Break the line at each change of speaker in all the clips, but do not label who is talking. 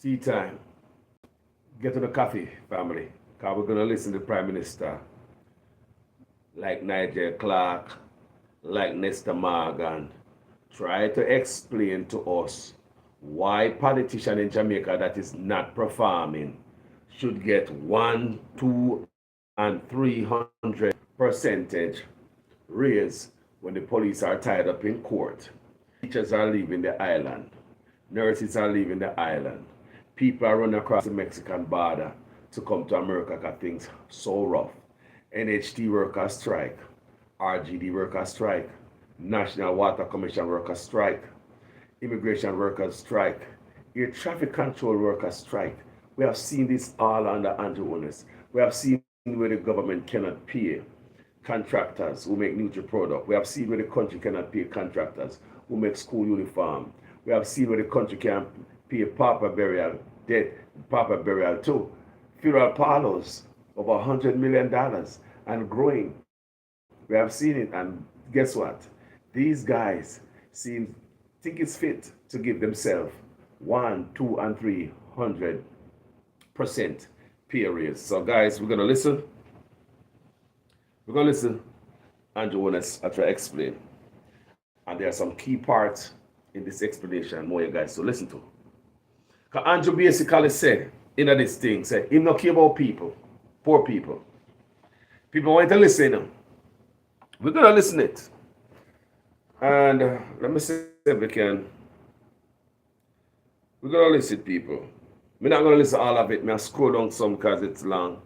Tea time. Get to the coffee, family. Because we're going to listen to the Prime Minister like Nigel Clark, like Nesta Morgan, try to explain to us why politician in Jamaica that is not performing should get 1, 2, and 300% raise when the police are tied up in court. Teachers are leaving the island. Nurses are leaving the island. People are running across the Mexican border to come to America because things so rough. NHT workers strike. RGD workers strike. National Water Commission workers strike. Immigration workers strike. Air traffic control workers strike. We have seen this all under Andrew Holness. We have seen where the government cannot pay contractors who make nutrient product. We have seen where the country cannot pay contractors who make school uniform. We have seen where the country can pay pauper burial, dead pauper burial too. Funeral parlors over $100 million and growing. We have seen it, and guess what? These guys think it's fit to give themselves 1, 2, and 300% pay raise. So guys, we're gonna listen. We're gonna listen. Andrew Holness try to explain. And there are some key parts in this explanation more you guys to listen to. Because Andrew basically said in this thing, said he not care about people, poor people. People want to listen. We're gonna listen it. And let me see if we can. We're gonna listen, people. We're not gonna listen all of it. I'll scroll down some because it's long.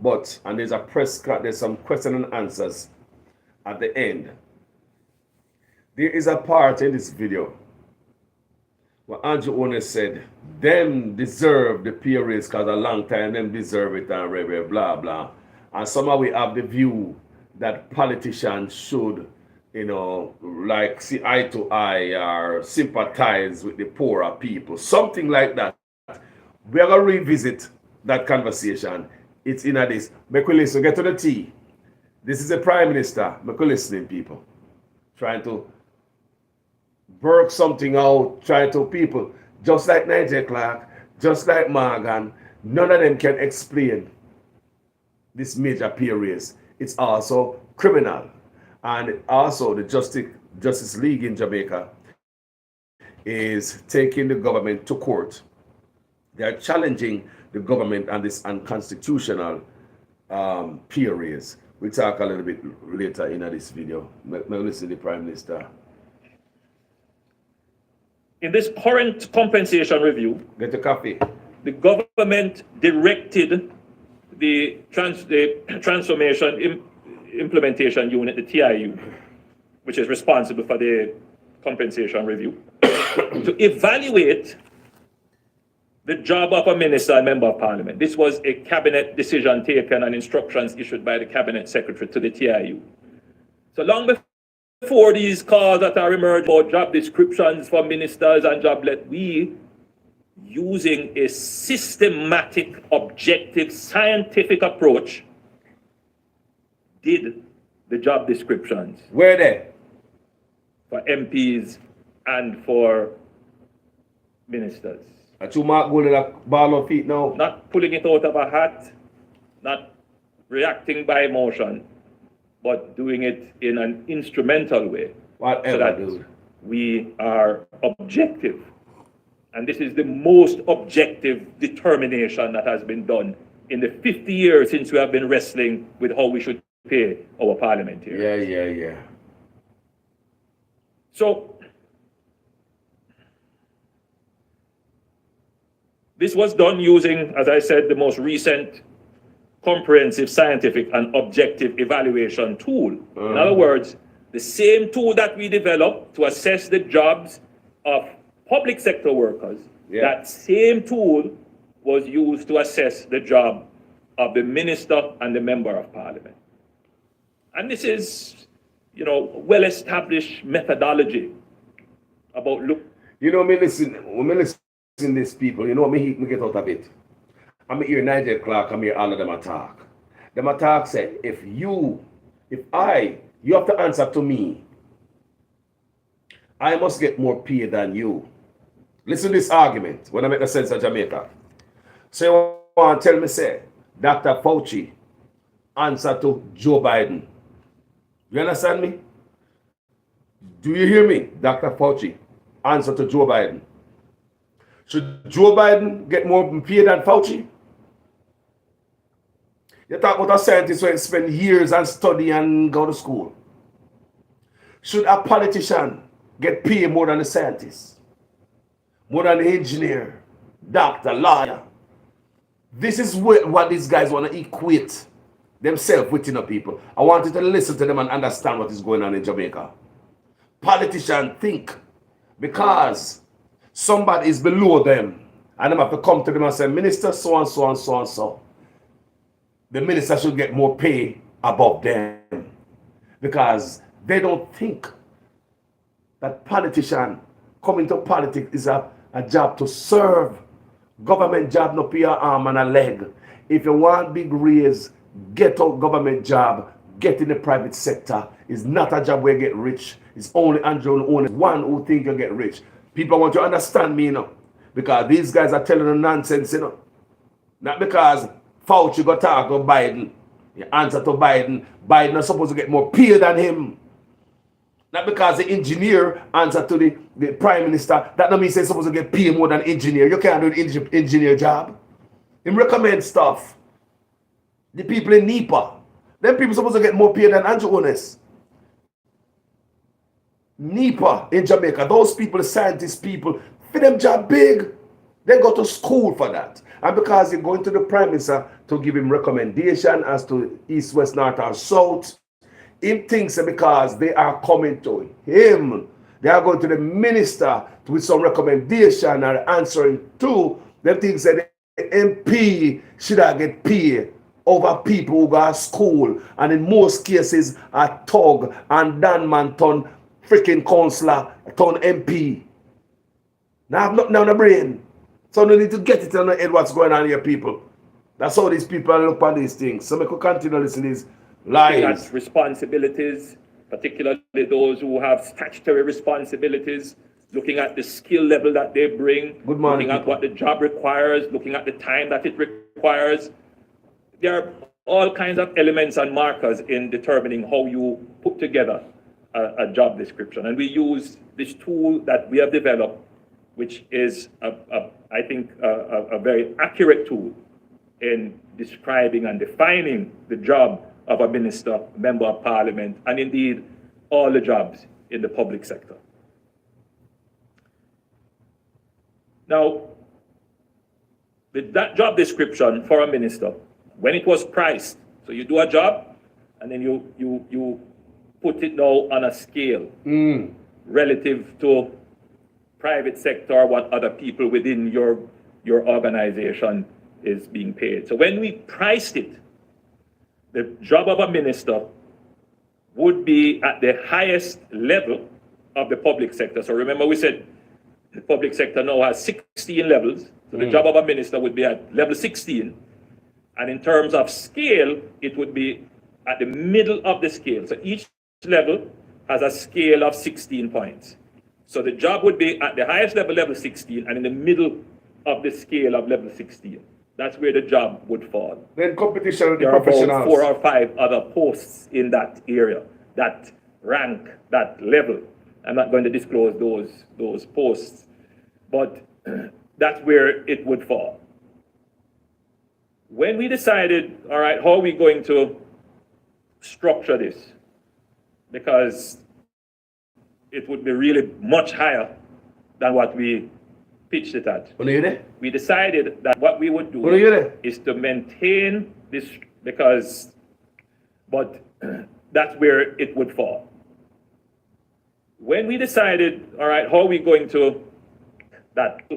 But and there's some question and answers at the end. There is a part in this video where Andrew Holness said, them deserve the pay raise because a long time them deserve it and blah blah. And somehow we have the view that politicians should, like see eye to eye or sympathize with the poorer people. Something like that. We are going to revisit that conversation. It's in this. Make we listen. Get to the tea. This is the Prime Minister. Make we listening, people. Trying to work something out. Trying to people. Just like Nigel Clark. Just like Morgan. None of them can explain this major pay raise. It's also criminal. And also the Justice League in Jamaica is taking the government to court. They are challenging the government on this unconstitutional pay raise. We'll talk a little bit later in this video. Listen to the Prime Minister.
In this current compensation review,
get a coffee.
The government directed the Transformation Implementation Unit, the TIU, which is responsible for the compensation review, to evaluate the job of a minister and member of parliament. This was a cabinet decision taken and instructions issued by the cabinet secretary to the TIU. So long before these calls that are emerging about job descriptions for ministers and joblet, we, using a systematic, objective, scientific approach, did the job descriptions.
Where they?
For MPs and for ministers.
Are you mark going to the ball of feet now?
Not pulling it out of a hat, not reacting by emotion, but doing it in an instrumental way.
Whatever,
so that
dude.
We are objective. And this is the most objective determination that has been done in the 50 years since we have been wrestling with how we should pay our parliamentarians.
Yeah.
So, this was done using, as I said, the most recent comprehensive scientific and objective evaluation tool. In other words, the same tool that we developed to assess the jobs of public sector workers, that same tool was used to assess the job of the minister and the member of parliament. And this is, well-established methodology about look.
When me listen these people, me get out of it. I'm hear Nigel Clark, I'm hear all of them attack. Them attack say, you have to answer to me. I must get more pay than you. Listen to this argument when I make the sense of Jamaica. So you want to tell me, say, Dr. Fauci answer to Joe Biden. You understand me? Do you hear me? Dr. Fauci answer to Joe Biden. Should Joe Biden get more pay than Fauci? You talk about a scientist who spend years and study and go to school. Should a politician get paid more than a scientist? More than an engineer, doctor, lawyer? This is what these guys want to equate themselves with, people. I want you to listen to them and understand what is going on in Jamaica. Politicians think because somebody is below them and them have to come to them and say, Minister, so and so and so and so. The minister should get more pay above them because they don't think that politician coming to politics is a job to serve. Government job no pay an arm and a leg. If you want big raise, get out government job, get in the private sector. It's not a job where you get rich. It's only Andrew only one who think you get rich. People want to understand me, because these guys are telling them nonsense, Not because Fauci got talk to Biden. You answer to Biden. Biden is supposed to get more pay than him. Not because the engineer answer to the prime minister. That don't mean he's supposed to get paid more than engineer. You can't do the engineer job. Him recommend stuff. The people in NEPA. Them people supposed to get more pay than Andrew Ones. NEPA in Jamaica. Those people, the scientist people, for them job big. They go to school for that. And because you're going to the prime minister to give him recommendation as to east, west, north, or south, he thinks that because they are coming to him, they are going to the minister with some recommendation or answering to them things that the MP should have get paid over people who go to school. And in most cases, a thug and Danman turn freaking councillor, turn MP. Now I have nothing on the brain. So no need to get it on the head what's going on here, people. That's how these people look at these things. So we could continue listening to these lies.
At responsibilities, particularly those who have statutory responsibilities, looking at the skill level that they bring,
Good morning,
looking at what the job requires, looking at the time that it requires. There are all kinds of elements and markers in determining how you put together a job description. And we use this tool that we have developed, which is, I think, a very accurate tool in describing and defining the job of a minister, member of parliament, and indeed all the jobs in the public sector. Now, that job description for a minister, when it was priced, so you do a job and then you put it now on a scale relative to private sector, what other people within your organization is being paid. So when we priced it, the job of a minister would be at the highest level of the public sector. So remember we said the public sector now has 16 levels. So the job of a minister would be at level 16. And in terms of scale, it would be at the middle of the scale. So each level has a scale of 16 points. So the job would be at the highest level, level 16, and in the middle of the scale of level 16. That's where the job would fall.
Then competition with the
there are
professionals.
about 4 or 5 other posts in that area, that rank, that level. I'm not going to disclose those posts, but that's where it would fall. When we decided, all right, how are we going to structure this? Because it would be really much higher than what we pitched it at. We decided that what we would do is to maintain this, but that's where it would fall. When we decided, all right, how are we going to that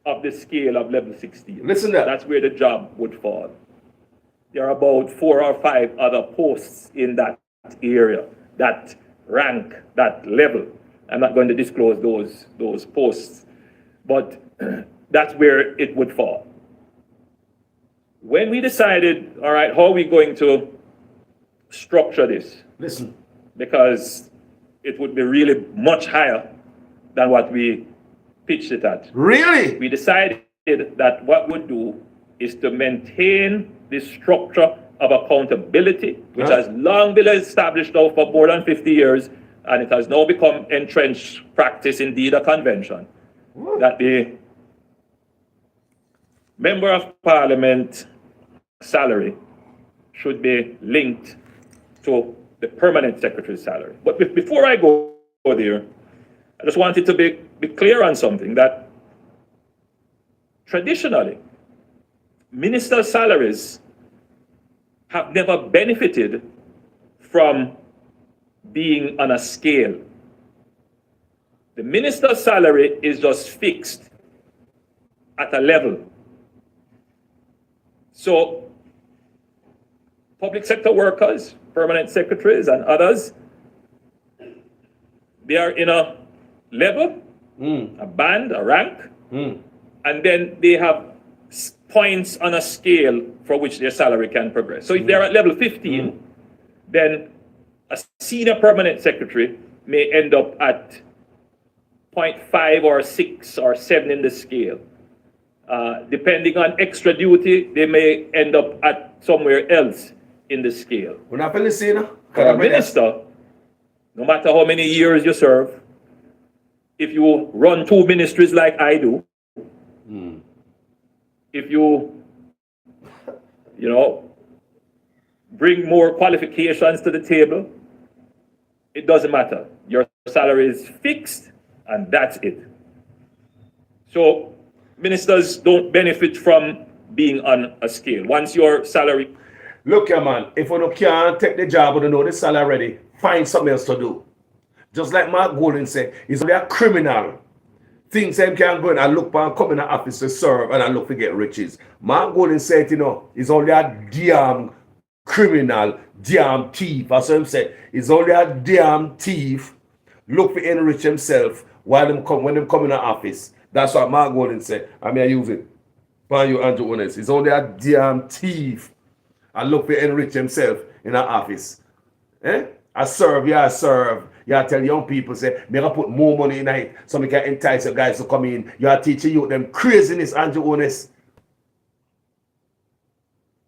of the scale of level 16?
Listen to that.
That's where the job would fall. There are about 4 or 5 other posts in that area, that rank, that level. I'm not going to disclose those posts, but that's where it would fall. When we decided, all right, how are we going to structure this?
Listen.
Because it would be really much higher than what we pitched it at.
Really?
We decided that what we'd do is to maintain the structure of accountability, which has long been established now for more than 50 years, and it has now become entrenched practice, indeed a convention, that the member of parliament salary should be linked to the permanent secretary's salary. But before I go there, I just wanted to be clear on something, that traditionally, minister salaries have never benefited from being on a scale. The minister's salary is just fixed at a level. So public sector workers, permanent secretaries and others, they are in a level, a band, a rank, and then they have points on a scale for which their salary can progress. So if they're at level 15, then a senior permanent secretary may end up at 0.5 or 6 or 7 in the scale. Depending on extra duty, they may end up at somewhere else in the scale.
We're not listening.
For a minister, no matter how many years you serve, if you run 2 ministries like I do, if you bring more qualifications to the table, it doesn't matter. Your salary is fixed, and that's it. So ministers don't benefit from being on a scale. Once your salary...
Look here, man, if you can't take the job or don't know the salary already, find something else to do. Just like Mark Golden said, he's only a criminal. Things him can go in and look for and come in the office to serve and I look to get riches. Mark Golden said, he's only a damn criminal, damn thief. That's what him said. He's only a damn thief, look for enrich himself when they come in the office. That's what Mark Golden said. I use it. For you, Andrew Honest. He's only a damn thief and look for enrich himself in the office. I serve. You tell young people, say, me gonna put more money in it so we can entice you guys to come in. You are teaching you them craziness, Andrew Honest.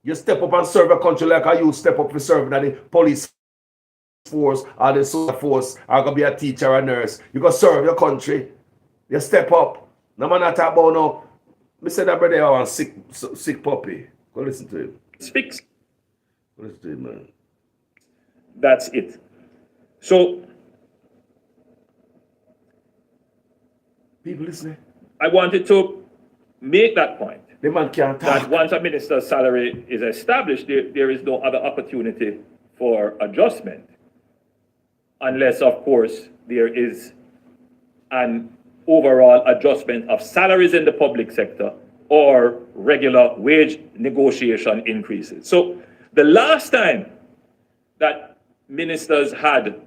You step up and serve a country like how you step up for serving at the police force or the social force or gonna be a teacher or a nurse. You go serve your country. You step up. No man not talk about no. Me say that brother I want sick puppy. Go listen to him.
It's fixed.
Go listen to him, man.
That's it. So
people listening.
I wanted to make that point.
The man can't talk.
That once a minister's salary is established, there is no other opportunity for adjustment. Unless, of course, there is an overall adjustment of salaries in the public sector or regular wage negotiation increases. So the last time that ministers had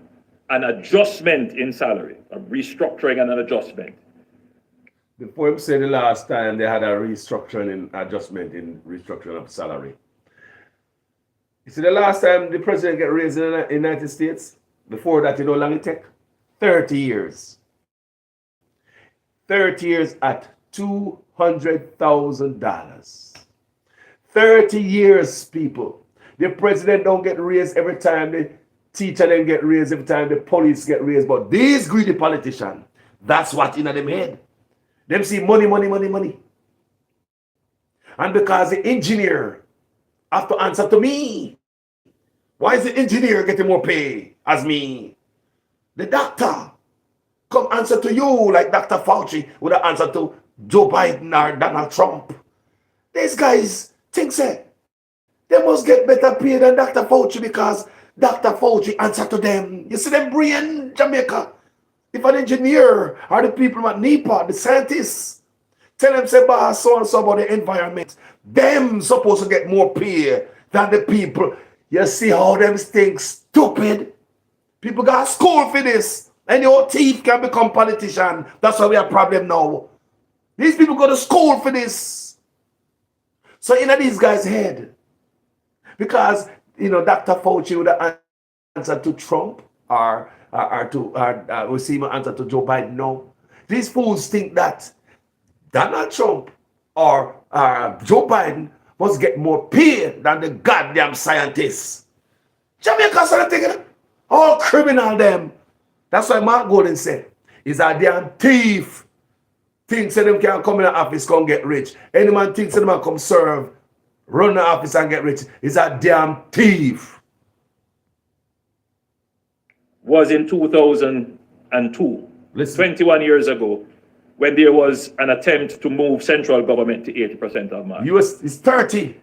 an adjustment in salary, a restructuring and an adjustment.
Before him say the last time they had a restructuring and adjustment in restructuring of salary. You see the last time the president get raised in the United States? Before that, how long it take? 30 years. 30 years at $200,000. 30 years, people. The president don't get raised every time the teacher then get raised, every time the police get raised. But these greedy politicians, that's what in them head. Them see money, money, money, money. And because the engineer have to answer to me. Why is the engineer getting more pay as me? The doctor come answer to you like Dr. Fauci would have answered to Joe Biden or Donald Trump. These guys think say they must get better pay than Dr. Fauci because Dr. Fauci answer to them. You see them brain, Jamaica. If an engineer or the people at NEPA, the scientists, tell them say so and so about the environment, them supposed to get more pay than the people. You see how them think stupid? People got school for this. And your teeth can become politician. That's why we have a problem now. These people go to school for this. So in these guys' head, because Dr. Fauci would have answered to Trump or we see him answer to Joe Biden. No, these fools think that Donald Trump or Joe Biden must get more pay than the goddamn scientists. Jamaicans are thinking, all criminal them. That's why Mark Golden said, he's a damn thief. Thinks that them can come in the office, come get rich. Any man thinks that them come serve, run the office and get rich. He's a damn thief.
Was in 2002,
Listen.
21 years ago, when there was an attempt to move central government to 80% of market.
US is 30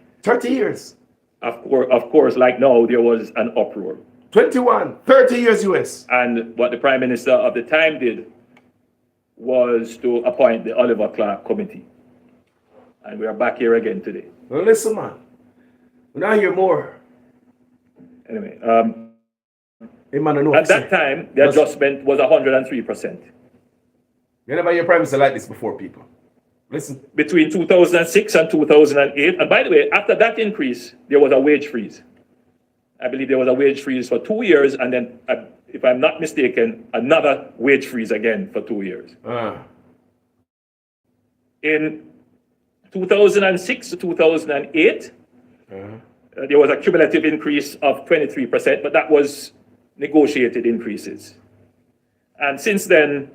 years.
Of course, like now, there was an uproar.
21, 30 years US.
And what the Prime Minister of the time did was to appoint the Oliver Clark Committee. And we are back here again today.
Well, listen, man. We now hear more.
Anyway,
Hey, man, I know
at that time, the adjustment was 103%.
You never hear Prime Minister like this before, people. Listen.
Between 2006 and 2008. And by the way, after that increase, there was a wage freeze. I believe there was a wage freeze for 2 years, and then, if I'm not mistaken, another wage freeze again for 2 years. In 2006 to 2008, there was a cumulative increase of 23%, but that was negotiated increases. And since then,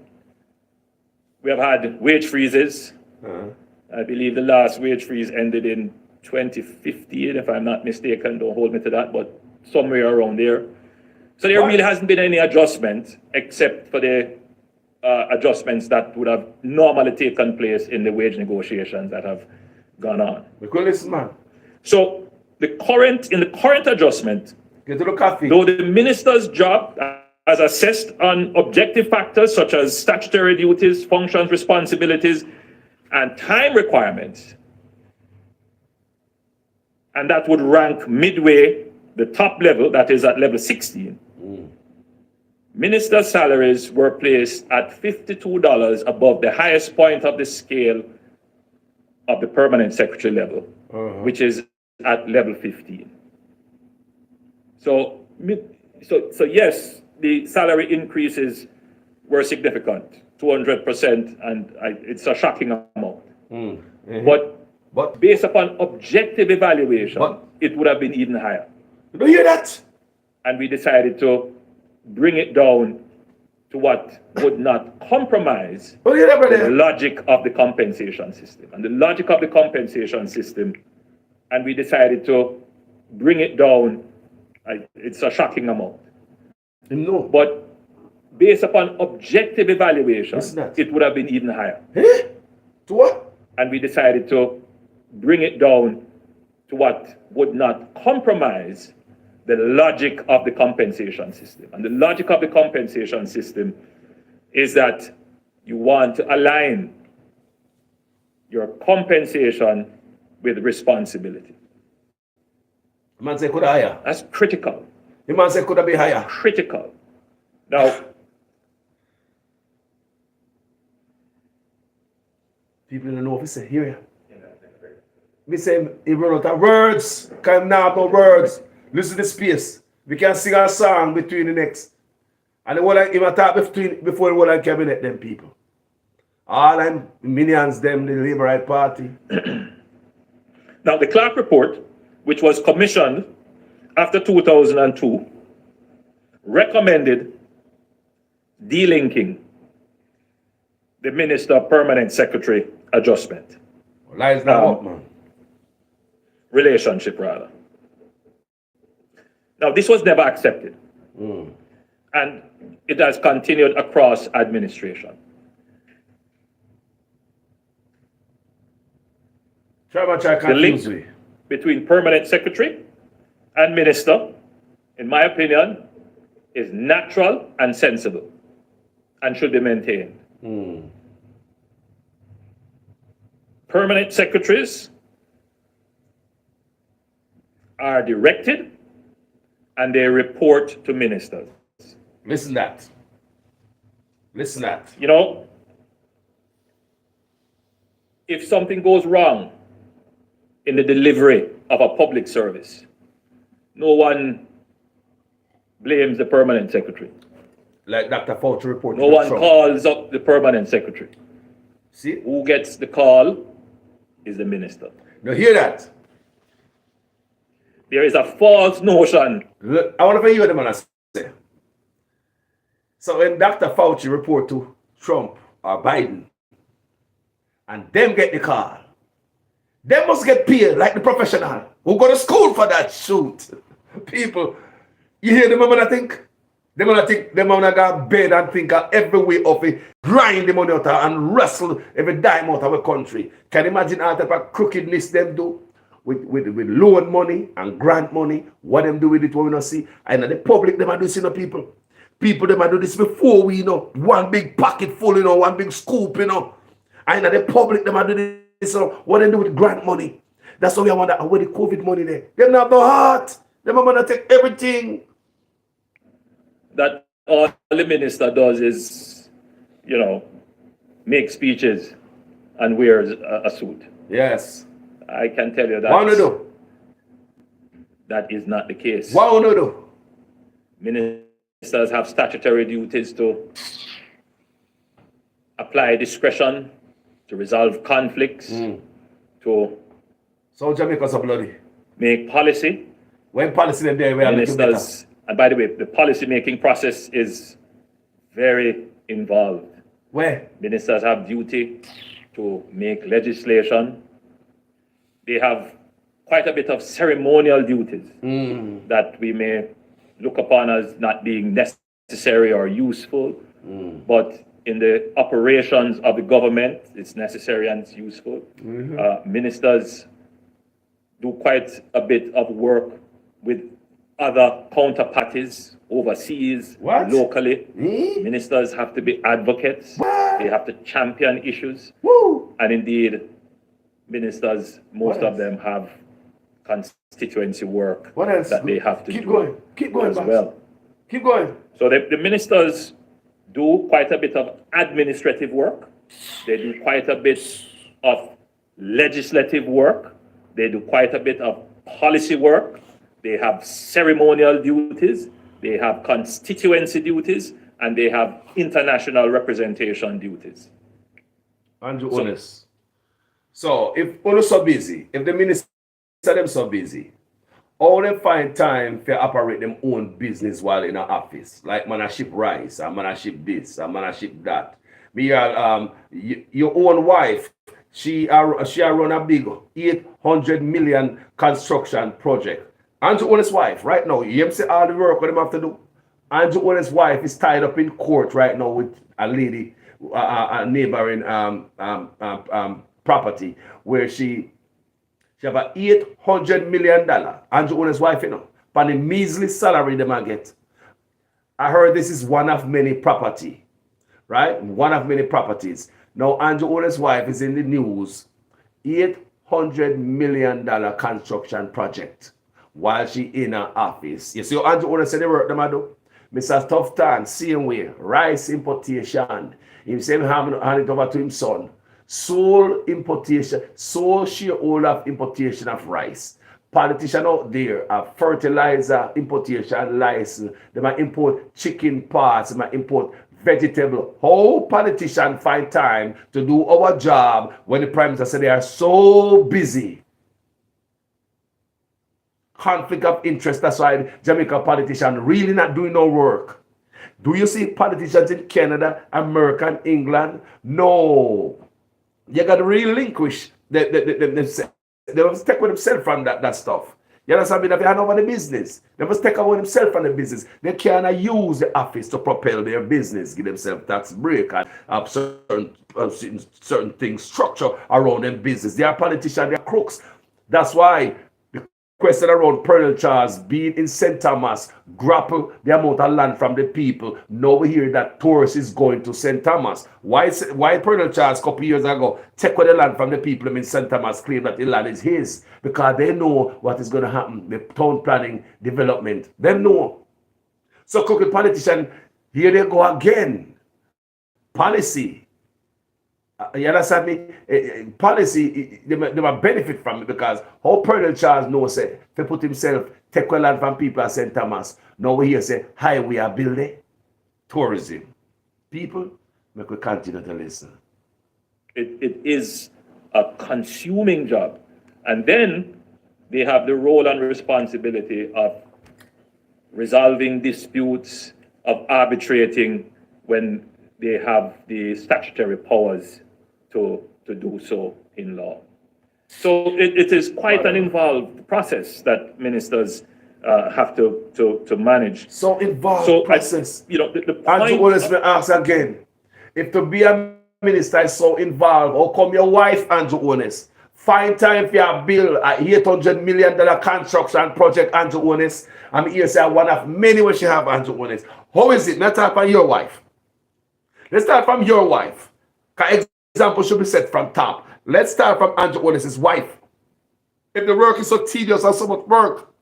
we have had wage freezes. I believe the last wage freeze ended in 2015, if I'm not mistaken. Don't hold me to that, but somewhere around there. So there really hasn't been any adjustment except for the adjustments that would have normally taken place in the wage negotiations that have gone on.
Listen, man.
So in the current adjustment,
Get to the coffee.
though the minister's job as assessed on objective factors such as statutory duties, functions, responsibilities, and time requirements, and that would rank midway, the top level, that is at level 16, minister salaries were placed at $52 above the highest point of the scale of the permanent secretary level, which is at level 15. So yes, the salary increases were significant, 200%, and it's a shocking amount. But based upon objective evaluation, it would have been even higher.
You don't hear that?
And we decided to bring it down to what would not compromise the logic of the compensation system. And the logic of the compensation system, and we decided to bring it down, it's a shocking amount.
No.
But based upon objective evaluation, it would have been even higher.
To what?
And we decided to bring it down to what would not compromise the logic of the compensation system. And the logic of the compensation system is that you want to align your compensation with responsibility.
The man say could have higher.
That's critical.
The man say could have be higher.
Critical. Now,
people don't know what we say. Hear ya. We say he run out of words. Come now have no words. Listen to the space. We can sing a song between the next. And the one like him talk before the one like cabinet them people. All them minions them, the Labour Right Party.
Now the Clark report, which was commissioned after 2002, recommended delinking the Minister Permanent Secretary adjustment.
Lies now up, man.
Relationship, rather. Now, this was never accepted. And it has continued across administration. The link between permanent secretary and minister, in my opinion, is natural and sensible and should be maintained. Permanent secretaries are directed and they report to ministers.
Listen that. Listen that.
You know, if something goes wrong in the delivery of a public service, no one blames the permanent secretary.
Like Dr. Fauci reported.
No one calls up the permanent secretary.
See?
Who gets the call is the minister.
Now hear that.
There is a false notion.
Look, I want to hear them and say. So when Dr. Fauci report to Trump or Biden, and them get the call, they must get paid like the professional who go to school for that shoot. People, you hear them when I think? Them when I think them when I go bed and think of every way of it, grind the money out and wrestle every dime out of a country. Can you imagine all type of crookedness them do? With loan money and grant money, what them do with it, what we not see. And the public, them are doing this, people. People, them are do this before we, one big pocket full, one big scoop, And the public, them are doing this, what they do with grant money. That's why we wonder, where the COVID money there? They don't have no heart. Them are going to take everything.
That all the minister does is, make speeches and wears a suit.
Yes.
I can tell you that.
What do?
That is not the case.
What do?
Ministers have statutory duties to apply discretion, to resolve conflicts, to
So Jamaica's a bloody.
make policy.
When policy them there, we are making better.
Ministers, and by the way, the policy making process is very involved.
Where?
Ministers have duty to make legislation. They have quite a bit of ceremonial duties that we may look upon as not being necessary or useful, but in the operations of the government, it's necessary and it's useful. Ministers do quite a bit of work with other counterparties overseas, locally. Ministers have to be advocates. They have to champion issues. And indeed, ministers, most of them have constituency work that they have to do.
Keep going,
as well.
Keep going.
So the ministers do quite a bit of administrative work. They do quite a bit of legislative work. They do quite a bit of policy work. They have ceremonial duties. They have constituency duties. And they have international representation duties.
Andrew, honest. So if all so busy, if the minister them so busy, all them find time to operate them own business while in an office, like man a ship rice, and man a ship this, and man a ship that. Your own wife, she run a big 800 million construction project. Andrew Owen's wife, right now, you see all the work what them have to do. Andrew Owen's wife is tied up in court right now with a lady, a neighboring property where she have a $800 million. Andrew Owen's wife, for the measly salary they might get. I heard this is one of many property, right? One of many properties. Now Andrew Owen's wife is in the news. $800 million construction project while she in her office. You see how Andrew Owen said the work them do? Mr. Tough Tan, same way, rice importation. He said hand it over to his son. Sole importation, sole shareholder of importation of rice. Politician out there have fertilizer importation license. They might import chicken parts, they might import vegetable. How politicians find time to do our job when the Prime Minister said they are so busy? Conflict of interest, that's why Jamaica politicians really not doing no work. Do you see politicians in Canada, America, and England? No. You got to relinquish themselves. They must take with themselves from that stuff. You understand me? They hand over the business. They must take away themselves from the business. They cannot use the office to propel their business, give themselves tax break and have certain things structure around their business. They are politicians, they are crooks. That's why question around Parliamentary Charles being in St. Thomas, grapple the amount of land from the people. Now we hear that tourists is going to St. Thomas. Why Parliamentary Charles a couple years ago take away the land from the people in St. Thomas, claim that the land is his? Because they know what is going to happen, the town planning development. They know. So crooked politician, here they go again. Policy. You understand me? Policy, they might benefit from it because how Parliamentary Charles knows say to put himself take land from people at St. Thomas. Now we hear say highway are building. tourism. People, we could continue to listen.
It is a consuming job. And then they have the role and responsibility of resolving disputes, of arbitrating when they have the statutory powers to do so in law. So it is quite an involved process that ministers have to manage.
So involved process.
The point.
Andrew Wallace may ask again, if to be a minister is so involved, how come your wife, Andrew Wallace, find time for your bill at $800 million construction project, Andrew Wallace? I'm here say one of many ways she have, Andrew Wallace. How is it? Let's start from your wife. Let's start from your wife. Example should be set from top. Let's start from Andrew Wallace's wife. If the work is so tedious and so much work,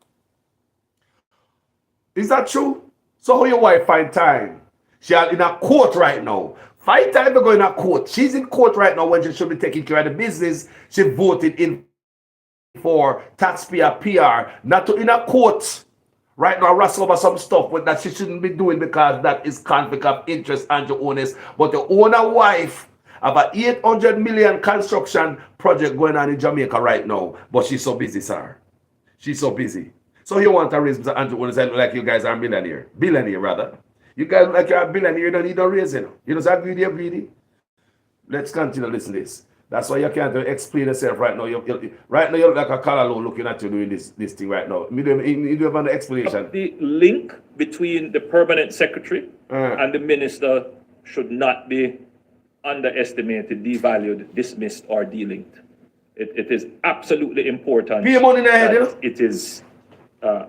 is that true? So how your wife find time? She is in a court right now. Find time to go in a court. She's in court right now when she should be taking care of the business. She voted in for taxpayer PR, not to in a court right now wrestle over some stuff that she shouldn't be doing because that is conflict of interest, Andrew Onis. But the owner wife of an 800 million construction project going on in Jamaica right now. But she's so busy, sir. She's so busy. So you want to raise Mr. Andrew Onis like you guys are a millionaire. Billionaire, rather. You guys like you're a billionaire, you don't need no raising. You know, so greedy, greedy. Let's continue to listen to this. That's why you can't explain yourself right now. Right now, you're like a callaloo looking at you doing this thing right now. You don't have an explanation.
The link between the permanent secretary and the minister should not be underestimated, devalued, dismissed, or delinked. It is absolutely important
Pay money in the head,
that it is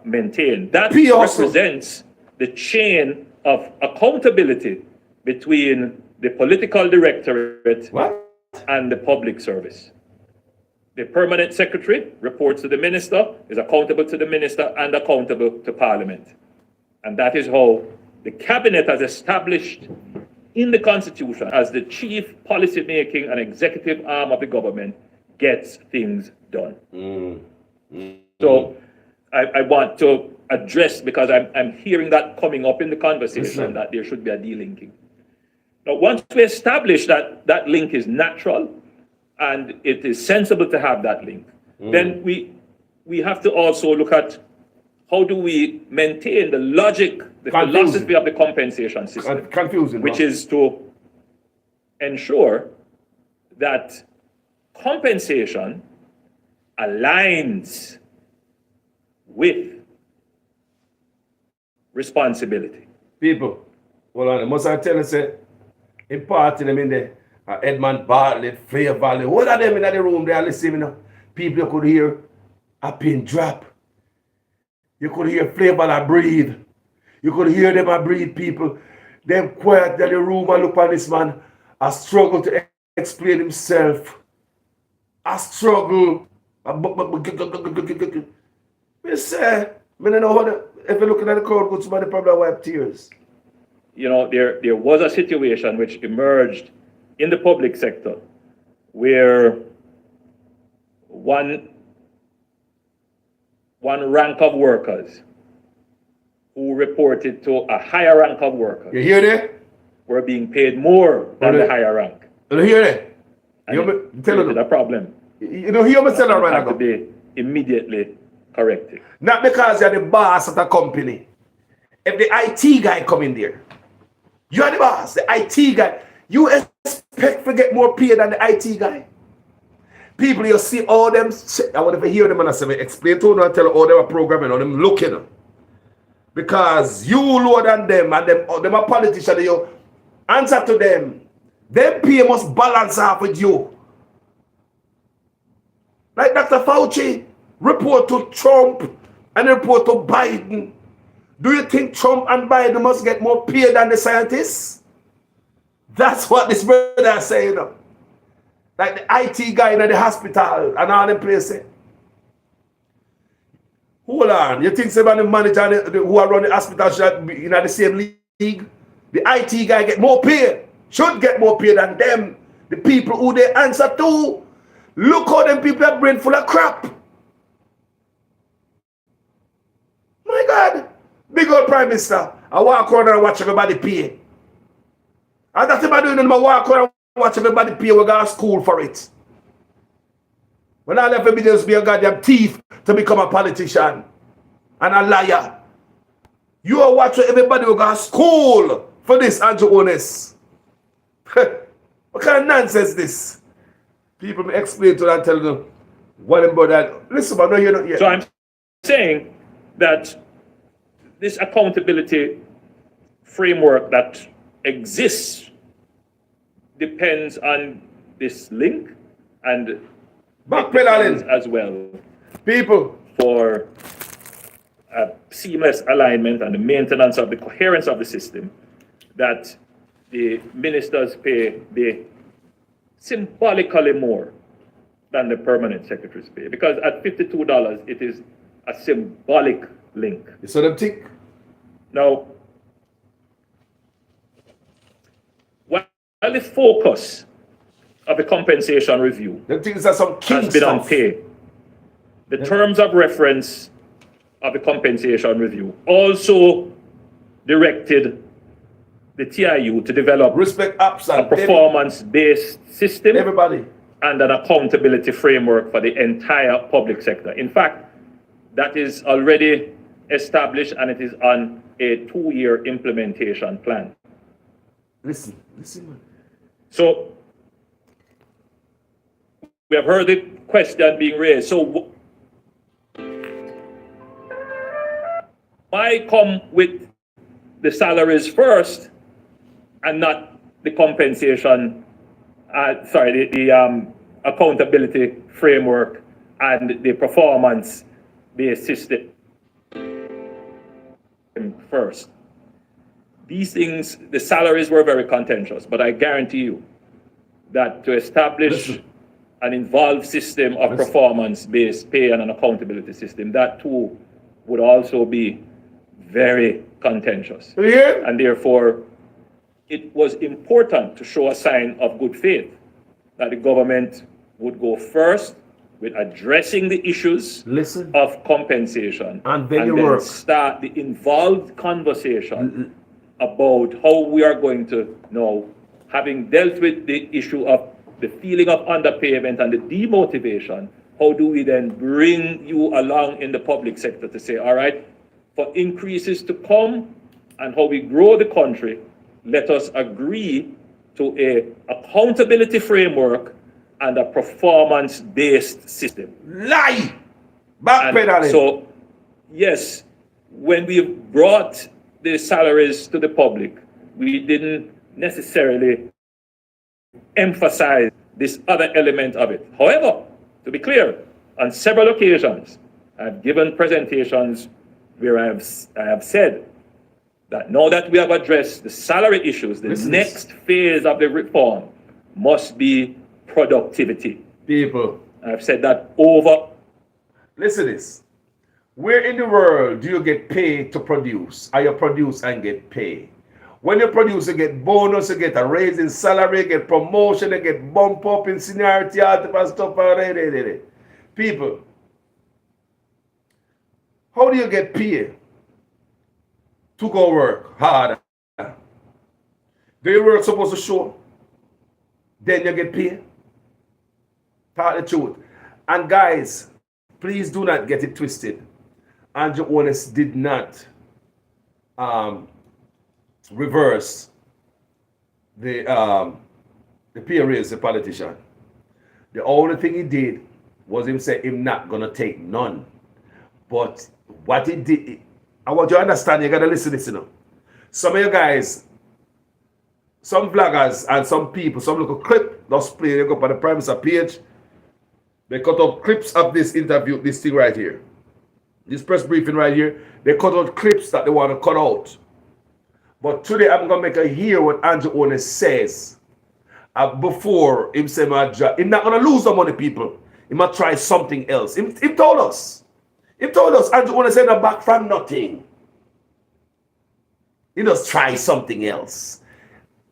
maintained. That represents the chain of accountability between the political directorate and the public service. The permanent secretary reports to the minister, is accountable to the minister, and accountable to Parliament. And that is how the cabinet has established in the Constitution as the chief policy-making and executive arm of the government gets things done. So I want to address, because I'm hearing that coming up in the conversation, that there should be a delinking. Now, once we establish that that link is natural and it is sensible to have that link, then we have to also look at how do we maintain the logic, the philosophy of the compensation system, which is to ensure that compensation aligns with responsibility.
People, hold on, must I tell you, say, in part of them in the Edmund Bartlett, Flair Valley, all of them in the room, they are listening, you know. People you could hear a pin drop. You could hear Flair Valley breathe. You could hear them breathe, people. Them quiet in the room and look at this man. I struggle to explain himself. I struggle. Me say, I don't know how if you're looking at the crowd, good somebody probably wipe tears.
You know, there was a situation which emerged in the public sector where one rank of workers who reported to a higher rank of workers.
You hear that?
Were being paid more than the higher rank.
You hear that?
Tell them a problem.
You know, hear me tell that right now.
To be immediately corrected.
Not because you're the boss of the company. If the IT guy come in there, you're the boss, the IT guy. You expect to get more pay than the IT guy. People, you see all them, I want to hear them and I say, explain to them and tell them all them are programming, all them looking. Because you lower than them and them are politicians, you answer to them. Them pay must balance off with you. Like Dr. Fauci, report to Trump and report to Biden. Do you think Trump and Biden must get more pay than the scientists? That's what this brother is saying. Like the IT guy in the hospital and all them places. Hold on. You think somebody manager who are running the hospital should be in the same league? The IT guy get more pay. Should get more pay than them. The people who they answer to. Look how them people are brain full of crap. My God. Big old Prime Minister. I walk around and watch everybody pay. And that's what I'm doing in my walk around and watch everybody pay we go to school for it. When all of everybody else be a goddamn thief to become a politician and a liar. You are watching everybody who go to school for this, Andrew Honest. What kind of nonsense this? People may explain to them and tell them what about that. Listen, but no, you're not yet.
So I'm saying that this accountability framework that exists depends on this link and
backpedaling
as well
people
for a seamless alignment and the maintenance of the coherence of the system, that the ministers pay the symbolically more than the permanent secretaries pay, because at $52 it is a symbolic link.
So them think.
Now, while the focus of the compensation review
Them think it's some king
has been on
stuff.
pay, the terms of reference of the compensation review also directed the TIU to develop
Respect apps
a
and
performance-based system
everybody.
and an accountability framework for the entire public sector. In fact, that is already established and it is on a 2-year implementation plan.
Listen, man.
So, we have heard the question being raised. So, why come with the salaries first and not the compensation, the accountability framework and the performance-based system first? These things, the salaries were very contentious, but I guarantee you that to establish an involved system of performance-based pay and an accountability system, that too would also be very contentious.
Yeah.
And therefore, it was important to show a sign of good faith that the government would go first with addressing the issues of compensation
and then
start the involved conversation about how we are going to now, having dealt with the issue of the feeling of underpayment and the demotivation, how do we then bring you along in the public sector to say, all right, for increases to come and how we grow the country, let us agree to a accountability framework and a performance-based system.
Lie! Backpedaling.
So, yes, when we brought the salaries to the public, we didn't necessarily emphasize this other element of it. However, to be clear, on several occasions, I've given presentations where I have said that now that we have addressed the salary issues, the next phase of the reform must be productivity.
People.
I've said that over.
Listen to this. Where in the world do you get paid to produce? Or you produce and get paid? When you produce, you get bonus, you get a raise in salary, you get promotion, you get bump up in seniority, all type of stuff. People, how do you get paid to go work hard? Do your work supposed to show? Then you get paid? Tell the truth. And guys, please do not get it twisted. Andrew Honest did not reverse the pay raise the politician. The only thing he did was him say him not gonna take none. But what he did, I want you to understand, you gotta listen to this, you know. Some of you guys, some vloggers and some people, some little clip, just play, they go up on the Prime Minister page, they cut out clips of this interview, this thing right here. This press briefing right here, they cut out clips that they want to cut out. But today I'm going to make a hear what Andrew Honest says before him say, I'm not going to lose the money, people. He might try something else. He told us. He told us, Andrew Honest said, no back from nothing. He just try something else.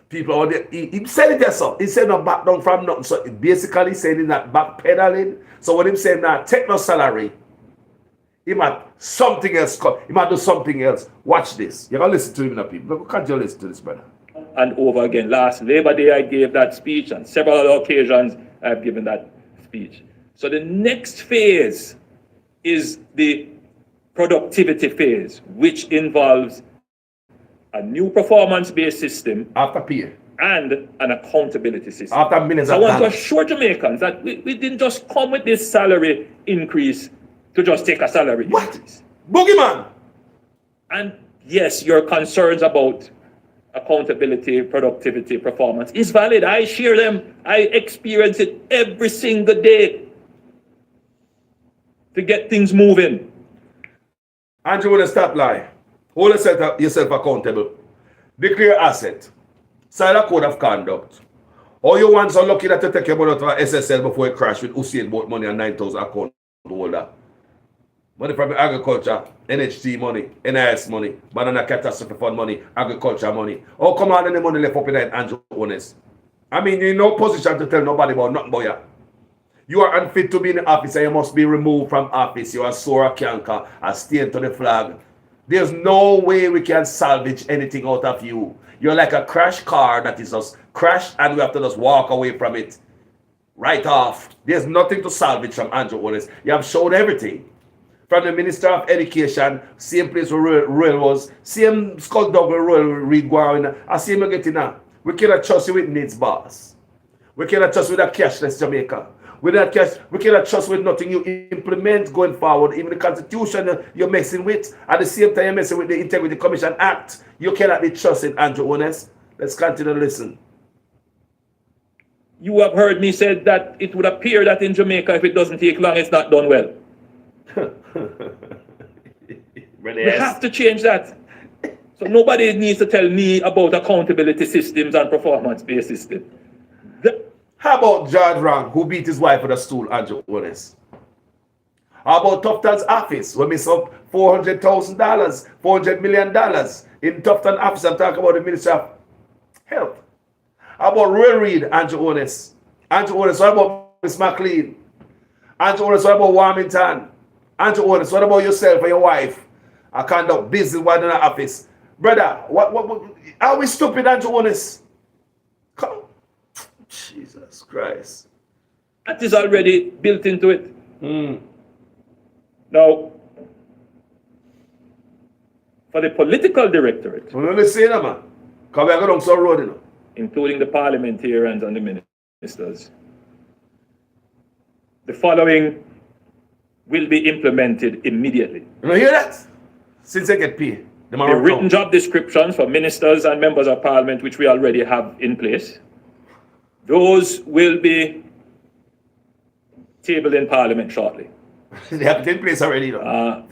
People, he said it yourself. He said, no back down from nothing. So basically saying he's not backpedaling. So when him saying, nah, take no salary, he might something else. He might do something else. Watch this. You're going to listen to him now, people. Can't you listen to this, brother?
and over again. Last Labor Day, I gave that speech, and several other occasions I've given that speech. So the next phase is the productivity phase, which involves a new performance-based system
After pay.
and an accountability system.
After millions
So I
of
want to
dollars.
assure Jamaicans that we didn't just come with this salary increase to just take a salary
What?
increase.
Boogeyman!
And yes, your concerns about accountability, productivity, performance is valid. I share them. I experience it every single day to get things moving.
Andrew, want to stop lie. Hold yourself accountable. Declare asset. Sign a code of conduct. Or you want so lucky that to take your money out of SSL before it crash with Usain Bolt money and 9,000 account holder. Money from agriculture, NHT money, NIS money, banana catastrophe fund money, agriculture money. Oh, come on, any money left up in that, Andrew Honest. I mean, you're in no position to tell nobody about nothing about you. You are unfit to be in the office and you must be removed from office. You are sore canker, a stain to the flag. There's no way we can salvage anything out of you. You're like a crash car that is just crashed and we have to just walk away from it. Right off. There's nothing to salvage from Andrew Honest. You have shown everything. From the Minister of Education, same place where Royal was, same skulldog where Royal Reed going, I see him getting now. We cannot trust you with needs, boss. We cannot trust with a cashless Jamaica. With that cash, we cannot trust with nothing you implement going forward. Even the Constitution you're messing with. At the same time, you're messing with the Integrity Commission Act. You cannot be trusted, Andrew Honest. Let's continue to listen.
You have heard me say that it would appear that in Jamaica, if it doesn't take long, it's not done well. We have to change that. So nobody needs to tell me about accountability systems and performance-based systems.
How about George Rank, who beat his wife with a stool, Andrew Honest? How about Tufton's office, where miss up $400,000, $400 million in Tufton office? I'm talking about the Ministry of Health. How about Royal Reed, Andrew Honest? Andrew Honest, what about Miss McLean? Andrew Honest, what about Warmington? Andrew Honest, what about yourself and your wife? I conduct business while in the office. Brother, what are we stupid, Andrew Honest? Come on. Jesus Christ.
That is already built into it. Now, for the political directorate,
man. Come back along some road, you know.
including the parliamentarians and the ministers, the following will be implemented immediately.
You hear that? Since they get paid.
The written job descriptions for ministers and members of parliament, which we already have in place, those will be tabled in parliament shortly.
They have it in place already, though.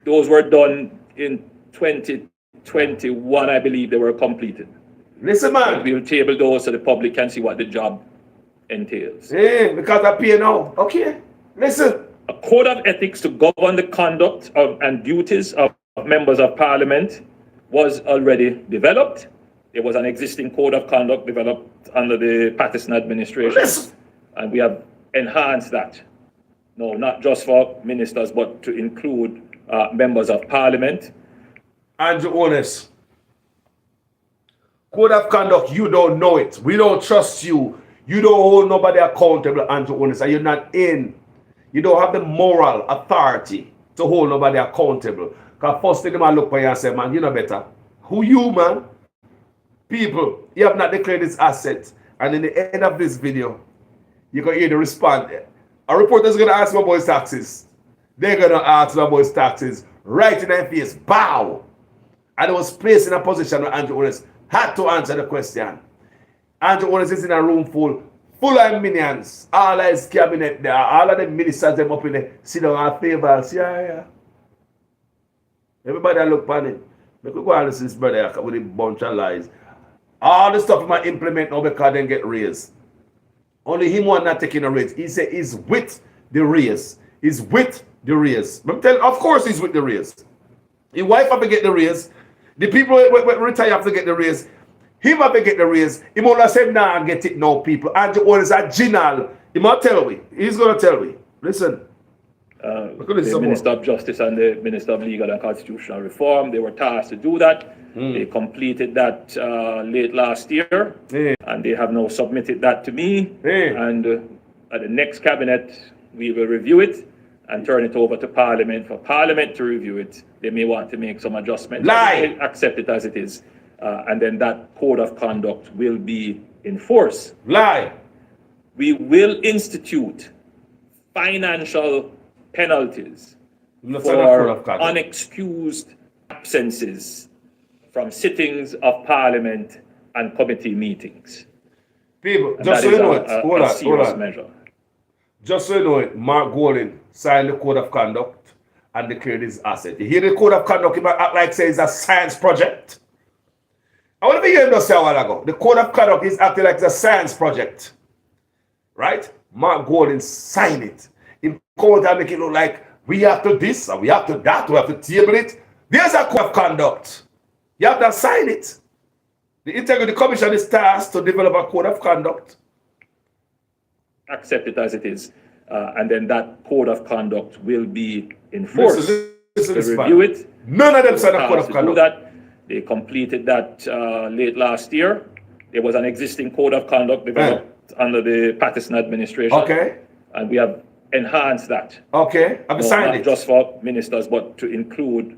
Those were done in 2021, I believe they were completed.
Listen, man.
We will table those so the public can see what the job entails.
Yeah, because I pay now. Okay. Listen.
A code of ethics to govern the conduct of and duties of members of parliament was already developed. There was an existing code of conduct developed under the Patterson administration.
Listen.
And we have enhanced that. No, not just for ministers, but to include members of parliament.
Andrew Honest. Code of conduct, you don't know it. We don't trust you. You don't hold nobody accountable, Andrew Honest, and you're not in. You don't have the moral authority to hold nobody accountable. Because first thing I look for you and say, man, you know better. Who you, man? People, you have not declared this asset. And in the end of this video, you're going to hear the response. A reporter is going to ask me about his taxes. They're going to ask me about his taxes right in their face. Bow! And I was placed in a position where Andrew Honest had to answer the question. Andrew Honest is in a room full of minions. All of his cabinet there, all of the ministers them up in there, sit down and favors. Yeah. Everybody look on him. Make we go and listen to this brother with a bunch of lies. All the stuff he might implement now because they get raised. Only him one not taking a raise. He said he's with the raise. He's with the raise. I'm telling, of course he's with the raise. His wife have to get the raise. The people who retire have to get the raise. Him have to get the raise. He might say, nah, get it now, people. Andrew Honest a general. He might tell me. He's going to tell me. Listen.
the Minister of Justice and the Minister of Legal and Constitutional Reform. They were tasked to do that. They completed that late last year, and they have now submitted that to me. And at the next cabinet, we will review it and turn it over to Parliament for Parliament to review it. They may want to make some adjustments. They accept it as it is. And then that code of conduct will be in force. We will institute financial penalties for unexcused absences from sittings of Parliament and committee meetings.
People, just so you know it, hold on.
Measure.
Just so you know it, Mark Golding signed the code of conduct and declared his asset. You hear the code of conduct, he might act like say it's a science project. I want to hear him just say a while ago. The code of conduct is acting like it's a science project. Right? Mark Golding signed it. In court, I make it look like we have to this, or we have to that, we have to table it. There's a code of conduct. You have to sign it. The Integrity Commission is tasked to develop a code of conduct.
Accept it as it is. And then that code of conduct will be enforced.
Listen,
review it.
None of them signed a code of conduct.
That. They completed that late last year. There was an existing code of conduct developed under the Patterson administration.
Okay.
And we have enhanced that.
Okay. I've signed
not
it.
Just for ministers, but to include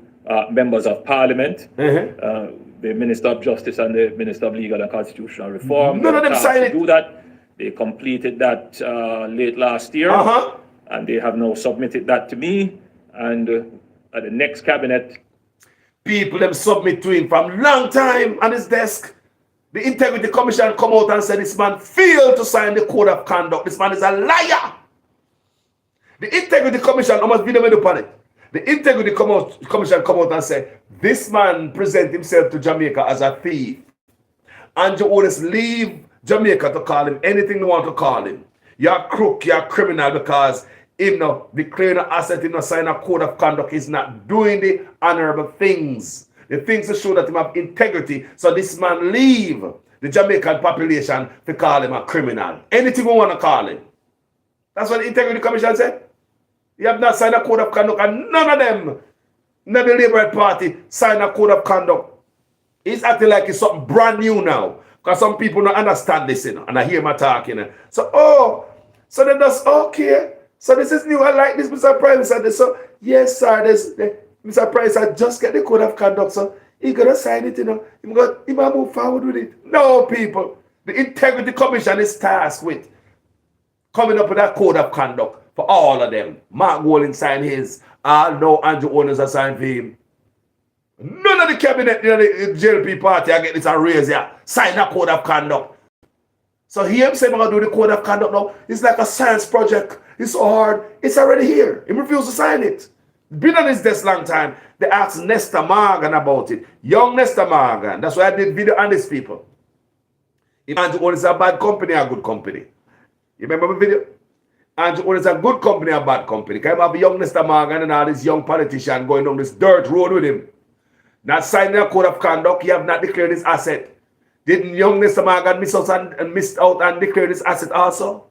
members of Parliament, the Minister of Justice and the Minister of Legal and Constitutional Reform.
None of them signed it.
Do that. They completed that late last year. And they have now submitted that to me. And at the next cabinet,
people them submit to him from long time on his desk. The Integrity Commission come out and say this man failed to sign the code of conduct. This man is a liar. The Integrity Commission almost video me upon it. The Integrity Commission come out and say this man present himself to Jamaica as a thief. And you always leave Jamaica to call him anything you want to call him. You're a crook, you're a criminal because him not declaring an asset, him not sign a code of conduct, he's not doing the honorable things. The things that show that him have integrity. So this man leave the Jamaican population to call him a criminal. Anything we want to call him. That's what the Integrity Commission said. You have not signed a code of conduct and none of them, none of the Labour Party signed a code of conduct. He's acting like it's something brand new now. Because some people don't understand this, and I hear my talk, So, so then that's okay. So this is new. I like this, Mr. Prime Minister. So, yes, sir, Mr. Prime Minister just get the code of conduct, so he's going to sign it, He might move forward with it. No, people. The Integrity Commission is tasked with coming up with that code of conduct for all of them. Mark Golding signed his. No, Andrew Owners are signed for him. None of the cabinet, the JLP party, I get this and raise here. Sign a code of conduct. So he himself going to do the code of conduct now. It's like a science project. It's so hard. It's already here. He refused to sign it. Been on his desk long time. They asked Nestor Morgan about it. Young Nestor Morgan. That's why I did video on these people. If Andrew Owen is a bad company or a good company. You remember my video? Andrew Owen is a good company or a bad company. Can you have a young Nestor Morgan and all this young politician going down this dirt road with him? Not signing a code of conduct, he have not declared his asset. Didn't young Mr. Morgan miss out and declare his asset also?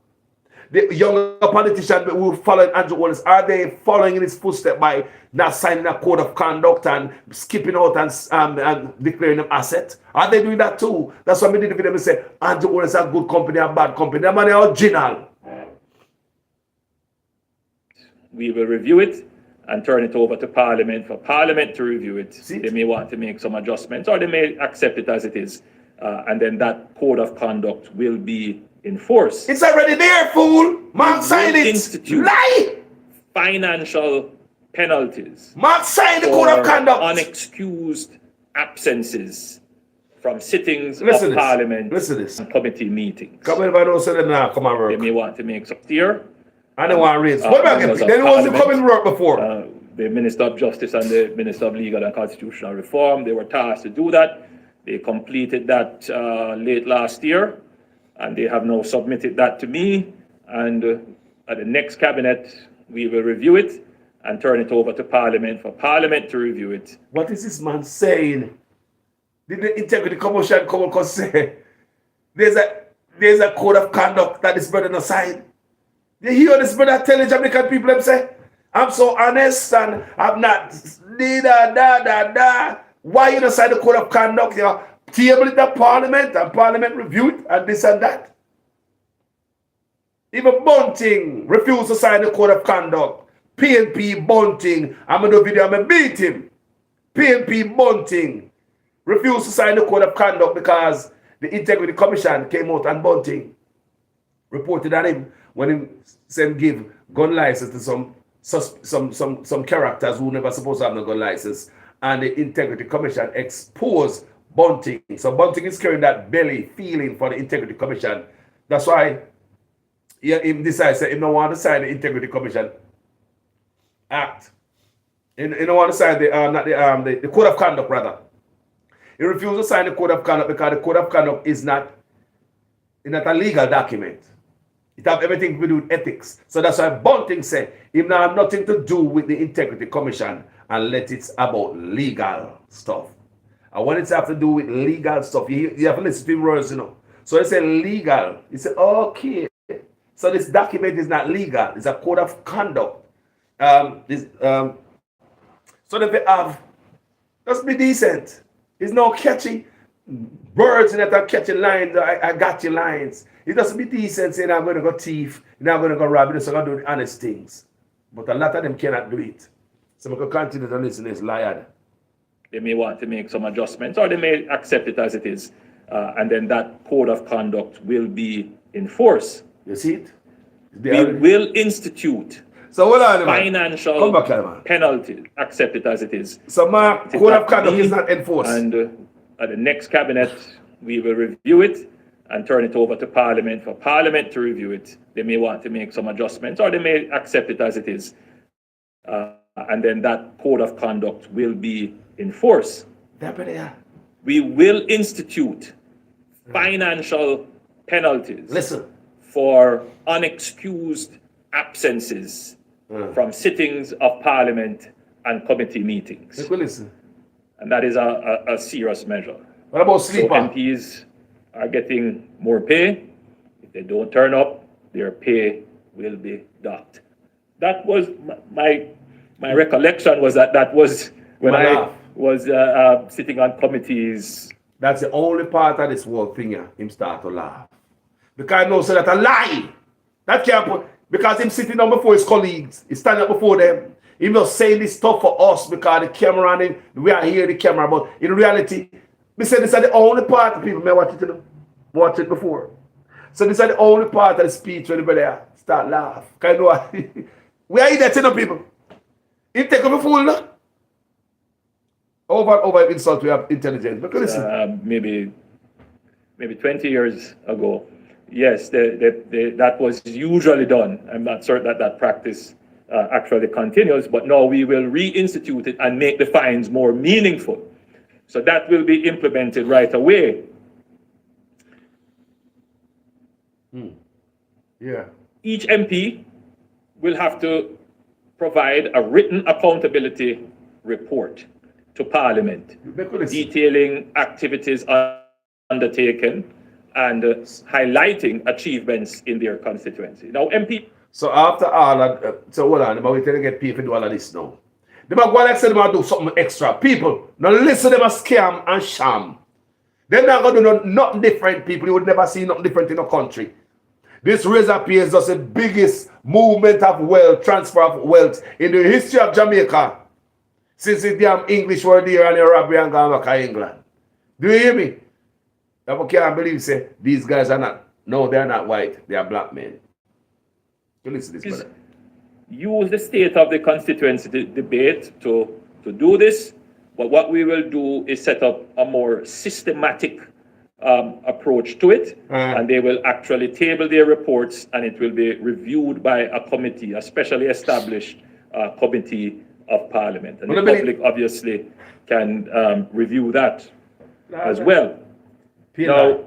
The younger politicians who follow Andrew Wallace, are they following in his footsteps by not signing a code of conduct and skipping out and declaring an asset? Are they doing that too? That's why I did the video and say Andrew Wallace is a good company or bad company. That man is original.
We will review it and turn it over to Parliament for Parliament to review it. See? They may want to make some adjustments or they may accept it as it is. And then that code of conduct will be enforced.
It's already there, fool. Mark signed it.
Institute
lie.
Financial penalties.
Mark signed the code of conduct.
Unexcused absences from sittings of Parliament and committee meetings.
Come on, now, so now come and work.
They may want to make some here.
I don't want to raise. What about him? Then he wasn't coming to work before.
The Minister of Justice and the Minister of Legal and Constitutional Reform, they were tasked to do that. They completed that late last year, and they have now submitted that to me. And at the next cabinet, we will review it and turn it over to Parliament for Parliament to review it.
What is this man saying? Did the Integrity Commission come and say there's a code of conduct that this brother not signed? You hear this brother tell the Jamaican people them say, I'm so honest and I'm not da. Why you decide the code of conduct? You table it at Parliament and Parliament review it and this and that. Even Bunting refused to sign the code of conduct. PNP Bunting, I'm gonna do a video, I'm gonna beat him. PNP Bunting refused to sign the code of conduct because the Integrity Commission came out and Bunting reported on him when he said give gun license to some characters who never supposed to have no gun license, and the Integrity Commission exposed Bunting. So Bunting is carrying that belly feeling for the Integrity Commission. That's why he decides that he don't want to sign the Integrity Commission Act. He don't want to sign the Code of Conduct rather. He refused to sign the Code of Conduct because the Code of Conduct is not a legal document. It have everything to do with ethics. So that's why Bunting said it now have nothing to do with the Integrity Commission and let it about legal stuff. And when it's have to do with legal stuff, you have to listen to the words, you know. So they say legal. He said, okay. So this document is not legal. It's a code of conduct. So that they have, let's be decent. It's not catchy birds in that are catching lines. I got your lines. It doesn't be decent saying I'm going to go thief, you're not going to go rob, you're just going to do the honest things. But a lot of them cannot do it. So we can continue to listen to this liar.
They may want to make some adjustments or they may accept it as it is. And then that code of conduct will be enforced.
You see it?
We will institute financial penalty, accept it as it is.
So my code of conduct is not enforced.
And at the next cabinet, we will review it and turn it over to Parliament for Parliament to review it. They may want to make some adjustments or they may accept it as it is. And then that code of conduct will be enforced. We will institute financial penalties for unexcused absences from sittings of Parliament and committee meetings. And that is a serious measure.
What about sleeper?
So MPs are getting more pay. If they don't turn up, their pay will be docked. That was my recollection was that was when I was sitting on committees.
That's the only part of this whole thing here, him start to laugh. Because I know so that a lie. That can't put, because him sitting down before his colleagues, he's standing up before them. He not saying this stuff for us because the camera on him, we are here the camera, but in reality, we said this is the only part of people may watch it, watch it before. So this is the only part of the speech when the brother start laugh. Because you know, we are idiots, you know, people. He take up a fool, no? Over insult, we have intelligence. Because listen.
Maybe 20 years ago, yes, that was usually done. I'm not certain that practice actually continues, but now we will reinstitute it and make the fines more meaningful. So that will be implemented right away.
Yeah.
Each MP will have to provide a written accountability report to Parliament, detailing activities undertaken and highlighting achievements in their constituency. Now, MP.
So after all that, so hold on, but we tell get people to do all of this now. They might go like say they might do something extra. People, now listen, they must scam and sham. They're not going to do nothing different, people. You would never see nothing different in a country. This razor pay is just the biggest movement of wealth, transfer of wealth in the history of Jamaica. Since the damn English were there and the robbery and gone back to England. Do you hear me? I can't believe say these guys are not, no, they're not white, they are black men. You listen to this, brother.
Use the state of the constituency debate to do this, but what we will do is set up a more systematic approach to it, and they will actually table their reports and it will be reviewed by a committee, a specially established committee of Parliament. And the public obviously can review that as well. Now,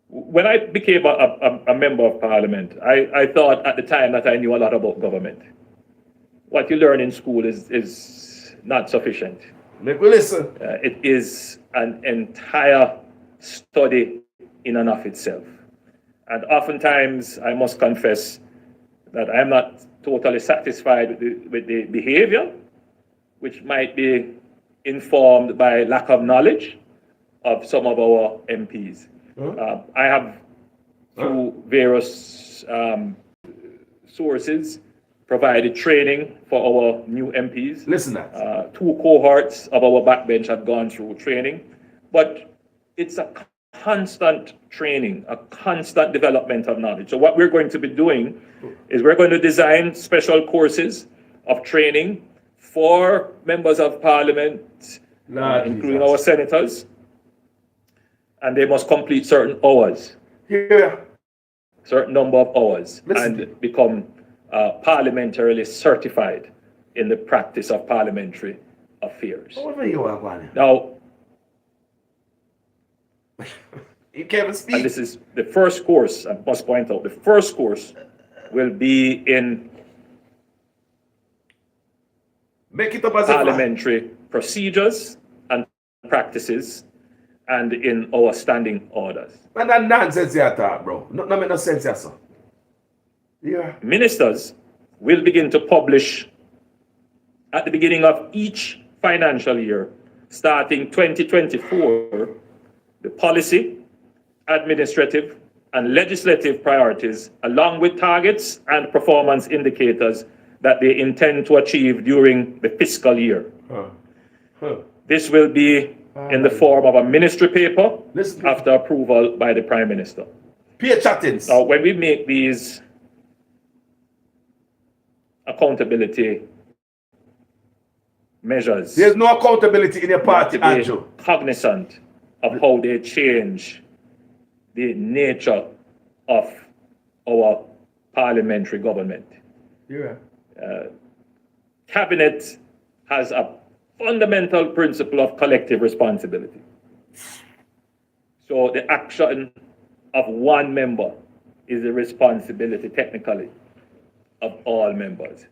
when I became a member of Parliament, I thought at the time that I knew a lot about government. What you learn in school is not sufficient.
Make me listen.
It is an entire study in and of itself. And oftentimes, I must confess, that I am not totally satisfied with the behavior, which might be informed by lack of knowledge of some of our MPs. I have, through various sources, provided training for our new MPs.
Listen that.
2 cohorts of our backbench have gone through training, but it's a constant training, a constant development of knowledge. So what we're going to be doing is we're going to design special courses of training for members of parliament, including our senators, and they must complete certain hours, certain number of hours, and become parliamentarily certified in the practice of parliamentary affairs. Now,
you can't even speak.
And this is the first course, I must point out, the first course will be in
Make it up as
parliamentary procedures and practices and in our standing orders.
Man, that nonsense you talk, bro. No make no sense, yes, sir. Yeah.
Ministers will begin to publish at the beginning of each financial year, starting 2024, the policy, administrative, and legislative priorities, along with targets and performance indicators that they intend to achieve during the fiscal year. This will be in the form of a ministry paper after approval by the Prime Minister.
Peer chattings.
Now, when we make these accountability measures,
there's no accountability in your party, Andrew.
Cognizant of how they change the nature of our parliamentary government.
Yeah.
Cabinet has a fundamental principle of collective responsibility. So the action of one member is the responsibility, technically, of all members.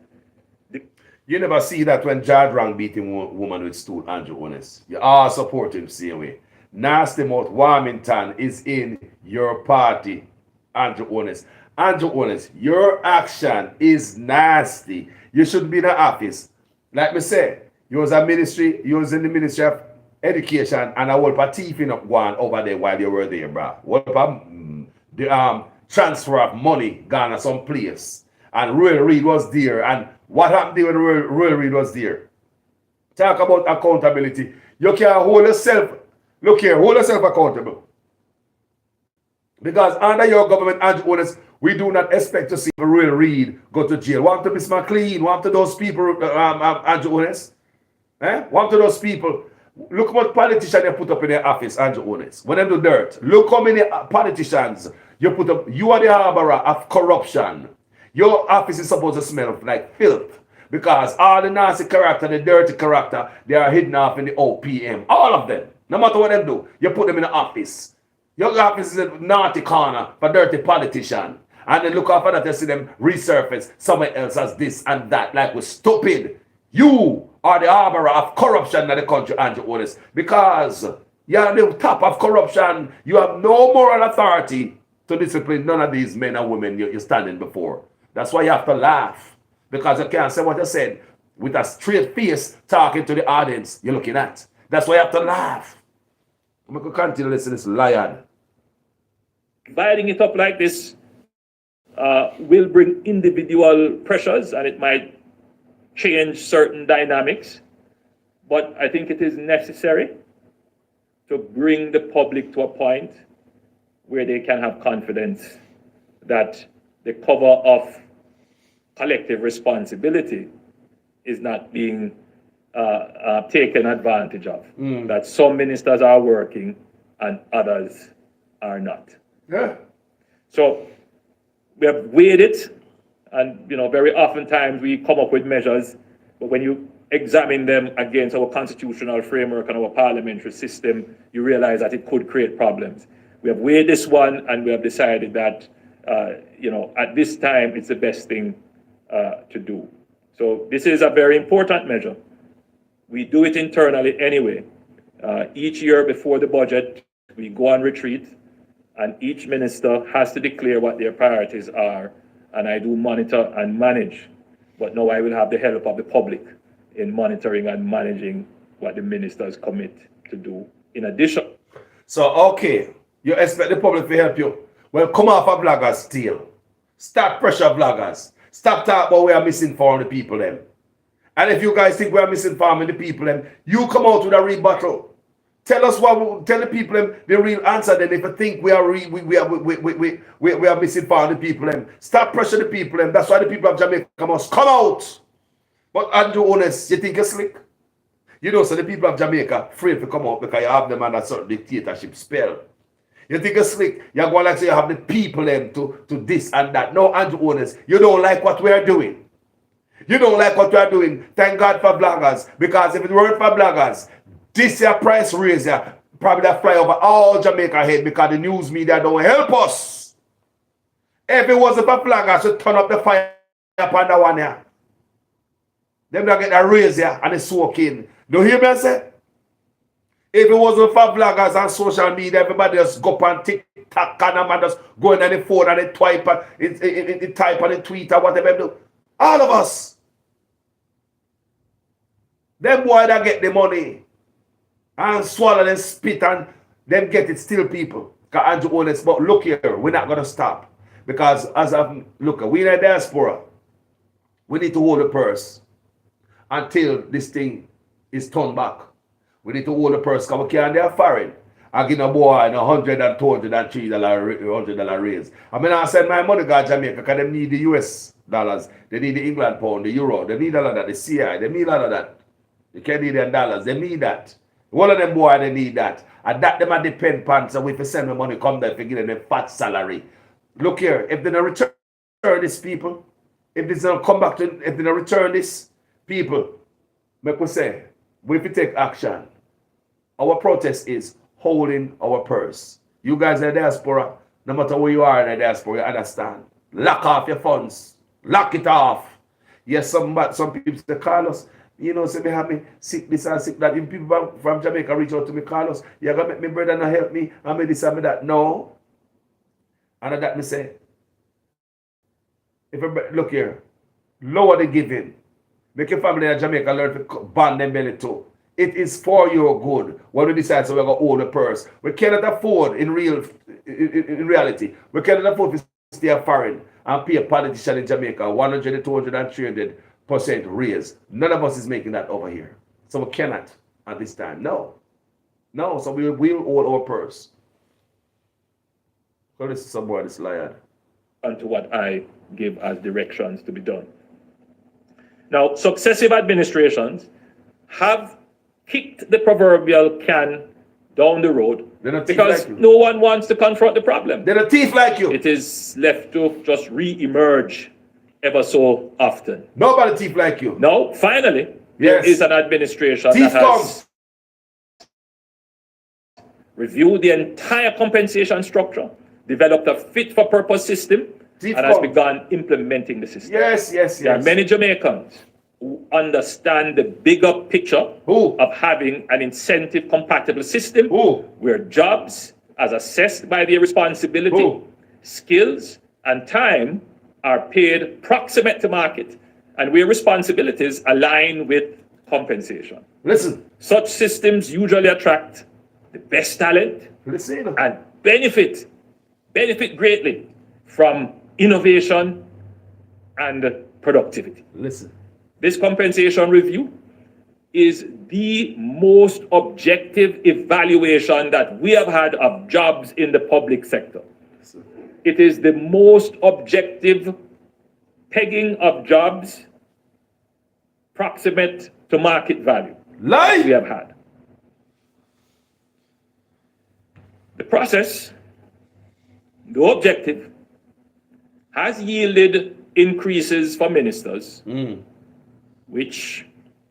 You never see that when Jad Rang beating woman with stool, Andrew Honest. You all support him same way. Nasty mouth Warmington is in your party, Andrew Honest. Andrew Honest, your action is nasty. You shouldn't be in the office. Like me say, you was in the Ministry of Education and a whole lot of thieving up one over there while you were there, bro. What about the transfer of money gone to some place? And Royal Reid was there. And what happened there when Royal Reid was there? Talk about accountability. You can hold yourself, look here, hold yourself accountable. Because under your government, Andrew Honest, we do not expect to see Royal Reid go to jail. Want to Miss McLean, want to those people, Andrew Honest? Want to those people. Look what politicians you put up in their office, Andrew Honest. When they do dirt, look how many politicians you put up. You are the harborer of corruption. Your office is supposed to smell like filth. Because all the nasty character, the dirty character, they are hidden off in the OPM. All of them. No matter what they do, you put them in the office. Your office is a naughty corner for dirty politician. And then look after that, you see them resurface somewhere else as this and that. Like we're stupid. You are the harborer of corruption in the country, Andrew Honest. Because you're the top of corruption. You have no moral authority to discipline none of these men and women you're standing before. That's why you have to laugh. Because you can't say what you said with a straight face talking to the audience you're looking at. That's why you have to laugh. I'm going to continue to listen to this lion.
Dividing it up like this will bring individual pressures and it might change certain dynamics. But I think it is necessary to bring the public to a point where they can have confidence that the cover of collective responsibility is not being taken advantage of. That some ministers are working and others are not.
Yeah.
So we have weighed it, and very oftentimes we come up with measures, but when you examine them against our constitutional framework and our parliamentary system, you realize that it could create problems. We have weighed this one, and we have decided that at this time it's the best thing to do. So this is a very important measure. We do it internally anyway. Each year before the budget, we go on retreat, and each minister has to declare what their priorities are and I do monitor and manage. But now I will have the help of the public in monitoring and managing what the ministers commit to do in addition.
So, okay, you expect the public to help you. Well, come off of bloggers still. Stop pressure vloggers. Stop talking about we are misinforming the people them. And if you guys think we are misinforming the people them, you come out with a rebuttal. Tell us tell the people them the real answer. Then if you think we are misinforming the people them, stop pressure the people them. That's why the people of Jamaica must come out. But Andrew Honest, you think you're slick? You know, so the people of Jamaica afraid to come out because you have them under a certain dictatorship spell. You think it's slick? You're going like say you have the people them to this and that. No, Andrew Honest, you don't like what we are doing. You don't like what we are doing. Thank God for bloggers. Because if it weren't for bloggers, this year price raise here, probably that fly over all Jamaica head because the news media don't help us. If it wasn't for bloggers, to turn up the fire upon that one here. Them don't get that raise here and it's soaking. Don't hear me I say? If it wasn't for bloggers and social media, everybody just go up on TikTok and man just go in on the phone and they type and type and tweet or whatever they do. All of us. Them boy that get the money and swallow and spit and them get it still people. Because Andrew Honest, but look here, we're not gonna stop. Because as I've look, we in the diaspora, we need to hold the purse until this thing is turned back. We need to hold the purse because we can't do foreign. I give a boy $100 and $200 and $300 raise. I mean, I send my money to Jamaica because they need the US dollars, they need the England pound, the euro, they need all of that, the CI, they need all of that. The Canadian dollars, they need that. One of them boy, they need that. And that them a depend upon, so if you send me money, come there, if you give them a fat salary. Look here, if they don't return this people, if they don't come back to, if they don't return this people, make we say, we have to take action. Our protest is holding our purse. You guys in the diaspora, no matter where you are in the diaspora, you understand. Lock off your funds. Lock it off. Yes, some people say, Carlos, you know, say me have me sick this and sick that. If people from Jamaica reach out to me, Carlos, you're going to make me brother and help me, and me this and me that. No. And that me say, look here, lower the giving. Make your family in Jamaica learn to band them belly too. It is for your good when we decide so we're going to hold the purse. We cannot afford in reality. We cannot afford to stay foreign and pay a politician in Jamaica 100, 200, and 300% raise. None of us is making that over here. So we cannot at this time. No. So we will hold our purse. So this is somewhere this liar.
And to what I give as directions to be done. Now, successive administrations have kicked the proverbial can down the road because like no one wants to confront the problem.
They're a thief like you.
It is left to just re-emerge ever so often.
Nobody thief like you.
Now, finally, there is an administration that has reviewed the entire compensation structure, developed a fit-for-purpose system, and has begun implementing the system.
Yes.
There are many Jamaicans who understand the bigger picture of having an incentive-compatible system where jobs, as assessed by their responsibility, skills, and time, are paid proximate to market, and where responsibilities align with compensation.
Listen.
Such systems usually attract the best talent and benefit greatly from innovation and productivity.
Listen.
This compensation review is the most objective evaluation that we have had of jobs in the public sector. It is the most objective pegging of jobs proximate to market value we have had. The process, though objective, has yielded increases for ministers, which,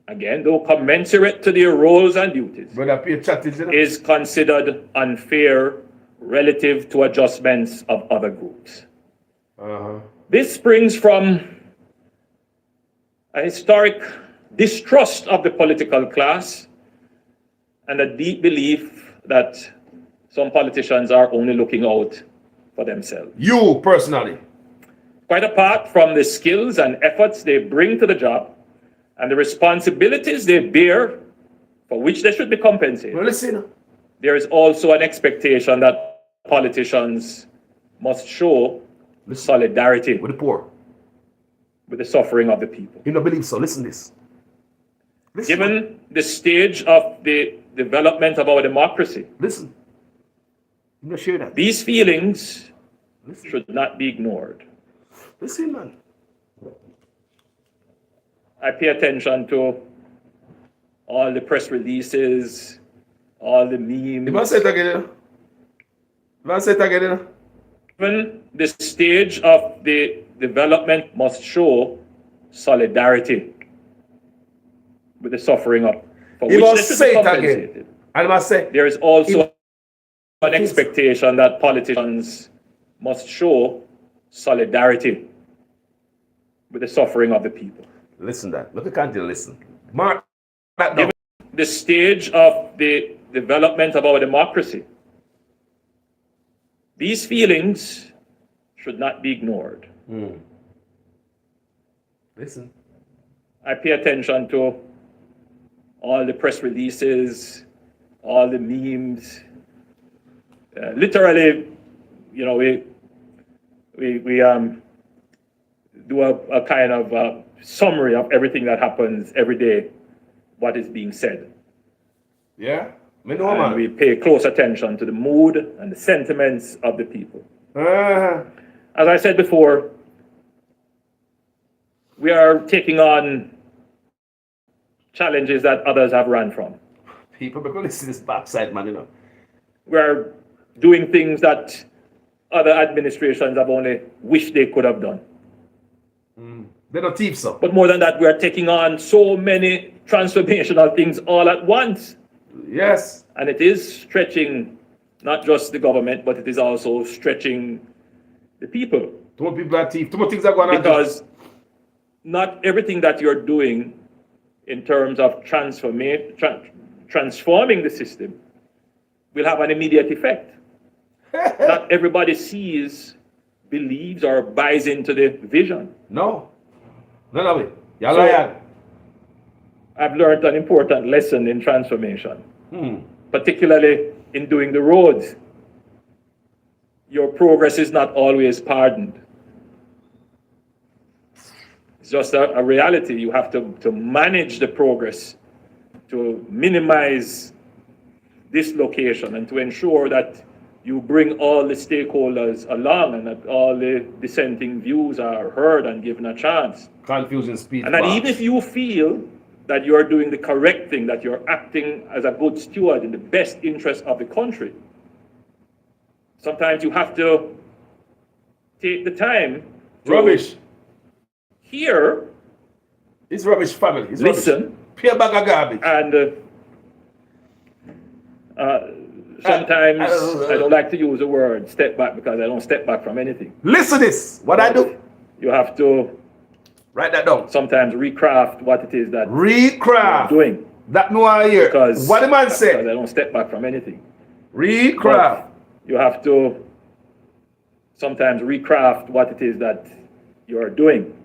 again, though commensurate to their roles and duties, is considered unfair relative to adjustments of other groups. This springs from a historic distrust of the political class and a deep belief that some politicians are only looking out for themselves.
You personally.
quite apart from the skills and efforts they bring to the job and the responsibilities they bear for which they should be compensated,
Well, listen.
there is also an expectation that politicians must show solidarity
With the poor.
with the suffering of the people.
You don't believe so. Listen this. Listen.
Given the stage of the development of our democracy,
Listen. You don't share that.
these feelings
Listen.
should not be ignored.
Listen, man.
I pay attention to all the press releases, all the
You must
memes.
say it again. You must say it again. You know?
Even the stage of the development must show solidarity with the suffering of for
You
which they
must
should
say
be
it again.
compensated.
And you must say,
There is also an expectation that politicians must show solidarity with the suffering of the people.
listen that. Look, I can't listen. Mark that down.
Given the stage of the development of our democracy, these feelings should not be ignored.
Listen.
I pay attention to all the press releases, all the memes. Literally, you know, we do a kind of summary of everything that happens every day, what is being said.
Yeah? Me know,
And
man.
we pay close attention to the mood and the sentiments of the people. As I said before, we are taking on challenges that others have run from.
People, because listen to this backside, man, you know.
We are doing things that other administrations have only wished they could have done.
They don't thief, so.
But more than that, we are taking on so many transformational things all at once.
Yes.
And it is stretching not just the government, but it is also stretching the people.
Too many people are thief. Too many things are going on.
Because not everything that you're doing in terms of transforming the system will have an immediate effect. Not everybody sees, believes, or buys into the vision.
No. None of it. You're
So-
lying.
I've learned an important lesson in transformation, particularly in doing the roads. Your progress is not always pardoned. It's just a reality. You have to manage the progress, to minimize dislocation, and to ensure that you bring all the stakeholders along and that all the dissenting views are heard and given a chance.
Confusing speed.
And that
box.
even if you feel that you're doing the correct thing, that you're acting as a good steward in the best interest of the country, sometimes you have to take the time to
Rubbish.
hear,
It's rubbish family. It's
listen,
rubbish. Pure bag of garbage.
and sometimes I don't like to use the word step back because I don't step back from anything.
Listen this. What I do.
You have to
Write that down.
sometimes recraft what it is that you're
Recraft.
doing.
That no I hear.
Because
What the man
because
say?
I don't step back from anything.
Recraft.
You have to sometimes recraft what it is that you're doing.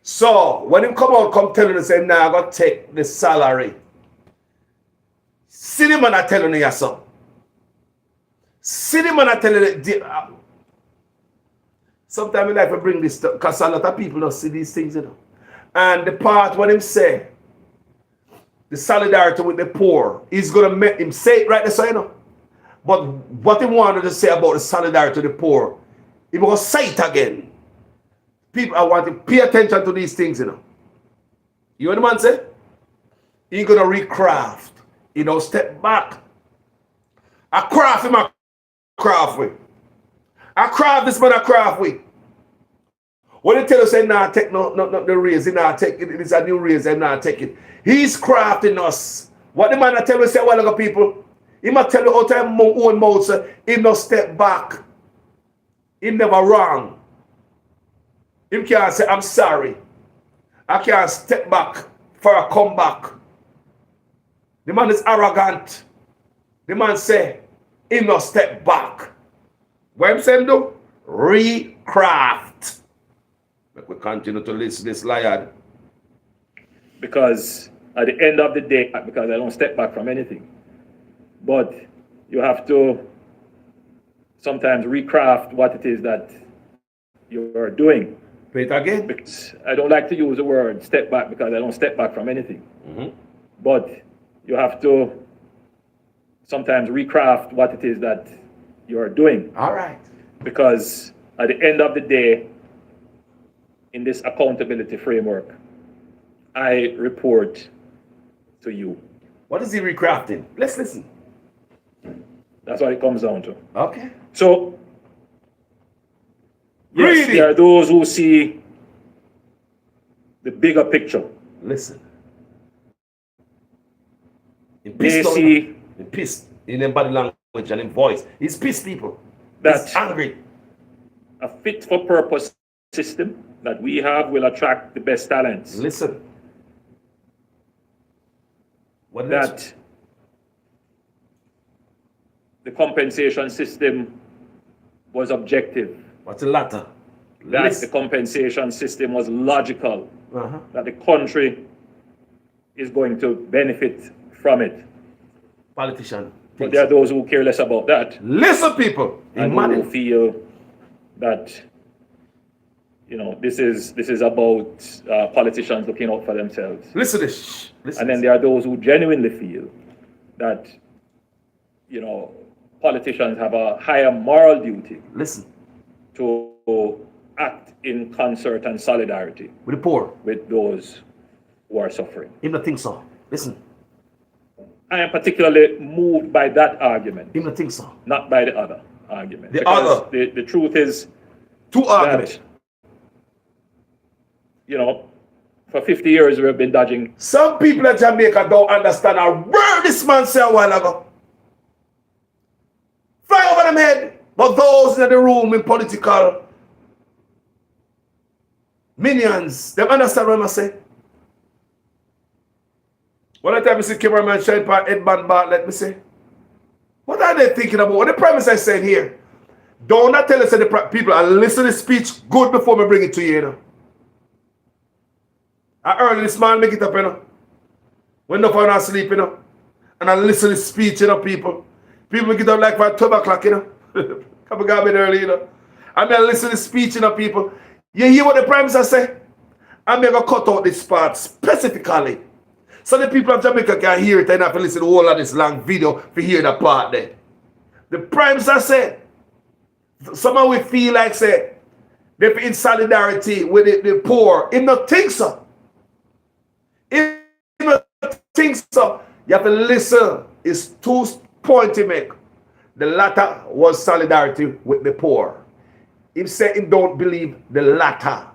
So when him come out, come telling us, say, nah, I got to take the salary. See the man I telling you so. See the man I telling you. Sometimes in life I bring this stuff because a lot of people don't see these things, you know. And the part when him say, the solidarity with the poor, he's gonna make him say it right there, so you know. But what he wanted to say about the solidarity with the poor, he will say it again. People, I want to pay attention to these things, you know. You know what the man say? He's gonna recraft. You know, step back. I craft him, I craft with. I craft this man, I craft with. When they tell us, say, nah, take no the raise, nah, take it, it's a new raise, and nah, take it. He's crafting us. What the man I tell you, say, well, look, people, he might tell you out of his own mouth, say, he no step back. He never wrong. He can't say, I'm sorry. I can't step back for a comeback. The man is arrogant. The man say, he no step back. What I'm saying do? Recraft. Like we continue to listen this liar.
Because at the end of the day, because I don't step back from anything, but you have to sometimes recraft what it is that you're doing.
Play it again.
Because I don't like to use the word step back because I don't step back from anything. But you have to sometimes recraft what it is that you're doing.
All right.
Because at the end of the day, in this accountability framework, I report to you.
What is he recrafting? Let's listen.
That's what it comes down to.
Okay.
So, yes,
Really?
there are those who see the bigger picture.
Listen. In
They
peace,
see
in peace, in their body language and in voice. He's pissed, people.
that
He's angry.
a fit for purpose system that we have will attract the best talents.
Listen. What
That the compensation system was objective.
What's the latter?
That
Listen.
the compensation system was logical.
Uh-huh.
That the country is going to benefit from it.
Politician.
But there are those who care less about that.
Listen, people.
And who feel that, you know, this is about politicians looking out for themselves.
Listen to this. Listen.
And then there are those who genuinely feel that, you know, politicians have a higher moral duty
Listen.
to act in concert and solidarity
With the poor.
with those who are suffering.
Him not think so. Listen.
I am particularly moved by that argument,
Him not think so.
not by the other argument.
The
Because
other.
the truth is
Two arguments.
that, you know, for 50 years we have been dodging.
Some people in Jamaica don't understand a word this man said a while ago. Fly over them head. But those in the room in political minions, they understand what I say. One time I see cameraman shine by Edmund Bart, let me say. What are they thinking about? What the premise I said here? Don't not tell us that the people are listen to the speech good before we bring it to you, you know. I early this man make it up, you know. When no fun asleep, you know. And I listen to the speech, you know, people. People make it up like by 12 o'clock, you know. Couple got bit early, you know. I mean, I listen to the speech, you know, people. You hear what the prime minister say? I'm going to cut out this part specifically. So the people of Jamaica can hear it and have to listen to all of this long video to hear the part there. The prime minister said, somehow we feel like, say, they're in solidarity with the poor. Him not think so. Him not think so. You have to listen. It's 2 points to make. The latter was solidarity with the poor. He said he don't believe the latter.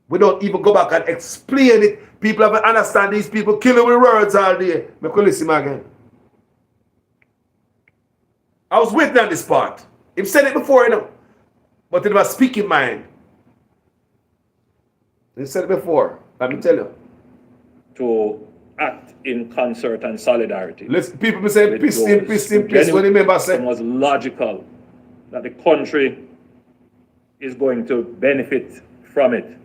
We don't even go back and explain it. People haven't understand these people killing with words all day. I could listen again. I was waiting on this part. He said it before, you know. But it was speaking mind. He said it before. Let me tell you.
To act in concert and solidarity.
Listen, people be saying
with
peace
those
in peace when the member say.
It was logical that the country is going to benefit from it.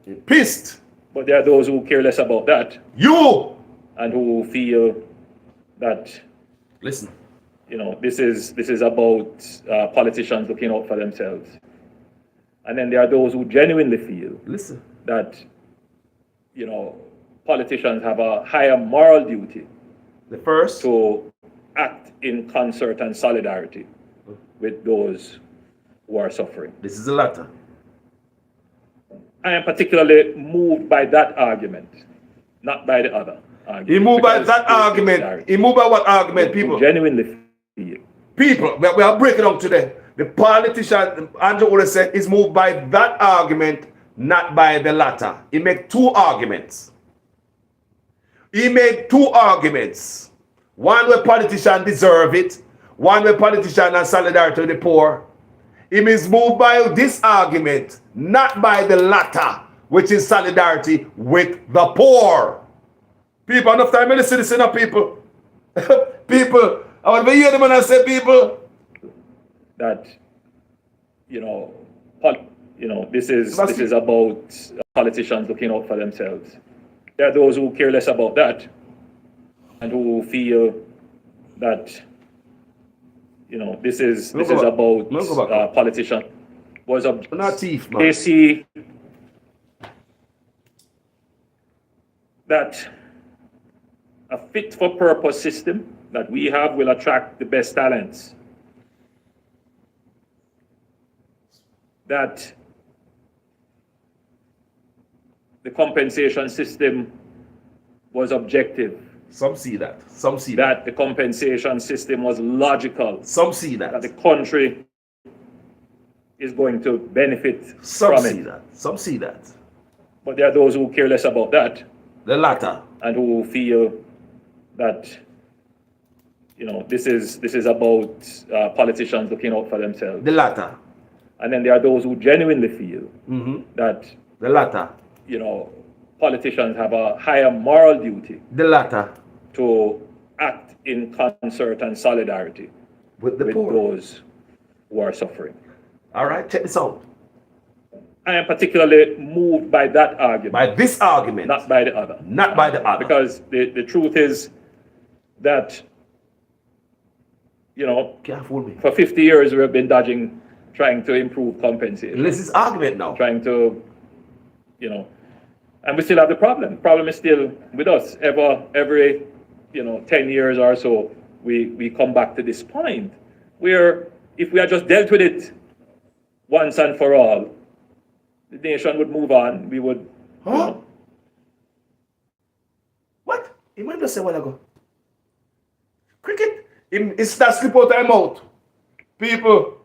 He pissed.
But there are those who care less about that
You.
and who feel that,
Listen.
you know, this is about politicians looking out for themselves. And then there are those who genuinely feel
Listen.
that, you know, politicians have a higher moral duty
The first.
to act in concert and solidarity with those who are suffering.
This is the latter.
I am particularly moved by that argument, not by the other argument.
He moved by
Because
that argument. He moved by what argument, people?
Genuinely feel.
People, we are breaking down today. The politician, Andrew Ore said, is moved by that argument, not by the latter. He made 2 arguments. He made 2 arguments. One where politicians deserve it. One where politicians are solidarity to the poor. He is moved by this argument, not by the latter, which is solidarity with the poor. People, enough time I listen to this, enough people. People, I want to hear them and I say, people.
That, you know, this is about politicians looking out for themselves. There are those who care less about that and who feel that this is about politicians.
Not thief, man.
They see that a fit for purpose system that we have will attract the best talents. That the compensation system was objective.
Some see that. Some see
that. The compensation system was logical.
Some see that.
That the country is going to benefit
Some
from
see
it.
that. Some see that.
But there are those who care less about that.
The latter.
And who feel that this is about politicians looking out for themselves.
The latter.
And then there are those who genuinely feel that
the latter.
Politicians have a higher moral duty.
The latter.
To act in concert and solidarity
with poor.
Those who are suffering.
All right, check this out.
I am particularly moved by that argument.
By this argument.
Not by the other.
Not by the other.
Because the truth is that,
can't fool me.
For 50 years we have been trying to improve compensation.
This is argument now.
Trying to, and we still have the problem. The problem is still with us. Every 10 years or so, we come back to this point where if we had just dealt with it once and for all, the nation would move on. We would.
Huh? What? You might just say a while ago. Cricket. It's that slip out of my mouth. People.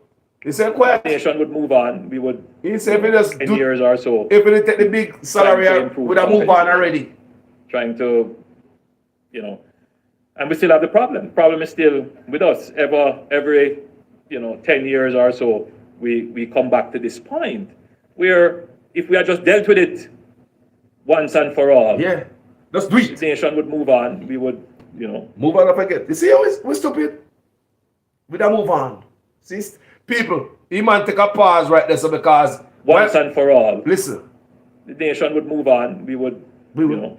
He said quiet.
The nation would move on. We would.
He said if it just
10 years or so.
If it take the big salary, we would have moved on already.
Trying to, and we still have the problem. The problem is still with us. Every 10 years or so, we come back to this point where if we had just dealt with it once and for all,
yeah, let's do it.
The nation would move on. We would,
move on and forget. You see how we're stupid? We don't move on. See, people, he might take a pause right there, so because
once and for all,
listen,
the nation would move on. We would,
you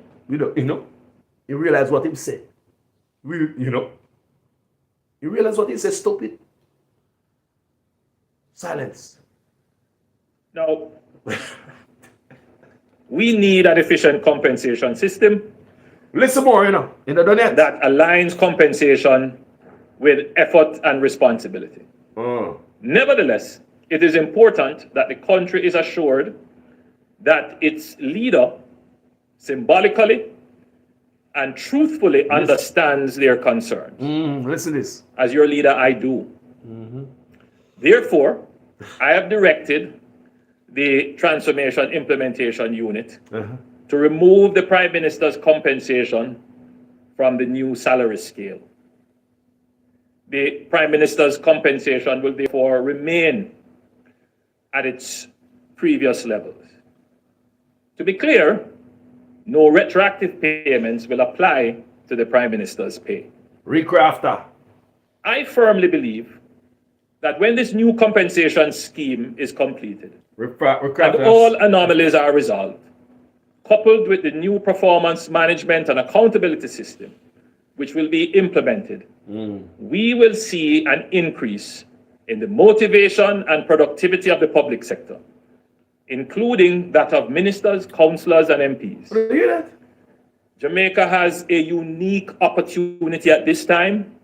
realize what he said. You realize what he said, stupid. Silence.
Now, we need an efficient compensation system.
Listen more,
that aligns compensation with effort and responsibility. Nevertheless, it is important that the country is assured that its leader symbolically and truthfully understands their concerns.
Listen to this.
As your leader, I do. Therefore, I have directed the Transformation Implementation Unit to remove the Prime Minister's compensation from the new salary scale. The Prime Minister's compensation will therefore remain at its previous levels. To be clear, no retroactive payments will apply to the Prime Minister's pay.
Recrafter.
I firmly believe that when this new compensation scheme is completed, and all anomalies are resolved, coupled with the new performance management and accountability system, which will be implemented, we will see an increase in the motivation and productivity of the public sector, including that of ministers, councillors, and MPs.
Do you hear that?
Jamaica has a unique opportunity at this time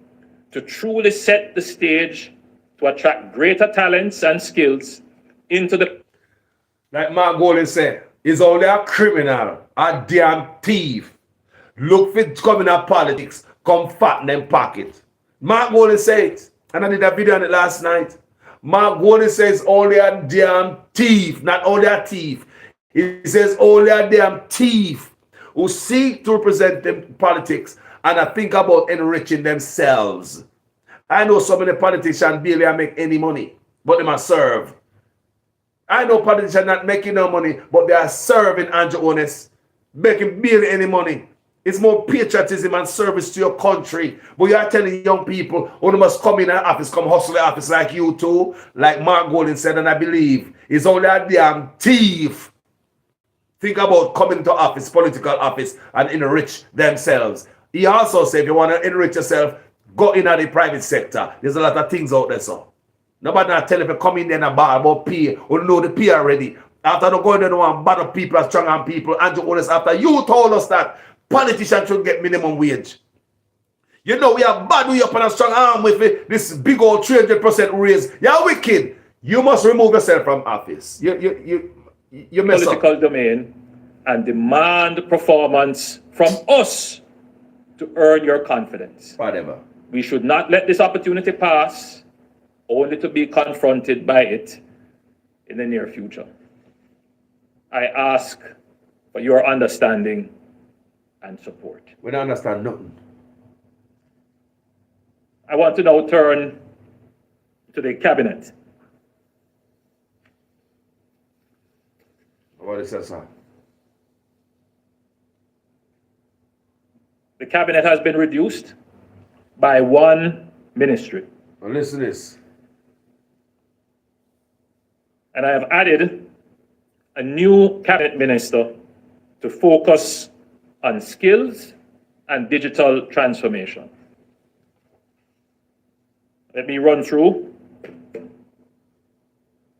to truly set the stage to attract greater talents and skills into the...
Like Mark Golden said, he's only a criminal, a damn thief. Look for coming out politics, come fatten them pockets. Mark Golden said it, and I did a video on it last night. Mark Golden says only a damn thief, not only a thief. He says only a damn thief who seek to represent them politics and I think about enriching themselves. I know so many politicians barely make any money, but they must serve. I know politicians not making no money, but they are serving Andrew Honest, making barely any money. It's more patriotism and service to your country. But you are telling young people, who must come in an office, come hustle the office like you too, like Mark Golden said, and I believe is only a damn thief. Think about coming to office, political office, and enrich themselves. He also said, if you want to enrich yourself, go in at the private sector. There's a lot of things out there, so. Nobody not tell if you come in there and bar about pay, or know the pay already. After not going there, no one bad people are strong on people. Andrew Holness, after you told us that politicians should get minimum wage. You know, we are bad, we up on a strong arm with it, this big old 300% raise. You're wicked. You must remove yourself from office. You mess
Political
up.
domain and demand performance from us to earn your confidence.
Whatever.
We should not let this opportunity pass only to be confronted by it in the near future. I ask for your understanding and support.
We don't understand nothing.
I want to now turn to the cabinet.
What is that, sir?
The cabinet has been reduced by one ministry.
Now listen to this.
And I have added a new cabinet minister to focus on skills and digital transformation. Let me run through.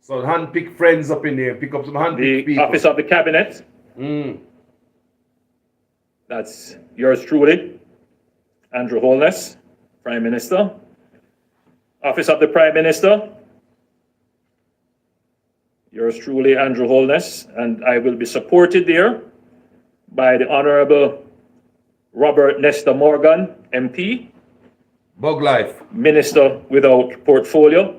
So hand-pick friends up in there, pick up some hand-pick
The
people.
Office of the Cabinet. That's yours truly, Andrew Holness, Prime Minister. Office of the Prime Minister. Yours truly, Andrew Holness, and I will be supported there by the Honorable Robert Nestor Morgan, MP.
Bug life.
Minister without portfolio,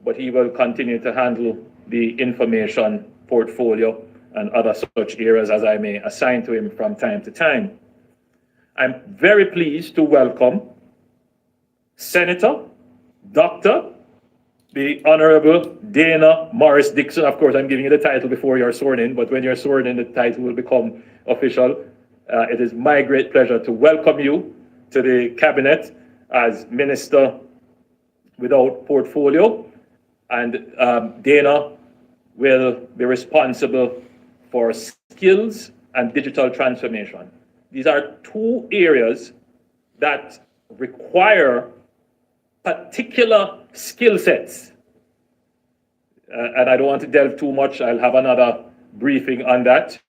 but he will continue to handle the information portfolio and other such areas as I may assign to him from time to time. I'm very pleased to welcome Senator, Dr. the Honorable Dana Morris Dixon. Of course, I'm giving you the title before you're sworn in, but when you're sworn in, the title will become official. It is my great pleasure to welcome you to the Cabinet as Minister without portfolio, and Dana will be responsible for skills and digital transformation. These are two areas that require particular skill sets. And I don't want to delve too much. I'll have another briefing on that.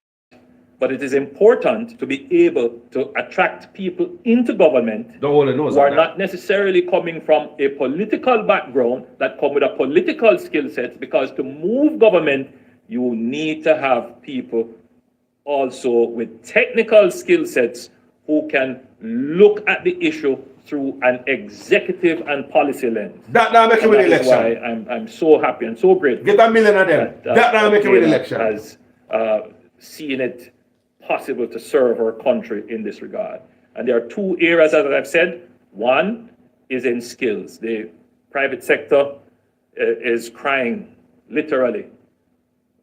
But it is important to be able to attract people into government who are not necessarily coming from a political background, that come with a political skill set, because to move government, you need to have people also with technical skill sets who can look at the issue through an executive and policy lens.
That now make him win the election.
Why I'm so happy and so grateful.
Get a million of them. That now make him win the election.
Has seen it possible to serve our country in this regard. And there are two areas, as I've said. One is in skills. The private sector is crying, literally,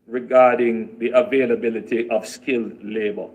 regarding the availability of skilled labor.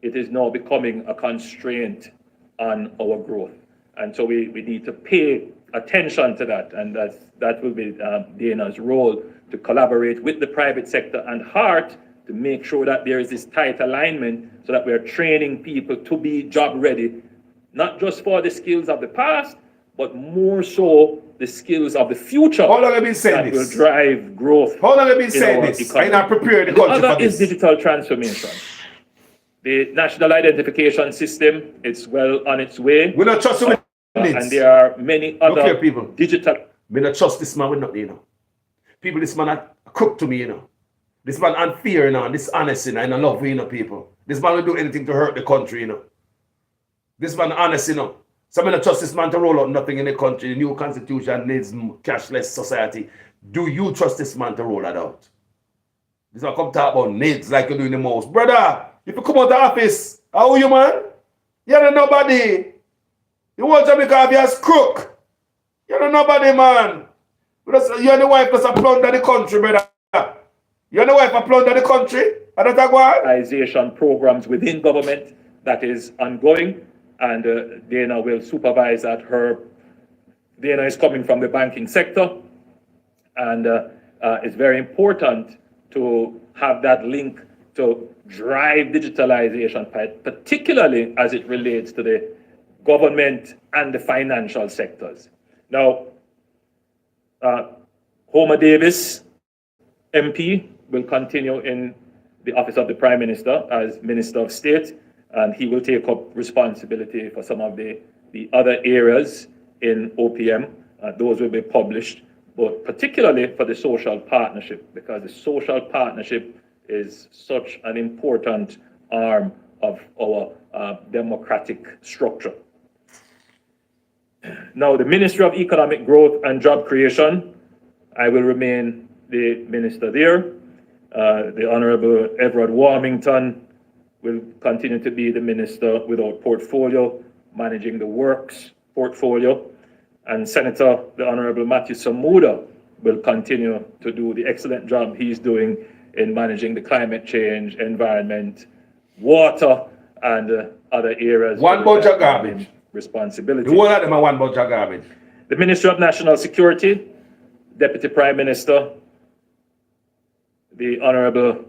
It is now becoming a constraint on our growth. And so we need to pay attention to that. And that will be Dana's role, to collaborate with the private sector and HEART to make sure that there is this tight alignment so that we are training people to be job ready, not just for the skills of the past, but more so the skills of the future.
How long have you been saying
that
this?
will drive growth.
How long have you been saying this? I'm not prepared the country
The other
for this.
is digital transformation. The national identification system, it's well on its way.
We don't trust you with
and there are many other
people.
digital.
We don't trust this man with nothing, you know. People, this man are crook to me, you know. This man unfair, you know, dishonest, you know, and I love you know, people. This man will do anything to hurt the country, you know. This man honest, you know. So I don't trust this man to roll out nothing in the country. The new constitution needs cashless society. Do you trust this man to roll that out? This man come talk about needs like you're doing the most. Brother, if you come out of the office, how are you, man? You're nobody. You want Jamaica have you as crook. You're nobody, man. You and the wife just plunder the country, brother. You and the wife plunder the country. And that's
what? Programs within government that is ongoing, and Dana will supervise that. Dana is coming from the banking sector, and it's very important to have that link to drive digitalization, particularly as it relates to the government and the financial sectors. Now, Homer Davis, MP, will continue in the office of the Prime Minister as Minister of State, and he will take up responsibility for some of the other areas in OPM. Those will be published, but particularly for the social partnership, because the social partnership is such an important arm of our democratic structure. Now, the Ministry of Economic Growth and Job Creation, I will remain the minister there. The Honorable Everard Warmington will continue to be the minister without portfolio, managing the works portfolio. And Senator, the Honorable Matthew Samuda, will continue to do the excellent job he's doing in managing the climate change, environment, water, and other areas.
One bunch of garbage.
Responsibility.
The whole of them are one bunch of garbage.
The Ministry of National Security, Deputy Prime Minister, the Honorable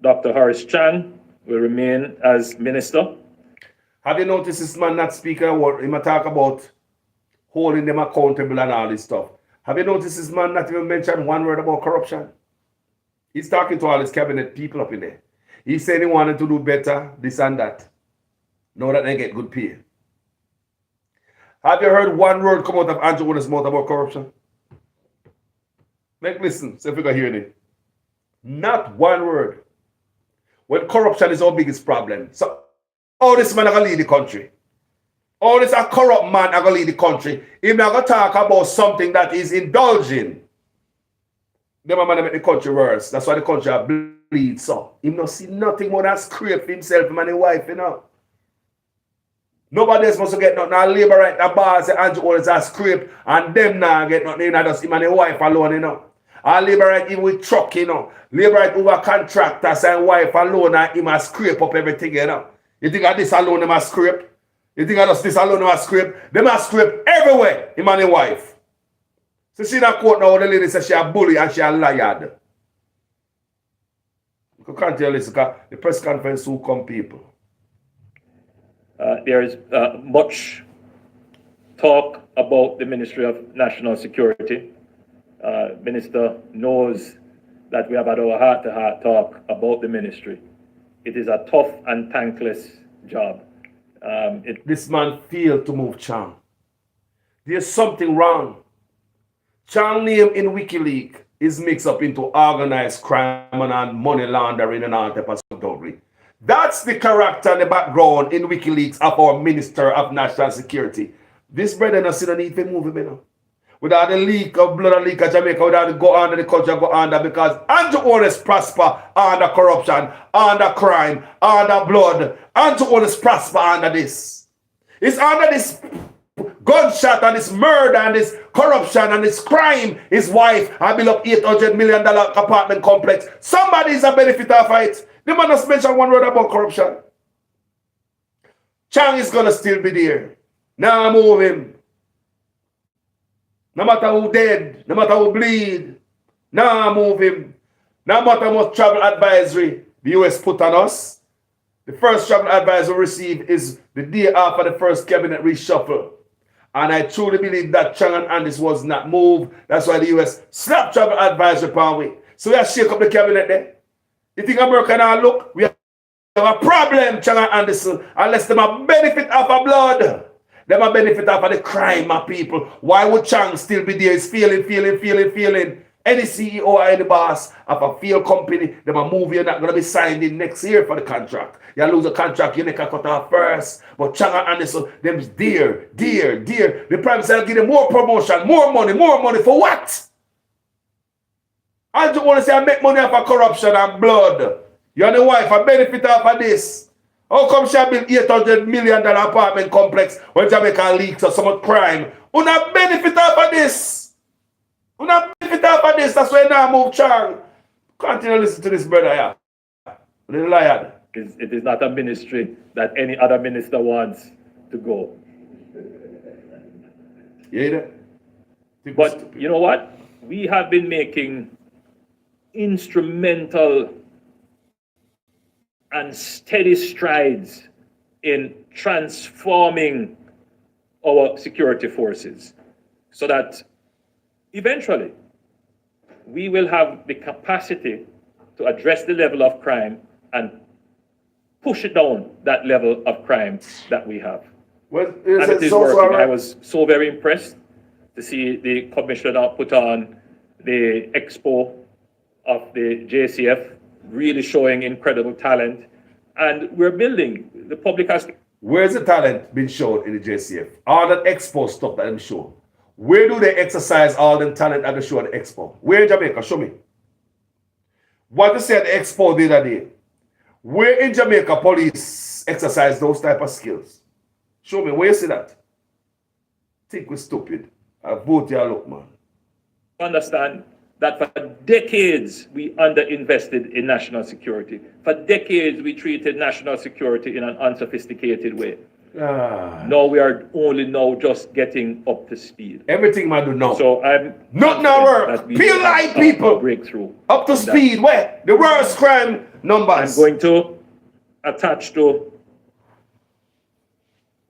Dr. Horace Chang, will remain as minister.
Have you noticed this man not speaking a word? He might talk about holding them accountable and all this stuff. Have you noticed this man not even mention one word about corruption? He's talking to all his cabinet people up in there. He said he wanted to do better, this and that. Now that they get good pay. Have you heard one word come out of Andrew Warner's mouth about corruption? Make listen, see if we can hear it. Not one word. When corruption is our biggest problem. So, all this man are going to lead the country. All this a corrupt man are going to lead the country. He's not going to talk about something that is indulging. Them man make the country worse. That's why the country bleeds so. He not see nothing more than scrape for himself and his wife, you know. Nobody else must get nothing. Now labor right, the boss, Andrew Owens a scrape, and them now get nothing. You know, just him and his wife alone, you know. And labor right even with truck, you know. Labor right over contractors and wife alone, and him a scrape up everything, you know. You think of this alone, him a scrape? You think of just this alone, him a scrape? Them a scrape everywhere, him and his wife. So see that quote now, the lady says she a bully and she a liar. You can't tell this, because the press conference will come, people.
There is much talk about the Ministry of National Security. Minister knows that we have had our heart-to-heart talk about the ministry. It is a tough and thankless job.
This man failed to move Chang. There's something wrong. Chang name in WikiLeaks is mixed up into organized crime and money laundering and all type of stuff. That's the character and the background in WikiLeaks of our Minister of National Security. This brother does not need to move him, you know. Without the leak of blood and leak of Jamaica, without the go under, the culture go under, because Andrew Owens prosper under corruption, under crime, under blood. Andrew Owens prosper under this. It's under this gunshot and this murder and this corruption and this crime. His wife, I built up $800 million apartment complex. Somebody is a benefit of it. The man just mentioned one word about corruption. Chang is going to still be there. Now move him. No matter who dead, no matter who bleed. Now move him. No matter how much travel advisory the US put on us. The first travel advisory we received is the day after the first cabinet reshuffle. And I truly believe that Chang and Andis was not moved. That's why the US slapped travel advisory upon we. So we have to shake up the cabinet there. You think America now look? We have a problem, Chang and Anderson, unless them a benefit off of blood. Them a benefit off of the crime, my people. Why would Chang still be there? He's feeling. Any CEO or any boss of a field company, them a move, you're not going to be signed in next year for the contract. You lose a contract, you need to cut off first. But Chang and Anderson, them's dear. The Prime Minister give them more promotion, more money for what? I just want to say I make money off of corruption and blood. You and the wife, I benefit off of this. How come she built $800 million apartment complex when Jamaica leaks or some crime? You not benefit off of this. That's why now move Chang. Continue to listen to this brother here. Little liar.
It is not a ministry that any other minister wants to go.
You hear that?
But you know what? We have been making instrumental and steady strides in transforming our security forces so that eventually we will have the capacity to address the level of crime and push it down that level of crime that we have.
Well,
And it is working. I was so very impressed to see the commissioner put on the expo of the JCF, really showing incredible talent. And we're building. The public has...
Where's the talent being shown in the JCF? All that expo stuff that them show. Where do they exercise all the talent at the show at the expo? Where in Jamaica? Show me. What you say at the expo the other day? Where in Jamaica police exercise those type of skills? Show me, where you see that? Think we're stupid. I vote your look, man.
Understand that for decades we underinvested in national security. For decades we treated national security in an unsophisticated way. Now we are only now just getting up to speed.
Everything man do now.
So I'm
not now work. PLI people
breakthrough
up to speed. Where the worst crime numbers.
I'm going to attach to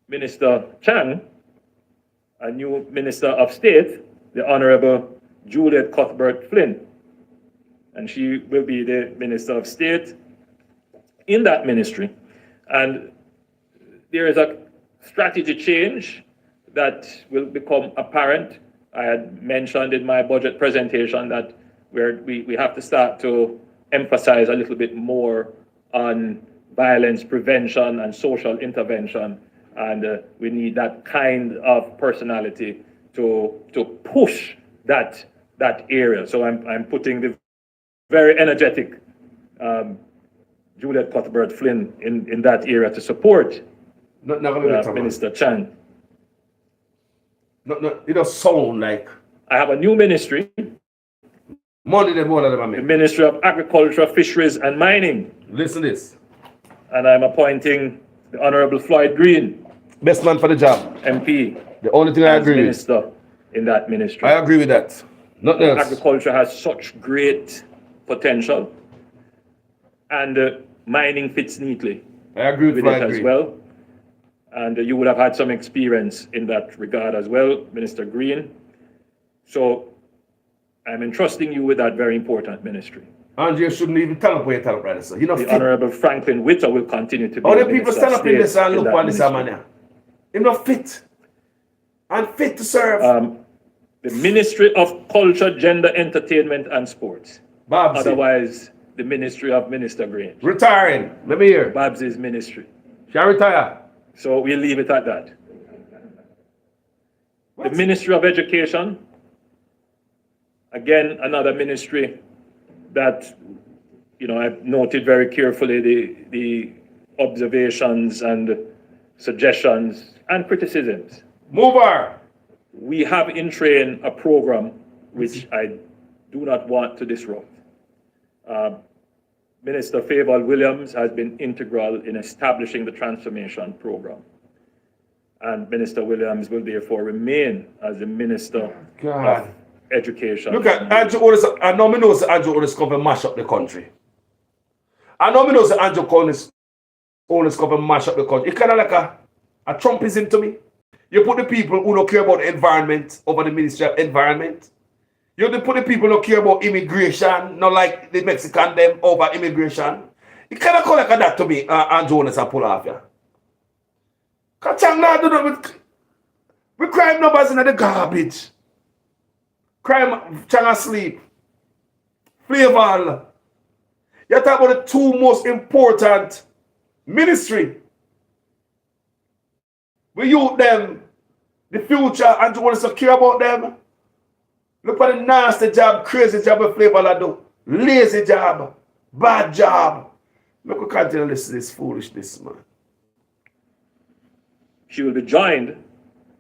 Minister Chang, a new Minister of State, the Honorable Juliet Cuthbert Flynn, and she will be the Minister of State in that ministry. And there is a strategy change that will become apparent. I had mentioned in my budget presentation that we have to start to emphasize a little bit more on violence prevention and social intervention, and we need that kind of personality to push that area. So I'm putting the very energetic Juliet Cuthbert Flynn in that area to support Minister Chan.
No, it does sound like
I have a new ministry. The Ministry of Agriculture, Fisheries and Mining.
Listen to this.
And I'm appointing the Honorable Floyd Green,
best man for the job,
MP.
The only thing I agree with.
Minister in that ministry.
I agree with that. Nothing else.
Agriculture has such great potential, and mining fits neatly.
I agree with
it as well. And you would have had some experience in that regard as well, Minister Green. So I'm entrusting you with that very important ministry.
And you shouldn't even tell up where you tell up, brother. So,
the Honorable Franklin Witter will continue to be
the people stand up in this and look on this man. He's not fit. And fit to serve.
The Ministry of Culture, Gender, Entertainment and Sports.
Babsy.
Otherwise, the Ministry of Minister Green.
Retiring. Let me hear.
Babsy's ministry.
Shall retire.
So we'll leave it at that.
What?
The Ministry of Education. Again, another ministry that, I've noted very carefully the observations and suggestions and criticisms.
Mover.
We have in train a program which I do not want to disrupt. Minister Favour Williams has been integral in establishing the transformation program. And Minister Williams will therefore remain as the Minister of Education.
Look at Andrew Otis. I know me knows Andrew Otis come and mash up the country. I know me knows Andrew Otis come and mash up the country. It's kind of like a Trumpism to me. You put the people who don't care about the environment over the Ministry of Environment. You put the people who don't care about immigration, not like the Mexican them over immigration. It kind of call like that to me, Andrew Otis and pull off here. Kachang now do that with crime numbers in the garbage. Crime, Chang asleep. Flavor. You talk about the two most important ministry. We use them, the future, and you want to care about them. Look at the nasty job, crazy job of Flavor do. Lazy job, bad job. Look, we can't tell this foolishness, man.
She will be joined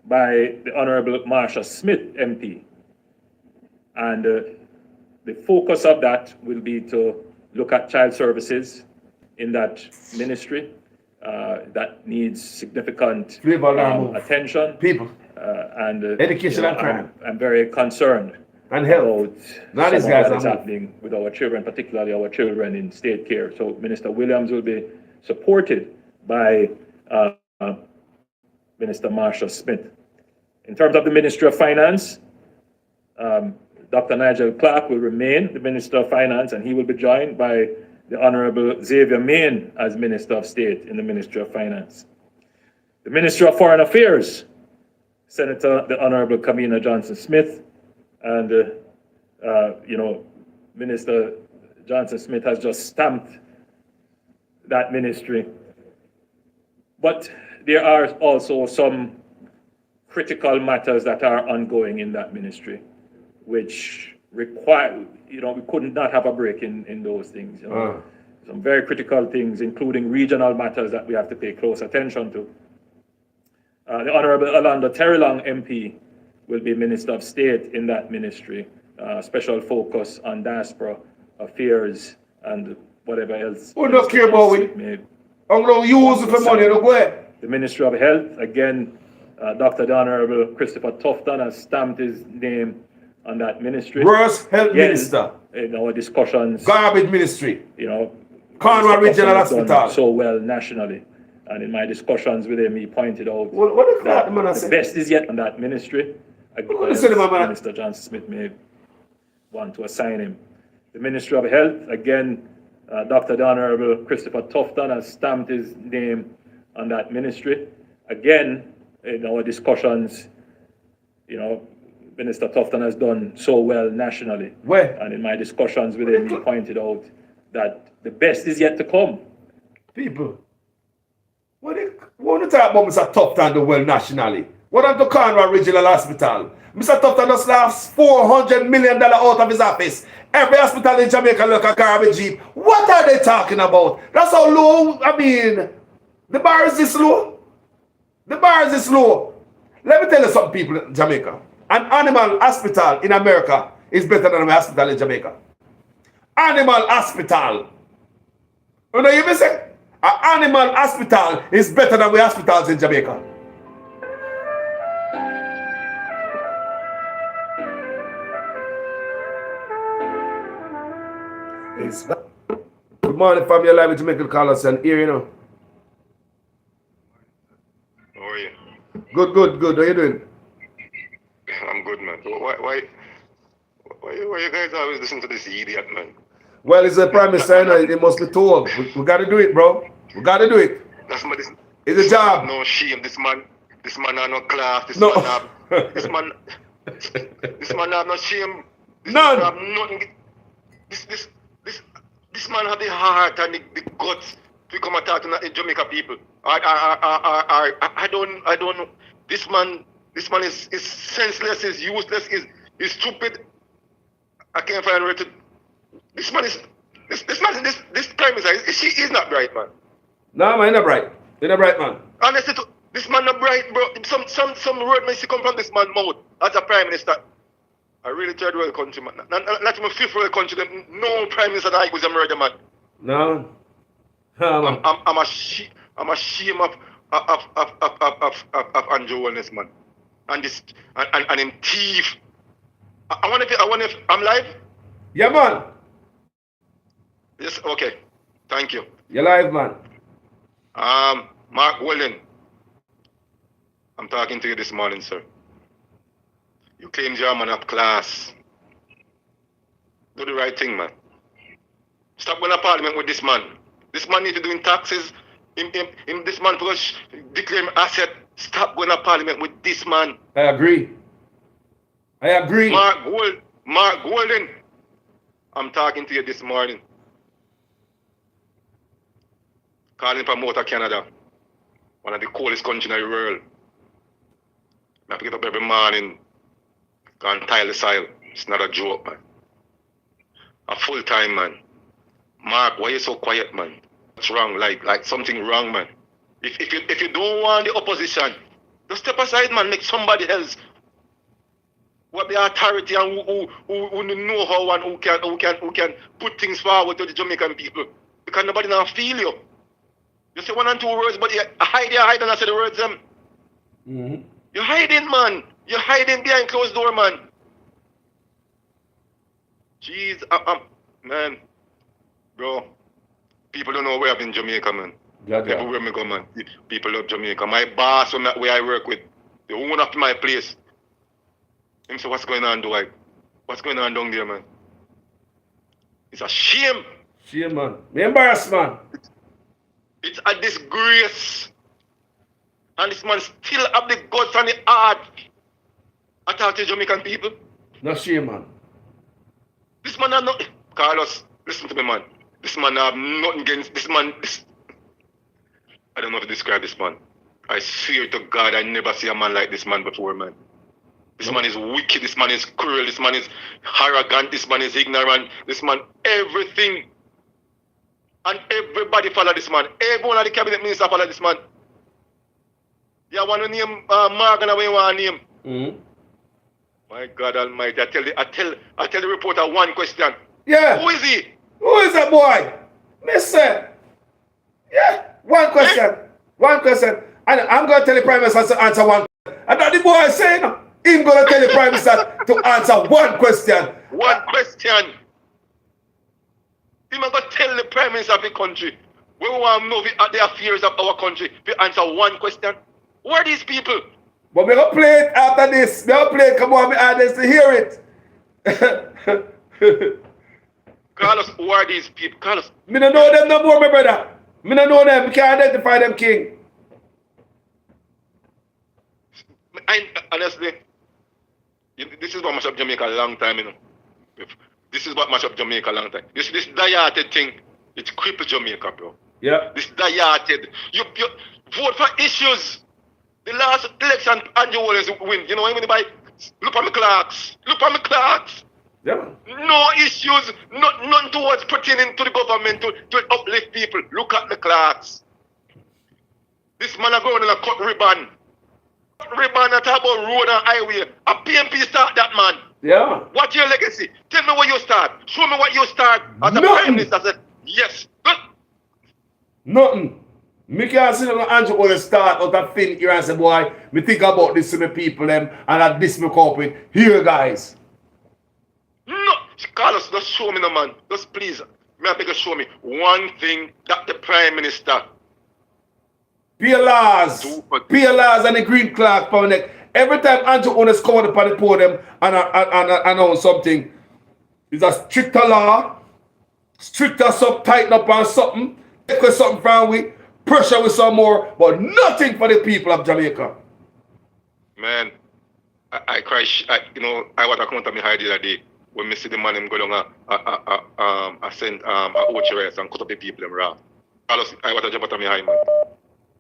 by the Honorable Marsha Smith, MP. And the focus of that will be to look at child services in that ministry that needs significant attention.
People.
And
education and crime.
I'm very concerned
And health.
about
Now
some
these
of
guys
what
are
is
moving.
happening with our children, particularly our children in state care. So Minister Williams will be supported by Minister Marsha Smith. In terms of the Ministry of Finance, Dr. Nigel Clark will remain the Minister of Finance, and he will be joined by the Honorable Xavier Main as Minister of State in the Ministry of Finance. The Ministry of Foreign Affairs, Senator the Honorable Kamina Johnson-Smith, and Minister Johnson-Smith has just stamped that ministry. But there are also some critical matters that are ongoing in that ministry, which require, we could not have a break in those things. Some very critical things, including regional matters that we have to pay close attention to. The Honorable Alonda Terrelong MP will be Minister of State in that ministry, special focus on diaspora affairs and whatever else.
Who don't care about it? I'm going to use it for money to go ahead.
The Ministry of Health, again, Dr. the Honorable Christopher Tufton has stamped his name on that ministry.
Worst health
Again,
minister.
In our discussions,
Garbage ministry.
Mr.
Cornwall
Tufton
Regional
has done
Hospital.
so well nationally. And in my discussions with him, he pointed out
What the crap,
that
man, I
the
say?
best is yet on that ministry.
What is it, man?
Minister Johnson Smith may want to assign him. The Ministry of Health, again, Dr. the Honorable Christopher Tufton has stamped his name on that ministry. Again, in our discussions, Minister Tufton has done so well nationally.
Where?
And in my discussions with him, he pointed out that the best is yet to come.
People, what you talk about Mr. Tufton do well nationally? What about the Cornwall Regional Hospital? Mr. Tufton just lost $400 million out of his office. Every hospital in Jamaica look a garbage heap. What are they talking about? That's how low, the bar is this low. The bar is this low. Let me tell you something, people in Jamaica. An animal hospital in America is better than a hospital in Jamaica. Animal hospital. You know, you may say, an animal hospital is better than the hospitals in Jamaica. Good morning, family. Live with Jamaican callers and here,
How are you?
Good. How you doing?
I'm good, man. Why you guys always listen to this idiot, man?
Well, it's a prime minister, it must be told. We got to do it, bro. We got to do it.
That's my.
It's a job.
No shame. This man have no class. This
No.
man have no shame. This
None.
man have nothing. This man have the heart and the guts to come and talk to the Jamaica people. I don't know. This man is senseless, is useless, is stupid. I can't find a word to. This man is this prime minister. He's not bright, man.
No, man, you're not bright. You're not bright, man.
Honestly, this man not bright, bro. Some word may come from this man's mouth as a prime minister. I really third world country, man. Not even fifth world country. No prime minister that was a murder, man.
No. Man.
I'm ashamed of Andrew Wellness, man. And him thief. I wonder if I'm live.
Yeah, man.
Yes. Okay. Thank you.
You're live, man.
Mark Welling. I'm talking to you this morning, sir. You claim you're a man of class. Do the right thing, man. Stop going to Parliament with this man. This man needs to do in taxes. This man because declare asset. Stop going to Parliament with this man.
I agree.
Mark Golden. I'm talking to you this morning. Calling from Motor Canada. One of the coldest countries in the world. I pick it up every morning. Go and tile the soil. It's not a joke, man. A full time, man. Mark, why you so quiet, man? What's wrong? Like something wrong, man. If you don't want the opposition, just step aside, man. Make somebody else. What the authority and who know how and who can put things forward to the Jamaican people. Because nobody now feel you. You say one and two words, but you hide and I say the words them.
Mm-hmm.
You're hiding, man. You're hiding behind closed door, man. Jeez, man, bro. People don't know where I've been in Jamaica, man.
Yeah.
Everywhere me go, man. People love Jamaica. My boss, where I work with, the owner of my place. Him say, what's going on, Dwight? What's going on down there, man? It's a shame.
Shame, man. Me embarrassed, man.
It's a disgrace. And this man still have the guts and the heart to talk to Jamaican people.
No shame, man.
This man have nothing. Carlos, listen to me, man. This man have nothing against this man. I don't know how to describe this man. I swear to God, I never see a man like this man before, man. This man is wicked. This man is cruel. This man is arrogant. This man is ignorant. This man, everything. And everybody follow this man. Everyone of the cabinet minister follow this man. You want to name Morgan, or you want to name?
Mm-hmm.
My God Almighty! I tell the reporter one question.
Yeah.
Who is he?
Who is that boy? Listen. Yeah. One question. One question. And I'm going to tell the Prime Minister to answer one question. And that the boy is saying, I'm going to tell the Prime Minister to answer one question.
One question. I'm going to tell the Prime Minister of the country, we want to know the affairs of our country, to answer one question. Who are these people?
But we're going to play it after this. We're going to play it. Come on, me audience to hear it.
Carlos, who are these people? Carlos.
Me don't know them no more, my brother. Me don't know them. We can't identify them, King.
Honestly, this is what mashed up Jamaica a long time, you know. This is what mashed up Jamaica a long time. This diarted thing, it crippled Jamaica, bro.
Yeah.
This diarted. You vote for issues. The last election, Andrew Wallace win. You know what I mean? By look at the clocks. Look at the clocks.
Yeah.
No issues, none towards pertaining to the government to uplift people. Look at the clocks. This man are going in a cut ribbon. Ribbon and talk about road and highway. A PMP start that, man.
Yeah.
What's your legacy? Tell me what you start. Show me what you start. As a
Nothing.
Prime Minister said, yes.
Nothing. Me can't sit down and Andrew Wallace start out of thin here and say, boy, me think about this to my people them and at this me cope with. Here, guys.
No, Carlos, just show me, no man. Just please, may I beg you show me one thing that the Prime Minister
PLRs and the green clock pound neck. Every time Andrew Wallace come on the podium and announce something, it's a stricter law, stricter tighten up on something, take with something from we, pressure with some more, but nothing for the people of Jamaica.
Man, I cry. I want to come to me high the other day. When I see the man him go down I send Ochi and cut up the people them raw. Carlos, I want to jump at me high, man.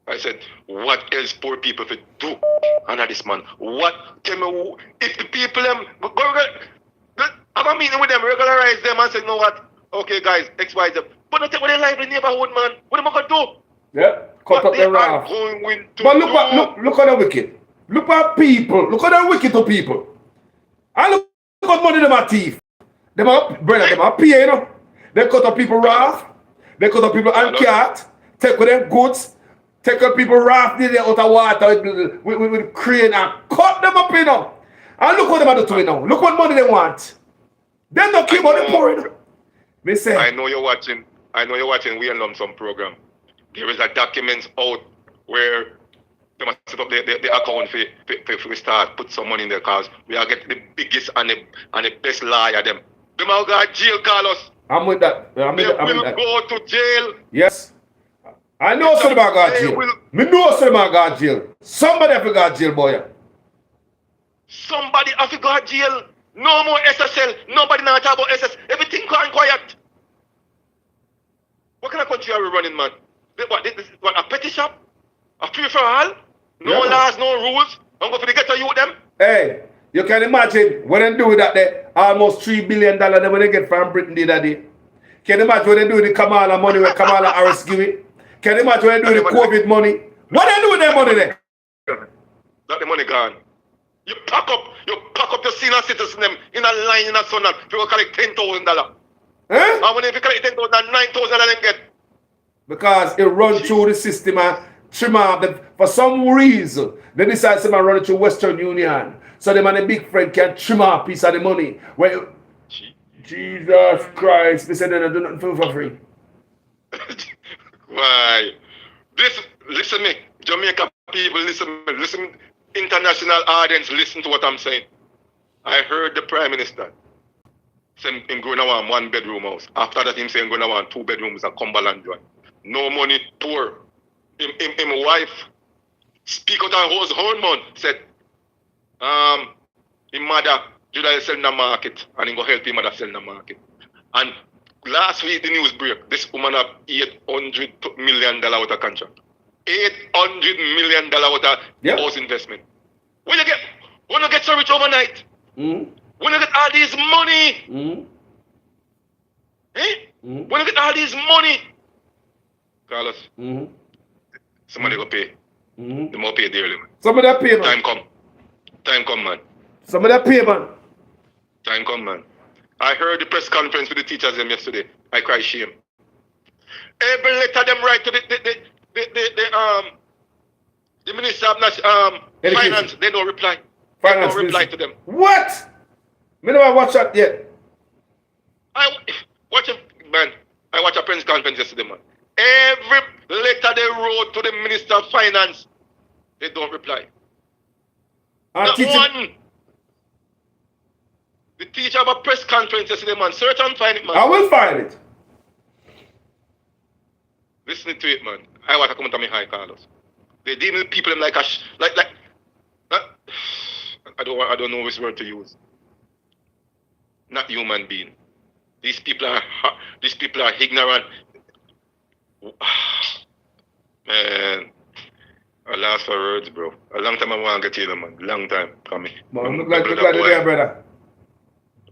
I said, what else poor people could do under this man? What? Tell me who, if the people them have a meeting with them, regularize them and say, you know what? Okay guys, XYZ. But not take what they live in the neighborhood, man. What am I gonna do?
Yeah, cut up the raft. But look at the wicked. Look at people. Look at the wicked to people. And look at money them are thief. Them are brother, them are pay, you know. They cut up people raft. They cut up people and cat. Take with them goods. Take up people raft in out of water with crane and cut them up, you know. And look what them are doing now. Look what money they want. They don't keep on the poor, you know. Me say.
I know you're watching We and Lump Sum program. There is a document out where they must set up the account for we start put some money in their cars. We are getting the biggest and the best liar them. Them all go to jail, Carlos.
I'm with that.
They will go to jail.
Yes. I know somebody got jail. Me know somebody got jail. Somebody have got jail, boy.
Somebody have got jail. No more SSL. Nobody now talk about SS. Everything gone quiet. What kind of country are we running, man? This is what, a petty shop? A free for all? No laws, no rules. I'm going to get to you with them.
Hey, you can imagine what they do with that there. Almost $3 billion that when they get from Britain the other day. Can you imagine what they do with the Kamala money where Kamala Harris give it? Can you imagine what they do with the COVID money? What they do with their money there?
That the money gone. You pack up your senior citizens them in a line in a sun if you collect $10,000.
Huh?
And when if you collect $10,000, $9,000 then get.
Because it runs through the system and trim off them. For some reason, they decide to run it through Western Union. So them and the big friend can trim off a piece of the money. Well, Jesus Christ. They said they don't do nothing for free.
Why? Listen me. Jamaica people, listen. International audience, listen to what I'm saying. I heard the Prime Minister saying him going to want 1-bedroom house. After that, him saying going to want 2 bedrooms at Cumberland Joy. No money, poor. Him wife speak out on his hormone, said, his mother, Judah sell in the market, and he go help him mother sell in the market. And last week, the news break, this woman have $800 million out of contract. $800 million out of house investment. When you get so rich overnight, when you get all this money, when you get all this money, Carlos, somebody go pay. The more pay dearly, man.
Somebody pay, man.
Time come, man.
Somebody pay, man.
Time come, man. I heard the press conference with the teachers them yesterday. I cry shame. Every letter them write to the Minister of Finance, they don't reply. They don't reply to them.
What? Me never watch that yet.
I watch a press conference yesterday, man. Every letter they wrote to the Minister of Finance, they don't reply. Not one. The teacher have a press conference yesterday, man. Search and find it, man.
I will find it.
Listen to it, man. I want to come to me high, Carlos. They deal with people like I don't know which word to use. Not human being. These people are ignorant. Man, I lost for words, bro. A long time I want to get you, man. Long time coming.
Look like there, brother.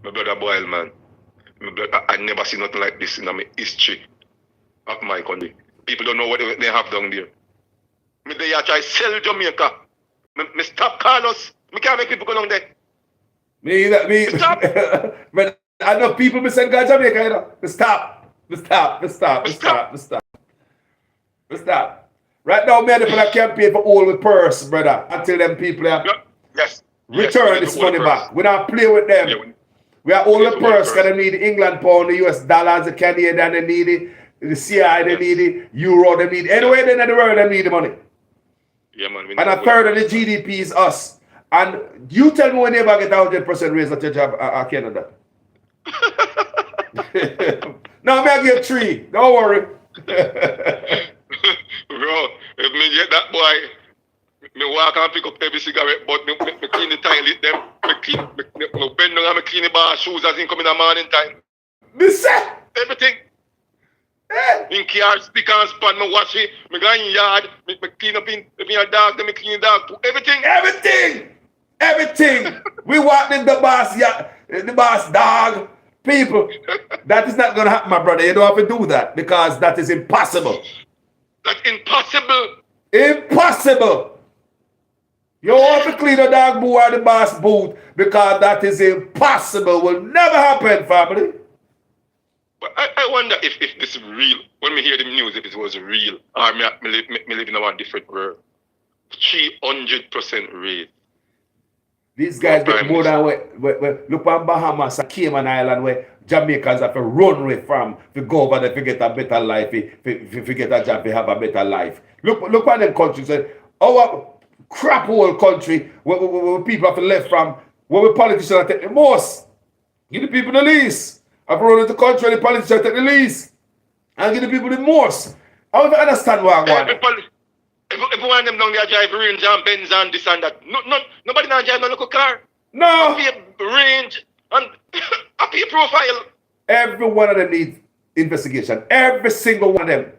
My brother boil, man. I never seen nothing like this in my history of my country. People don't know what they have down there. They try to sell Jamaica. Me stop Carlos. Me can't make people go down there.
Me
stop.
But I know people me send guys Jamaica, you know. Stop. Right now, me and the people campaign for all with purse, brother. Until them people return this money back. We don't play with them.
Yeah,
we are all the purse because they need the England pound, the US dollars, the Canadian, they need it, the CI, they need it, Euro, they need it. Anyway, they in the world, they need the money.
Yeah, man.
And a third of the GDP is us. And you tell me when you ever get 100% raise at your job at Canada. No, I give 3. Don't worry.
Bro, if me get that boy, me walk and pick up every cigarette, but me clean the toilet them. Me bend down and me clean the bar shoes as in come in the morning time. Everything. In car, speaker and span, me wash it, me go in yard, me clean up in your dog, then me clean the dog. Everything. We walk in the boss dog. People, that is not going to happen, my brother. You don't have to do that because that is impossible. That's impossible.
Impossible. You don't have to clean the dog boo or the boss boot because that is impossible. Will never happen, family.
But I wonder if this is real. When we hear the news, if it was real, or me live in a different world. 300% raise.
These guys get more than look on Bahamas and Cayman Island where Jamaicans have to run away from to go over there to get a better life, to get a job, to have a better life. Look at them countries. Our crap whole country where people have to left from, where the politicians take the most. Give the people the least. I've run into the country and the politicians take the least. And give the people the most. I don't understand what I want.
If one of them down there drive range and Benz and this and that, nobody now drive no local car.
No.
I pay range and I pay profile.
Every one of them needs investigation. Every single one of them.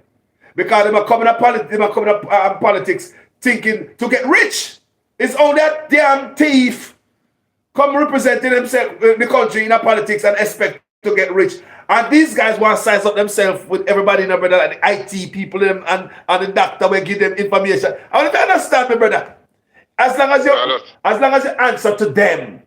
Because they are coming up politics thinking to get rich. It's all that damn thief come representing themselves the country in politics and expect to get rich. And these guys want to size up themselves with everybody in the brother, like the IT people and the doctor will give them information. I want to understand me, brother. As long as you answer to them,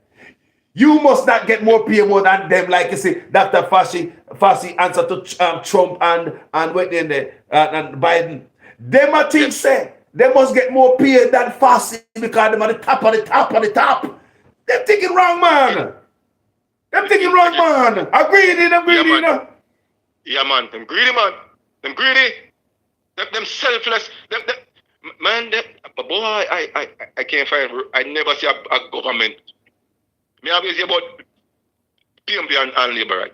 you must not get more pay more than them. Like you see, Dr. Fassi answer to Trump and what in there and Biden. Them I think say they must get more pay than Fassi because them are the top of the top of the top. They're thinking wrong, man. Them thinking wrong, man. I'm greedy,
man. Yeah, man. Them greedy, man. Them greedy. Them selfless. Man, but boy, I can't find. I never see a government. Me always hear about PMP and Labour, right?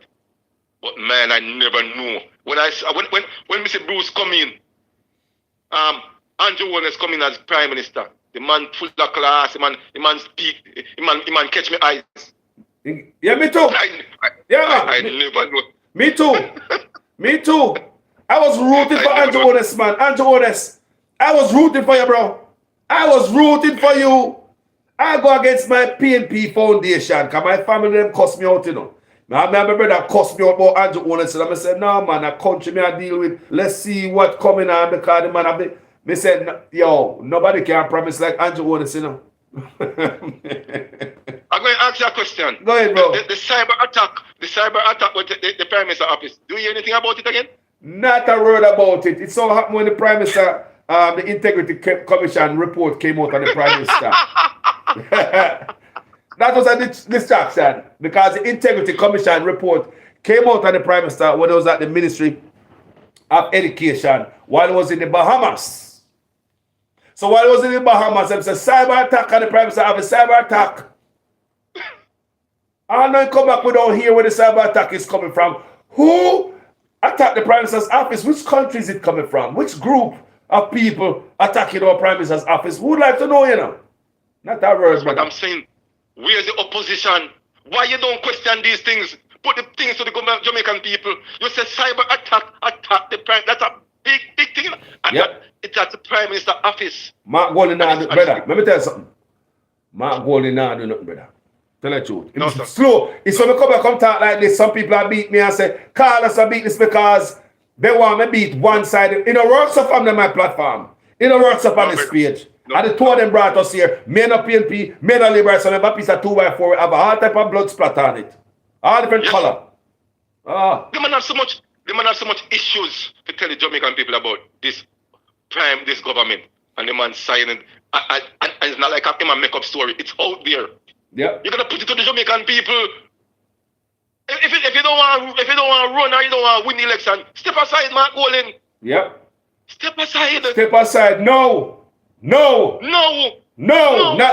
But man, I never knew. When Mr. Bruce come in, Andrew Holness come in as Prime Minister. The man full of class. The man speak. The man catch me eyes.
Yeah, me too.
I never know.
Me too. Me too. I was rooting for Andrew Holness, man. Andrew Holness. I was rooting for you, bro. I was rooting for you. I go against my PNP foundation because my family them cuss me out, you know. Now, my brother cuss me out about Andrew Holness. And I said, no, man, a country me I deal with. Let's see what coming on because the man, me said, yo, nobody can promise like Andrew Holness, you know.
I'm going to ask you a question.
Go ahead, bro.
The cyber attack with the Prime Minister office. Do you hear anything about it again?
Not a word about it. It so happened when the Prime Minister, the Integrity Commission report came out on the Prime Minister. That was a distraction because the Integrity Commission report came out on the Prime Minister when he was at the Ministry of Education while he was in the Bahamas. So while he was in the Bahamas, there was a cyber attack on the Prime Minister have a cyber attack. I know he come back, we don't hear where the cyber attack is coming from. Who attacked the Prime Minister's office? Which country is it coming from? Which group of people attacking our Prime Minister's office? Who would like to know, you know? Not that word,
but I'm saying, where's the opposition? Why you don't question these things? Put the things to the Jamaican people. You say cyber attack the Prime. That's a big thing. And
yep.
It's at the Prime Minister's office.
Mark Golding, brother, let me tell you something. Mark Golding, do nothing, brother. Tell the truth.
No,
it's slow. It's when I come talk like this, some people are beat me and say, Carlos, I beat this because they want me beat one side. It don't work up on my platform. It don't work up on this page. And the two of them brought us here, men of PNP, men of Labour, so we have a piece of 2x4, we have all type of blood splatter on it. All different color.
The man have so much issues to tell the Jamaican people about this government. And the man signing. And it's not like a make-up story. It's out there.
Yeah.
You're gonna put it to the Jamaican people. If you don't want to run or you don't want to win the election, step aside, Mark Golding.
Yep.
Step aside.
Step aside. No, not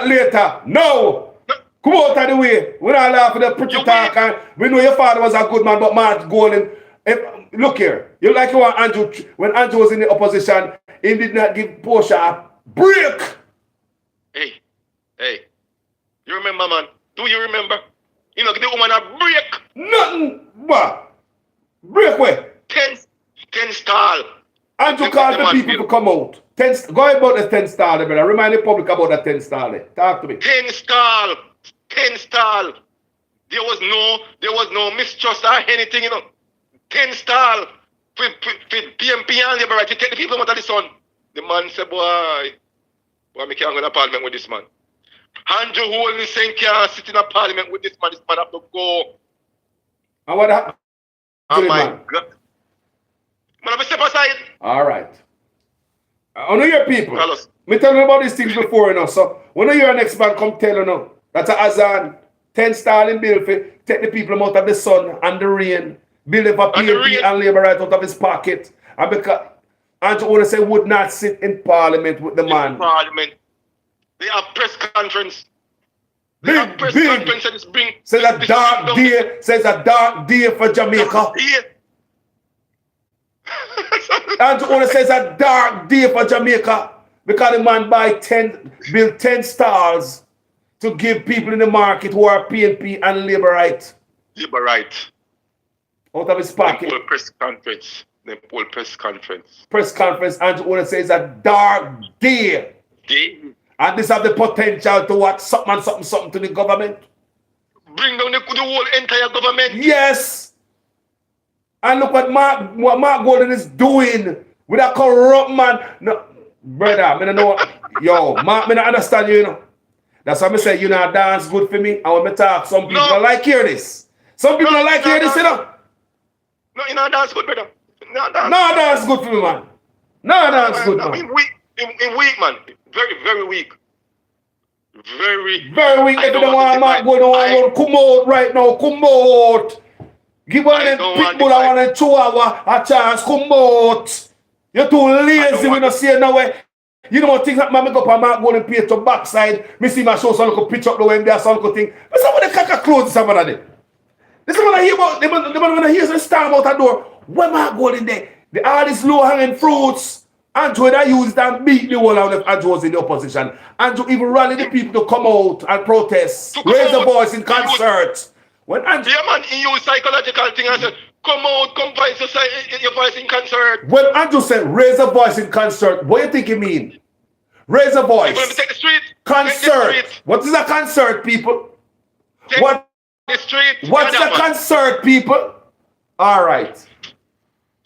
later. No. Come out of the way. We're not laughing at the pretty talk. And we know your father was a good man, but Mark Golding. Look here. You like you want Andrew. When Andrew was in the opposition, he did not give Portia a break.
Hey. You remember, man? Do you remember? You know, give the woman a break.
Nothing. What? Break where?
10 stall.
Andrew called the people to come out. Go about the 10 stall, brother. Remind the public about the 10 stall. Talk to me.
10 stall. There was no mistrust or anything, you know. 10 stall. For PMP and Labour, right? You take the people out of the sun. The man said, boy, I can't go to Parliament with this man. Andrew Holness saying can't sit in a Parliament with this man. This man have to go.
And what happened?
Oh my God. Man, have to step aside.
All right. I know your people.
Carlos.
Me tell you about these things before, you know. So when your next man come tell you now, that's a Azan 10 stalling bill for take the people out of the sun and the rain, build up a PNP and Labour right out of his pocket. And because Andrew Holness say would not sit in Parliament with the man.
Parliament. They have press conference.
Big.
Conference and it's
says a dark day. Says a dark day for Jamaica. Andrew Holness says a dark day for Jamaica because the man build 10 stalls to give people in the market who are PNP and Labour right. Out of his pocket.
They pull press conference.
Press conference. Andrew Holness says a dark day. And this have the potential to what? Something to the government.
Bring down the whole entire government.
Yes. And look what Mark Golding is doing with a corrupt man. No, brother, I don't know. Yo, Mark, I don't understand you, you know. That's why I say, you know, dance good for me. And when I talk, some people don't like hear this. Some people don't like hear this, you know.
No, you know, dance good, brother. No,
dance good for me, man. No, dance good, man.
In weak, man. Very, very weak. Very
Very weak.
I
If you
don't
don't
want to
want
divide.
Mark going on, come out right now. Come out. Give one
I
them
don't want
pitbull
divide.
and one them chihuahua a chance. Come out. You're too lazy. We
want
not see it now. You know what things that man make up and Mark going pay to backside. Me see my show some little pitch up the way there, some little thing. But somebody caca clothes somebody. This is what I hear about. The man when I hear some star about that door. When Mark going in there, all these low hanging fruits. Andrew that used and beat the wall out if Andrew was in the opposition. Andrew even rally the people to come out and protest, raise the voice in concert. When Andrew,
Yeah, man, he used psychological thing and said, come out, come voice your voice in concert.
when Andrew said raise a voice in concert, what do you think he mean? Raise a
You're going to
voice.
take the street.
Concert.
Take the street.
What is a concert, people?
Take
What?
the street.
What's
Yeah,
a
man.
concert, people? All right.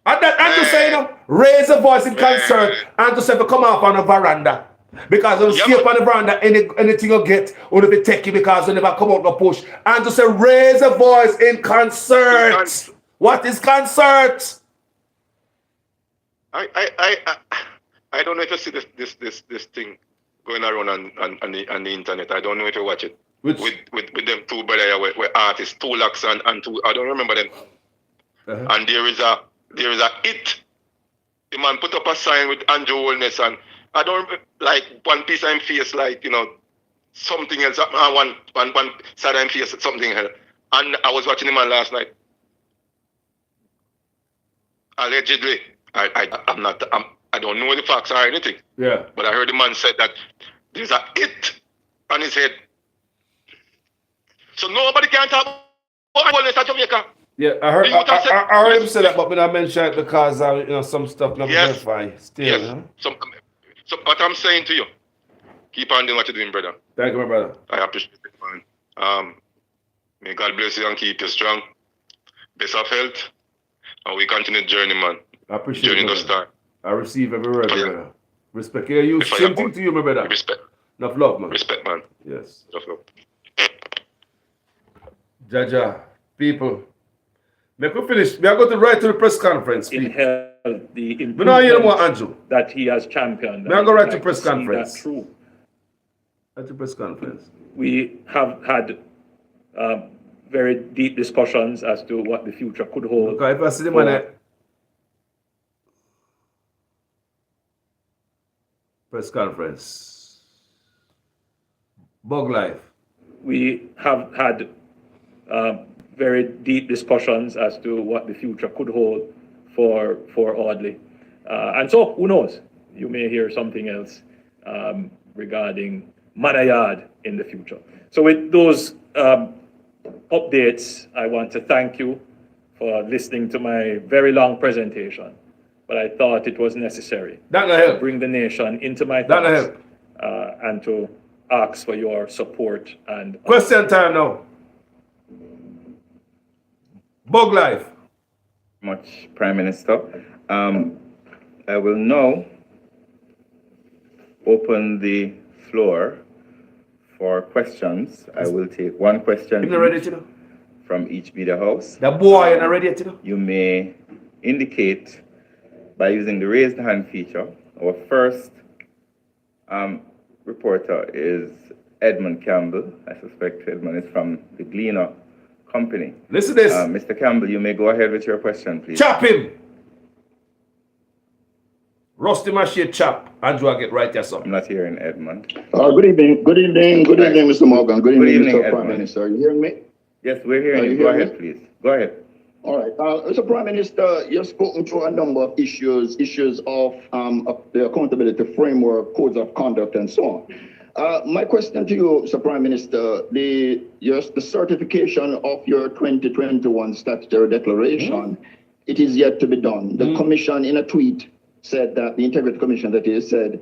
And that Andrew saying, raise a voice in concert. Andrew said, come off on a veranda. Because when you stay up on the veranda, anything you get, only be take you because you never come out no push. Andrew said, raise a voice in concert. What is concert?
I don't know if you see this thing going around on the internet. I don't know if you watch it.
Which?
With them two brothers were artists, 2 lakhs and two, I don't remember them. And there is a it. The man put up a sign with Andrew Holness and I don't like one piece of him face like, you know, something else. One side of him face something else. And I was watching the man last night. Allegedly, I don't know the facts or anything.
Yeah.
But I heard the man said that there's a it on his head. So nobody can talk about Holness at Jamaica.
Yeah, I heard him say that, but when I mentioned it because some stuff not verified. Still,
yes. So what I'm saying to you, keep on doing what you're doing, brother.
Thank you, my brother.
I appreciate it, man. May God bless you and keep you strong. Best of health. And we continue the journey, man.
I appreciate
journey
it.
Does start.
I receive every word, brother. Respect. Yeah, you same thing to you, my brother.
Respect.
Enough love, man.
Respect, man.
Yes.
Enough love.
Jaja, people. May we finish. We are going to write to the press conference.
In health, the
We don't hear more, Andrew.
that he has championed.
May I go right to
Like
press
see
conference?
that through.
At the press conference.
We have had very deep discussions as to what the future could hold.
Okay, if I see the man press conference. Bug Life.
We have had very deep discussions as to what the future could hold for Audley. And so, who knows? You may hear something else regarding Manayard in the future. So with those updates, I want to thank you for listening to my very long presentation. But I thought it was necessary to bring the nation into my thoughts and to ask for your support. And
question time now. Bug Life.
Much, Prime Minister. I will now open the floor for questions. I will take one question from each bidder house.
The boy is not ready yet, you know?
You may indicate by using the raised hand feature. Our first reporter is Edmund Campbell. I suspect Edmund is from the Gleaner Company.
Listen to this.
Mr. Campbell, you may go ahead with your question, please.
Chop him. Rusty Machine chop. Andrew, I get right there, son.
I'm not hearing Edmund.
Good evening, Mr. Morgan. Good evening, Mr.
Edmund.
Prime Minister. Are you hearing me?
Yes, we're hearing you. Go ahead, please. Go ahead.
All right. Mr. Prime Minister, you've spoken to a number of issues of the accountability framework, codes of conduct, and so on. My question to you, Mr. Prime Minister, the certification of your 2021 statutory declaration, it is yet to be done. The Commission, in a tweet, said that the Integrity Commission, that is, said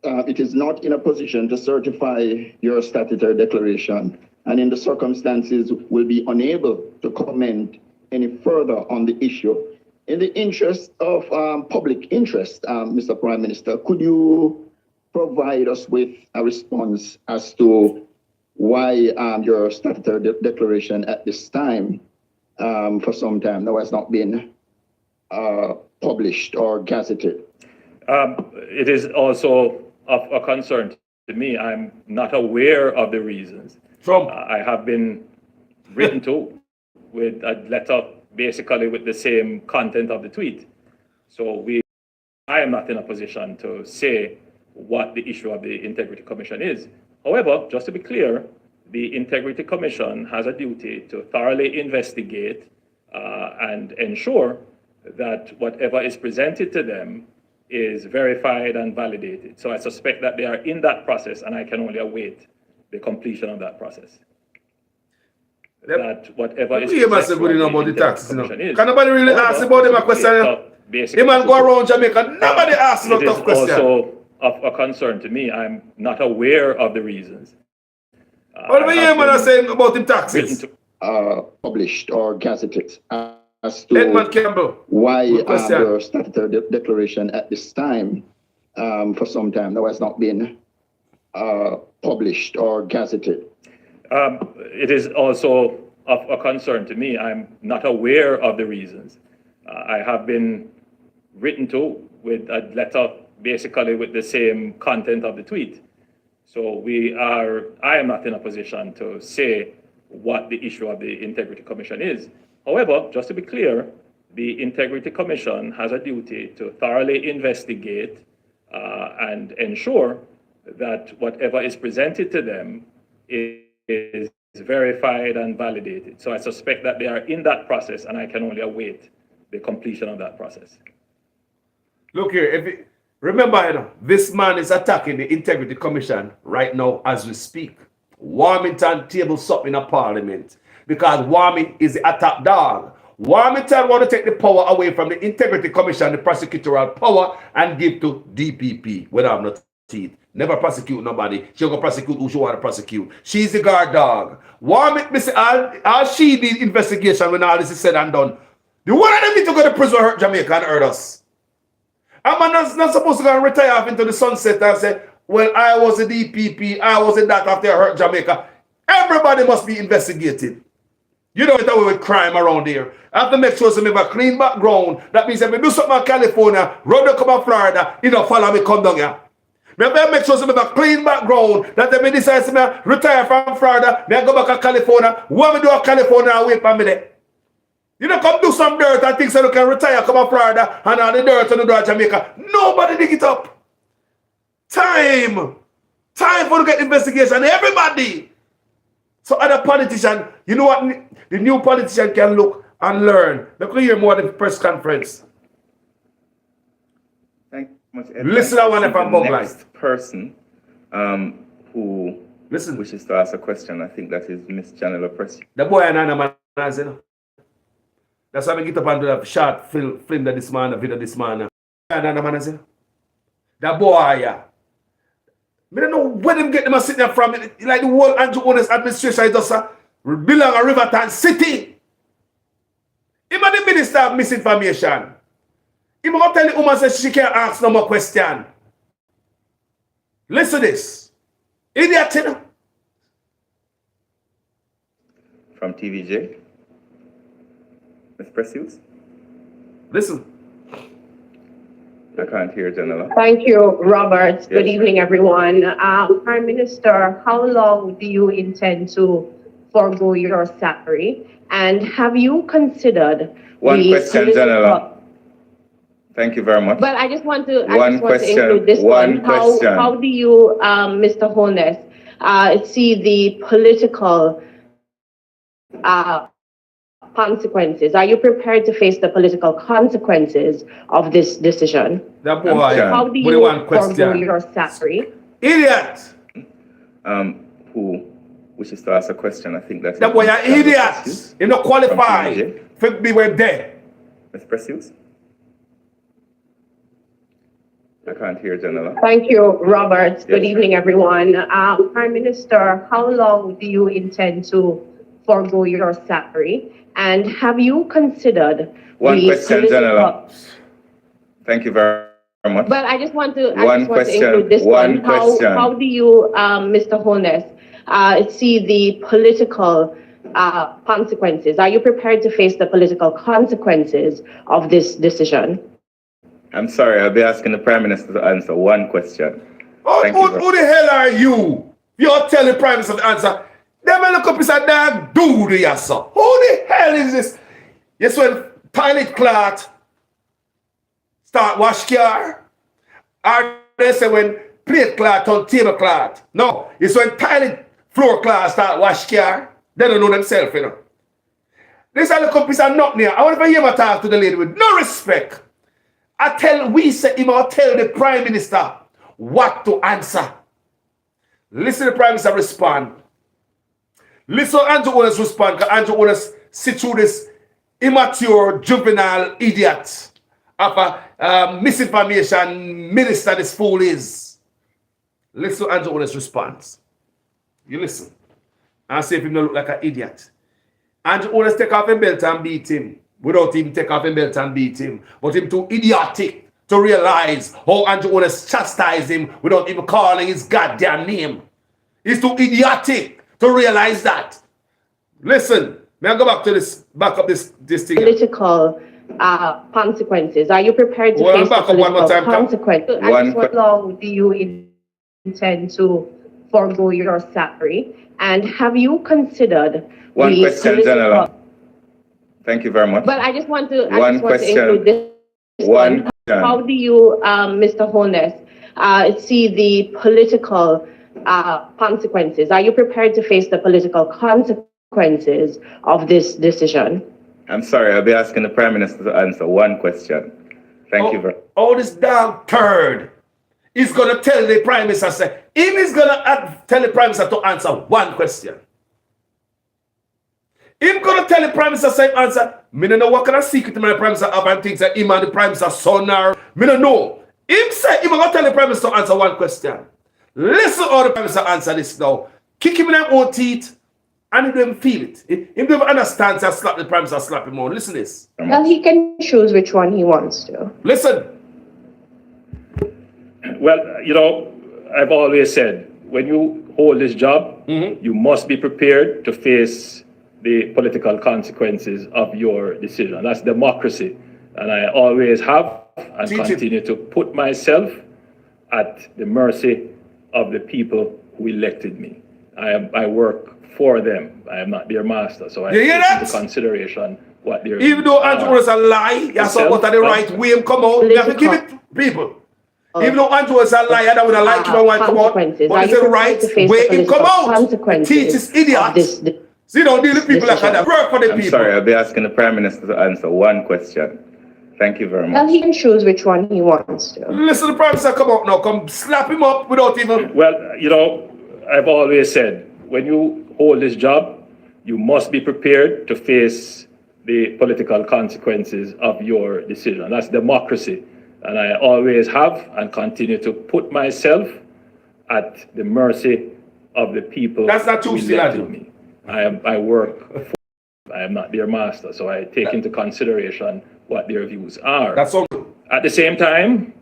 it is not in a position to certify your statutory declaration, and in the circumstances will be unable to comment any further on the issue. In the interest of public interest, Mr. Prime Minister, could you provide us with a response as to why your statutory declaration at this time, for some time now, has not been published or gazetted?
It is also of a concern to me, I'm not aware of the reasons.
Trump.
I have been written to with a letter basically with the same content of the tweet. So I am not in a position to say what the issue of the Integrity Commission is. However, just to be clear, the Integrity Commission has a duty to thoroughly investigate and ensure that whatever is presented to them is verified and validated. So I suspect that they are in that process, and I can only await the completion of that process. That whatever is
presented to the
Integrity
taxes,
Commission is.
Can nobody really ask about them a question? They man go around Jamaica, nobody asks about tough question.
It is also of a concern to me. I'm not aware of the reasons.
What do you man saying about them taxes?
Published or gazetted as to
Edmund Campbell.
why the statutory declaration at this time, for some time now, has not been published or gazetted.
It is also of a concern to me. I'm not aware of the reasons. I have been written to with a letter basically with the same content of the tweet. So I am not in a position to say what the issue of the Integrity Commission is. However, just to be clear, the Integrity Commission has a duty to thoroughly investigate and ensure that whatever is presented to them is verified and validated. So I suspect that they are in that process, and I can only await the completion of that process.
Look here, remember, this man is attacking the Integrity Commission right now as we speak. Warmington tables up in a parliament because Warming is the attack dog. Warmington want to take the power away from the Integrity Commission, the prosecutorial power, and give to DPP. When I'm not teeth. Never prosecute nobody. She'll go prosecute who she want to prosecute. She's the guard dog. Warming, all she did investigation when all this is said and done. The one of them need to go to prison hurt Jamaica and hurt us. A man is not supposed to go and retire off into the sunset and say, well, I was a DPP, I was in that after I hurt Jamaica. Everybody must be investigated. You know it's away with crime around here. I have to make sure we have a clean background. That means if we do something in California, run to come to Florida, you don't follow me, come down here. We have to make sure we have a clean background. That if we decide to retire from Florida, I go back to California. What we do in California and wait for me there. You don't come do some dirt and think so you can retire, come to Florida, and all the dirt and do at Jamaica. Nobody dig it up. Time for to get investigation. Everybody. So other politicians, you know what the new politician can look and learn. They could hear more at the press conference.
Thank you much,
Listen to one from Bug Light.
Next person who wishes to ask a question, I think that is Miss Janela Press.
The boy and Anna man, you know. That's why I get up and do that short film that this man, a video this man. And Anna man, you know. The boy, yeah. I don't know where them get them sitting there from. Like the whole Andrew Owners administration is just belong a Riverton City. Him and the minister of misinformation. Him going to tell the woman that she can't ask no more question. Listen to this. Idiot, you know.
From TVJ. Ms. Precious.
Listen.
I can't hear Janela.
Thank you, Robert.
Yes.
Good evening, everyone. Prime Minister, how long do you intend to forego your salary? And have you considered
One question, Janela. Thank you very much.
But I just want to
One
include this one.
question.
How do you, Mr. Holness, see the political consequences? Are you prepared to face the political consequences of this decision?
That boy,
How do you forego your salary?
Idiot!
Who wishes to ask a question? I think that's
that boy, an idiot! You're not qualified for be where there.
Ms. Precious. I can't hear Janela.
Thank you, Robert. Good
Yes.
evening, everyone. Prime Minister, how long do you intend to forego your salary? And have you considered
One
the
question, Janela. Thank you very much.
But I just want to
question.
include this
One
one.
question.
How do you, Mr. Holness, see the political consequences? Are you prepared to face the political consequences of this decision?
I'm sorry, I'll be asking the Prime Minister to answer one question.
Who the hell are you? You're telling Prime Minister the answer. Them look up and say, "Dog, do the answer." Who the hell is this? Yes, when toilet cloth start wash car, or they say when plate cloth on tablecloth. No, it's when toilet floor cloth start wash car. They don't know themselves, you know. This are the companies are not near. I want to hear my talk to the lady with no respect. I tell the Prime Minister what to answer. Listen to the Prime Minister respond. Listen to Andrew Owen's respond, because Andrew Owen's sit through this immature, juvenile idiot of a misinformation minister this fool is. Listen to Andrew Owen's response. You listen. And see if he don't look like an idiot. Andrew Owen's take off his belt and beat him. Without him take off his belt and beat him. But him too idiotic to realize how Andrew Owen's chastised him without even calling his goddamn name. He's too idiotic to realize that. Listen, may I go back up this thing?
Political consequences. Are you prepared to face the political consequences? And how long do you intend to forego your salary? And have you considered
one question, General? Thank you very much.
But I just want to include this one. How do you, Mr. Holness, see the political consequences? Are you prepared to face the political consequences of this decision?
I'm sorry, I'll be asking the Prime Minister to answer one question. Thank you very much.
Oh, this damn turd is going to tell the Prime Minister, him is going to tell the Prime Minister to answer one question. Him going to tell the Prime Minister same answer. Me don't know what kind of secret my Prime Minister have and things that him and the Prime Minister son are. Me don't know. Him say him going to tell the Prime Minister to answer one question. Listen how the Prime Minister answer this now. Kick him in their own teeth and he don't feel it. He don't understand, so slap the Prime Minister, slap him on. Listen to this.
Well, he can choose which one he wants to.
Listen.
Well, you know, I've always said, when you hold this job, you must be prepared to face the political consequences of your decision. That's democracy. And I always have and continue to put myself at the mercy of the people who elected me. I work for them. I am not their master. So I take into consideration what their
even though Andrew was a lie, you saw what are the right way come out. You have to give it to people. Even though Andrew was a liar, that would have liked him and want to come out. But it's the right way him come out. Teach this idiot. See, don't deal with people like that. Work for the people.
I'm sorry, I'll be asking the Prime Minister to answer one question. Thank you very much.
Well, he can choose which one he wants to.
Listen, the Prime Minister come out now. Come slap him up without even...
Well, you know, I've always said, when you hold this job, you must be prepared to face the political consequences of your decision. That's democracy. And I always have and continue to put myself at the mercy of the people who elected me. I work for them. I am not their master, so I take into consideration what their views are.
That's all.
At the same time,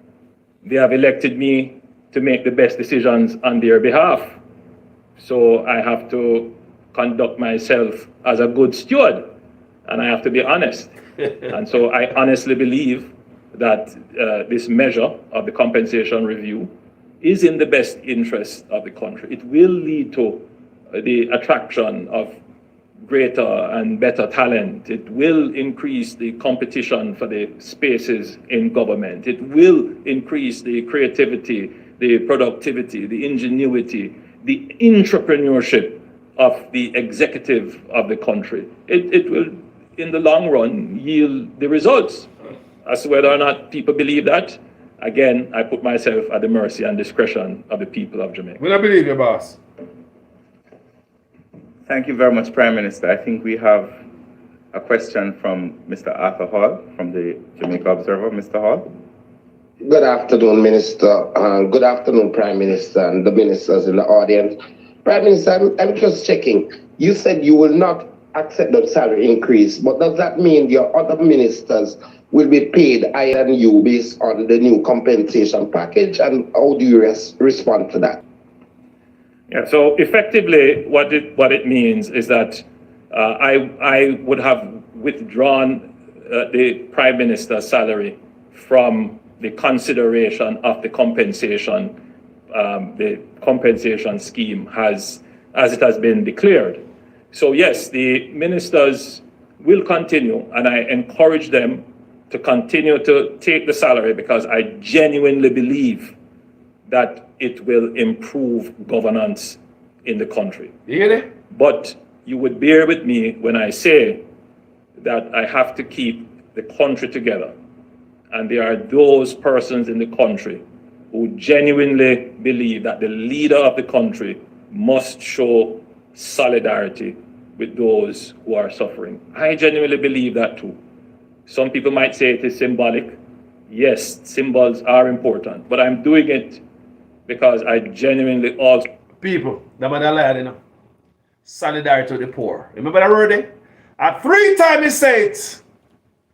they have elected me to make the best decisions on their behalf. So I have to conduct myself as a good steward, and I have to be honest. And so I honestly believe that this measure of the compensation review is in the best interest of the country. It will lead to the attraction of greater and better talent. It will increase the competition for the spaces in government. It will increase the creativity, the productivity, the ingenuity, the entrepreneurship of the executive of the country. It will, in the long run, yield the results. As to whether or not people believe that, again, I put myself at the mercy and discretion of the people of Jamaica.
We don't believe you, boss.
Thank you very much, Prime Minister. I think we have a question from Mr. Arthur Hall from the Jamaica Observer. Mr. Hall.
Good afternoon, Minister. Good afternoon, Prime Minister, and the ministers in the audience. Prime Minister, I'm just checking. You said you will not accept the salary increase, but does that mean your other ministers will be paid higher than you based on the new compensation package? And how do you respond to that?
Yeah, so effectively what it means is that I would have withdrawn the Prime Minister's salary from the consideration of the compensation the compensation scheme as it has been declared. So yes, the ministers will continue, and I encourage them to continue to take the salary because I genuinely believe that it will improve governance in the country.
You get it?
But you would bear with me when I say that I have to keep the country together. And there are those persons in the country who genuinely believe that the leader of the country must show solidarity with those who are suffering. I genuinely believe that too. Some people might say it is symbolic. Yes, symbols are important, but I'm doing it because I genuinely also...
People, the man alive, you know. Solidarity to the poor. Remember that word there? And 3 times he said it.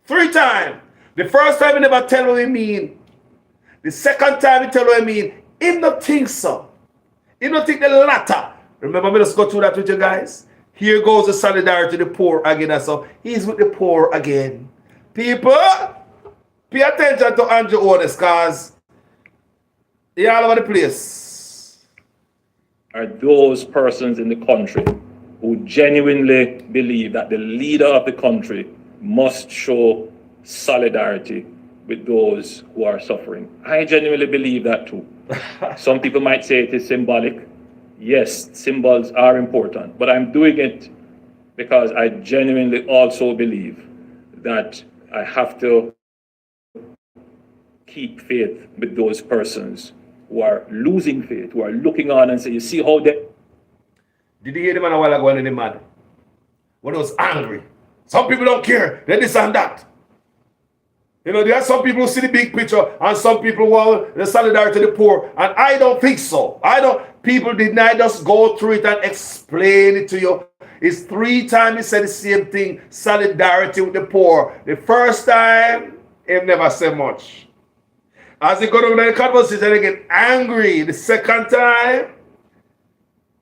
3 times. The first time he never tell what he mean. The second time he tell what he mean. He not think so. He not think the latter. Remember me just go through that with you guys? Here goes the solidarity to the poor again. So he's with the poor again. People, pay attention to Andrew Otis because he all over the place.
Are those persons in the country who genuinely believe that the leader of the country must show solidarity with those who are suffering. I genuinely believe that too. Some people might say it is symbolic. Yes, symbols are important, but I'm doing it because I genuinely also believe that I have to keep faith with those persons who are losing faith, who are looking on and say, you see how they...
Did you hear the man a while ago when he mad? When he was angry. Some people don't care. They this and that. You know, there are some people who see the big picture and some people want the solidarity to the poor. And I don't think so. People did not just go through it and explain it to you. It's 3 times he said the same thing, solidarity with the poor. The first time, he never said much. As he got over the conversation, he get angry. The second time,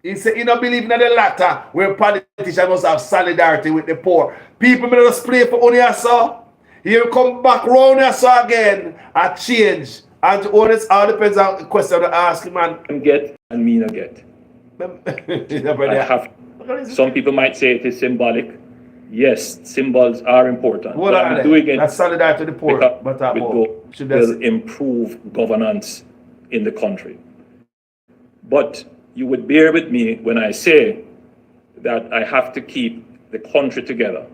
he said he don't believe in the latter, where politicians must have solidarity with the poor. People may just play for only us, so. He'll come back round us again and change. And to honest, all depends on the question to ask him, man.
Get and me not get. Some people might say it is symbolic. Yes, symbols are important.
What
but I'm doing it.
That's solidarity to the poor. But that
will improve governance in the country. But you would bear with me when I say that I have to keep the country together.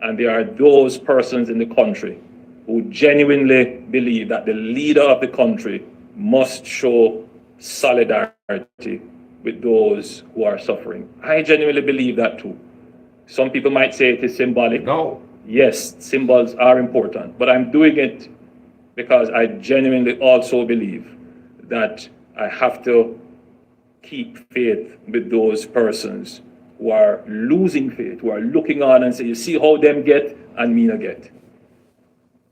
And there are those persons in the country who genuinely believe that the leader of the country must show solidarity with those who are suffering. I genuinely believe that too. Some people might say it is symbolic.
No.
Yes, symbols are important, but I'm doing it because I genuinely also believe that I have to keep faith with those persons who are losing faith, who are looking on and say, you see how them get and me not get.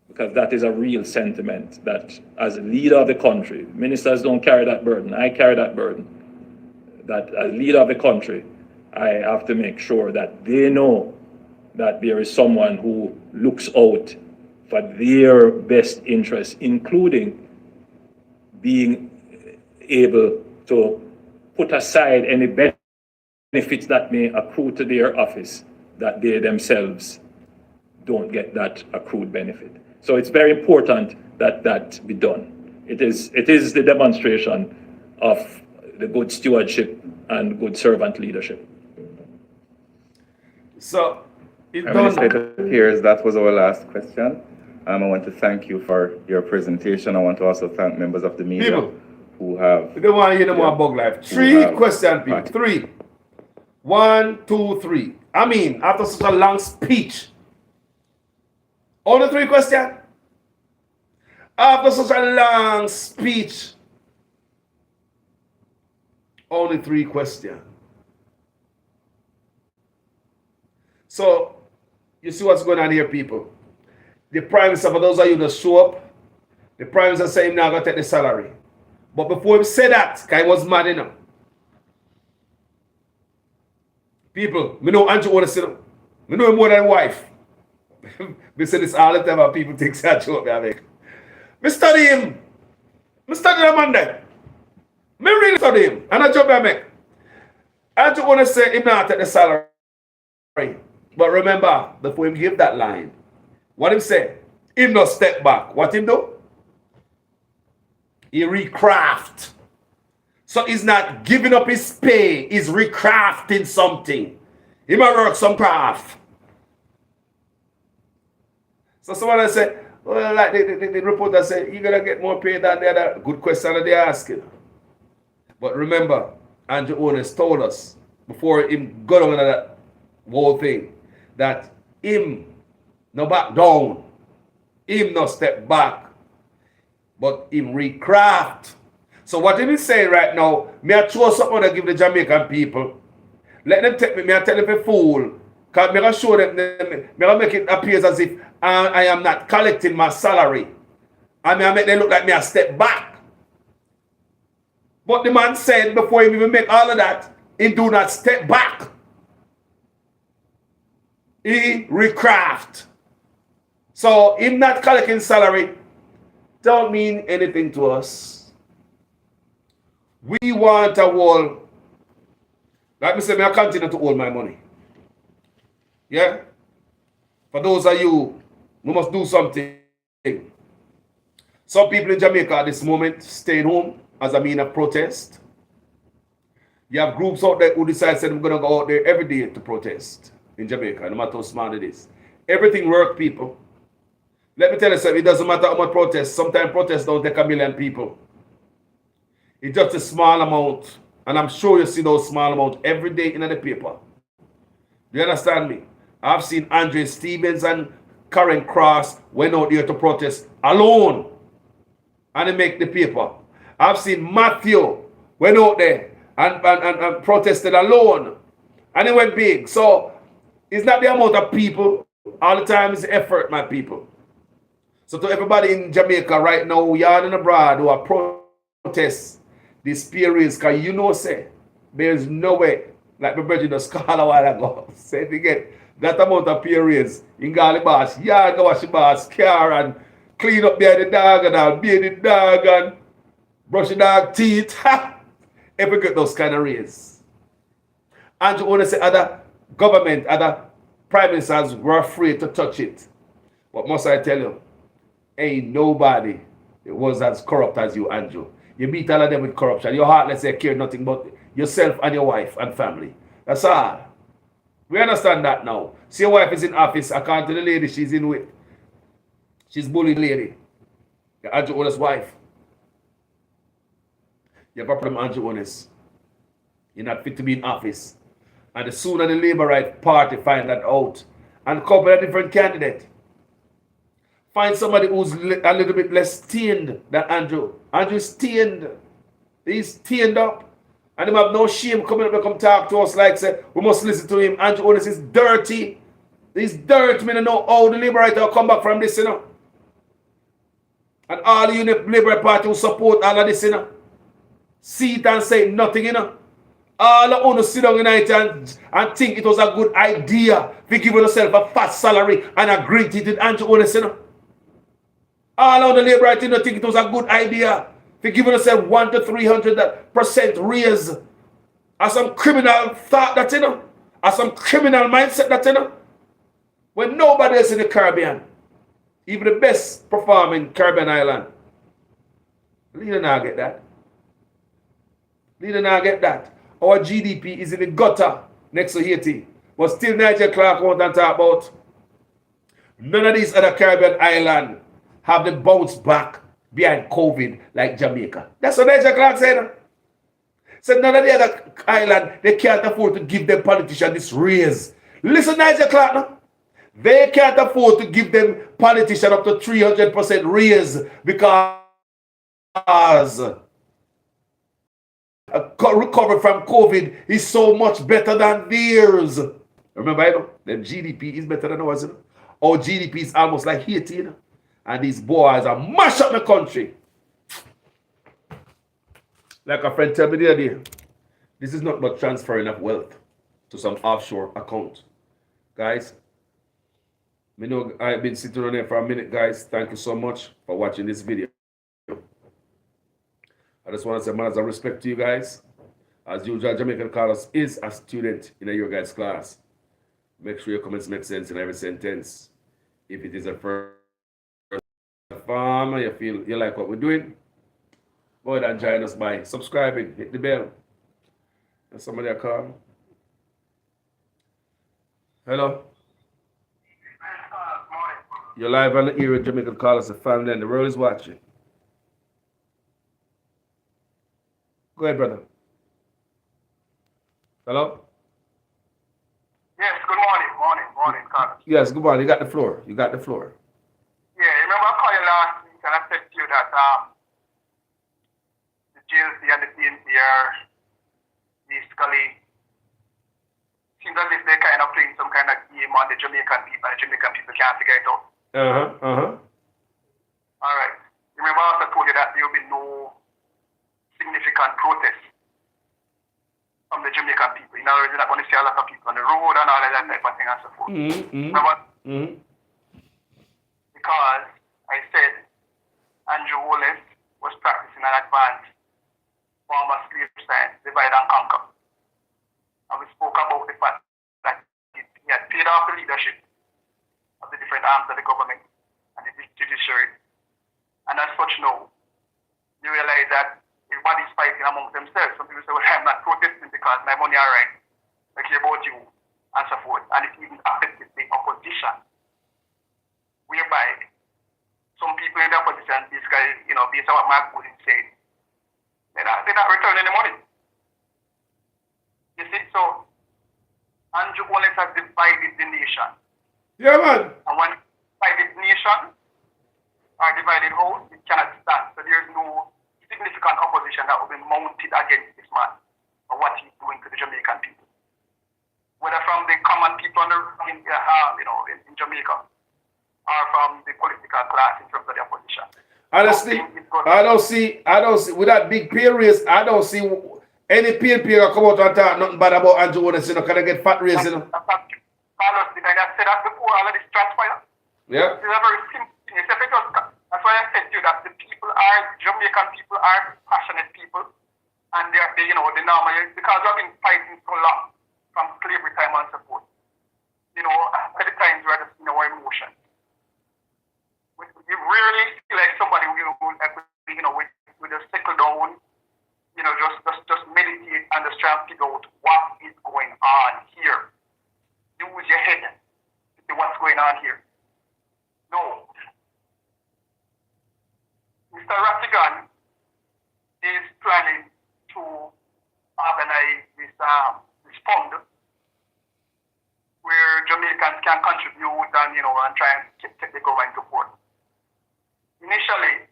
Because that is a real sentiment that as a leader of the country, ministers don't carry that burden, I carry that burden. That as leader of the country, I have to make sure that they know that there is someone who looks out for their best interests, including being able to put aside any benefits that may accrue to their office, that they themselves don't get that accrued benefit. So it's very important that that be done. It is the demonstration of the good stewardship and good servant leadership.
So,
Administrator Peers, that was our last question. I want to thank you for your presentation. I want to also thank members of the media who have...
You don't want to hear no more bug life. 3 questions, people. 3. 1, 2, 3. I mean, after such a long speech, only 3 questions? After such a long speech, only 3 questions. So, you see what's going on here, people. The Prime Minister, for those of you that show up, the Prime Minister said he's not going to take the salary. But before he said that, because he was mad enough. People, me know Andrew Otis, I know him more than wife. We say this all the time and people think that joke. I study him. I study the man there. Me really study him. And a job I make. I just want to say him not take the salary. But remember, before him give that line, what him say? Him not step back. What him do? He recraft. So he's not giving up his pay. He's recrafting something. He might work some craft. So someone say, well, like the reporter said, you're going to get more pay than the other. Good question that they're asking. But remember, Andrew Owners told us before him got on that whole thing that him no back down, him no step back, but him recraft. So what him is saying right now, me I throw something to give the Jamaican people. Let them take me I tell them a fool. Because me I show them, me I make it appear as if I am not collecting my salary. And me I make them look like me I step back. But the man said before he even make all of that, he do not step back. He recraft. So him not collecting salary don't mean anything to us. We want a wall. Like me say, I continue to hold my money. Yeah? For those of you, we must do something. Some people in Jamaica at this moment staying home as a mean of protest. You have groups out there who decide that we're going to go out there every day to protest in Jamaica, no matter how small it is. Everything works, people. Let me tell you something, it doesn't matter how much protest. Sometimes protests don't take 1 million people. It's just a small amount. And I'm sure you see those small amounts every day in the paper. Do you understand me? I've seen Andre Stevens and Karen Cross went out there to protest alone. And they make the paper. I've seen Matthew went out there and protested alone. And it went big. So it's not the amount of people. All the time it's the effort, my people. So to everybody in Jamaica right now, yard and abroad who are protest this period, because you know, say, there's no way, like my brother just called a while ago, say it again, that amount of periods in Gali Bash, yard go wash the bass, car and clean up behind the dog and I'll bathe the dog and brush the dog teeth. If we get those kind of rays. And you want to say other government, other prime ministers were afraid to touch it. What must I tell you? Ain't nobody was as corrupt as you, Andrew. You beat all of them with corruption. Your heart, let's say, care nothing but yourself and your wife and family. That's all. We understand that now. See, your wife is in office. According to the lady she's in with. She's bullying lady. Your Andrew Owen's wife. You have a problem, Andrew Owens. You're not fit to be in office. And the sooner the Labour Right Party find that out and couple a different candidate. Find somebody who's a little bit less stained than Andrew. Andrew's stained. He's stained up. And him have no shame coming up to come talk to us like, say, we must listen to him. Andrew Owens is dirty. He's dirty. I don't know how the Labour Right will come back from this, you know. And all the Labour Party who support all of this, you know. See it and say nothing, you know. All of you sit down tonight and think it was a good idea for giving yourself a fat salary and agree to it, Andrew Owens, you know. All of the Labour Right think it was a good idea for giving yourself 100 to 300% raise. As some criminal thought that, you know. As some criminal mindset that, you know. When nobody else in the Caribbean, even the best performing Caribbean island, leader now get that. Leader now get that. Our GDP is in the gutter next to Haiti. But still Nigel Clark won't talk about. None of these other Caribbean islands have the bounce back behind COVID like Jamaica. That's what Nigel Clark said. Said none of the other islands, they can't afford to give them politicians this raise. Listen, Nigel Clark now. They can't afford to give them politicians up to 300% raise because recovery from COVID is so much better than theirs. Remember, you know, the GDP is better than ours. You know? Our GDP is almost like Haiti, you know? And these boys are mash up the country. Like a friend told me the other day, this is not but transferring of wealth to some offshore account. Guys, I know I've been sitting on there for a minute, guys. Thank you so much for watching this video. I just want to say manners and respect to you guys. As usual, Jamaican Carlos is a student in your guys' class. Make sure your comments make sense in every sentence. If it is a first farm, you feel you like what we're doing, go ahead and join us by subscribing, hit the bell. And somebody call. Hello? You're live on the air with Jamaican Carlos, the family, and the world is watching. Go ahead, brother. Hello?
Yes, good morning, Carlos.
Yes, good morning. You got the floor.
Yeah, remember I called you last week and I said to you that the GLC and the PNP are basically seems as if they're kind of playing some kind of game on the Jamaican people, and the Jamaican people can't figure it out. All right. Remember I also told you that there will be no significant protest from the Jamaican people. In other words, you're not going to see a lot of people on the road and all of that type of thing and so forth. Remember? Because I said Andrew Wallace was practicing an advanced form of slave science, divide and conquer. And we spoke about the fact that he had paid off the leadership of the different arms of the government and the judiciary. And as such now, you realize that everybody's fighting among themselves. Some people say, well, I'm not protesting because my money are right. I care about you, and so forth. And it even affected the opposition. Whereby some people in the opposition, basically, based on what Mark Gooding said, they're not returning the money. You see, so Andrew Wallace has divided the nation.
Yeah, man.
And when divided nation or divided house, it cannot stand. So there's no significant opposition that will be mounted against this man or what he's doing to the Jamaican people. Whether from the common people in Jamaica or from the political class in terms of the opposition.
Honestly, I don't see, with that big pay raise, I don't see any PNP will come out and talk nothing bad about Andrew Wallace, can I get fat raise,
Carlos, did I just say that before all of this transpire?
Yeah.
It's a very simple thing. That's why I said to you that the Jamaican people are passionate people, and the normal, because we've been fighting so long from slavery time and so forth. At the times we're just in our emotions. We rarely feel like somebody will just settle down, just meditate and just try and figure out what is going on here. Use your head to see what's going on here. No. Mr. Rattigan is planning to organize this fund where Jamaicans can contribute and try and take the government to court. Initially,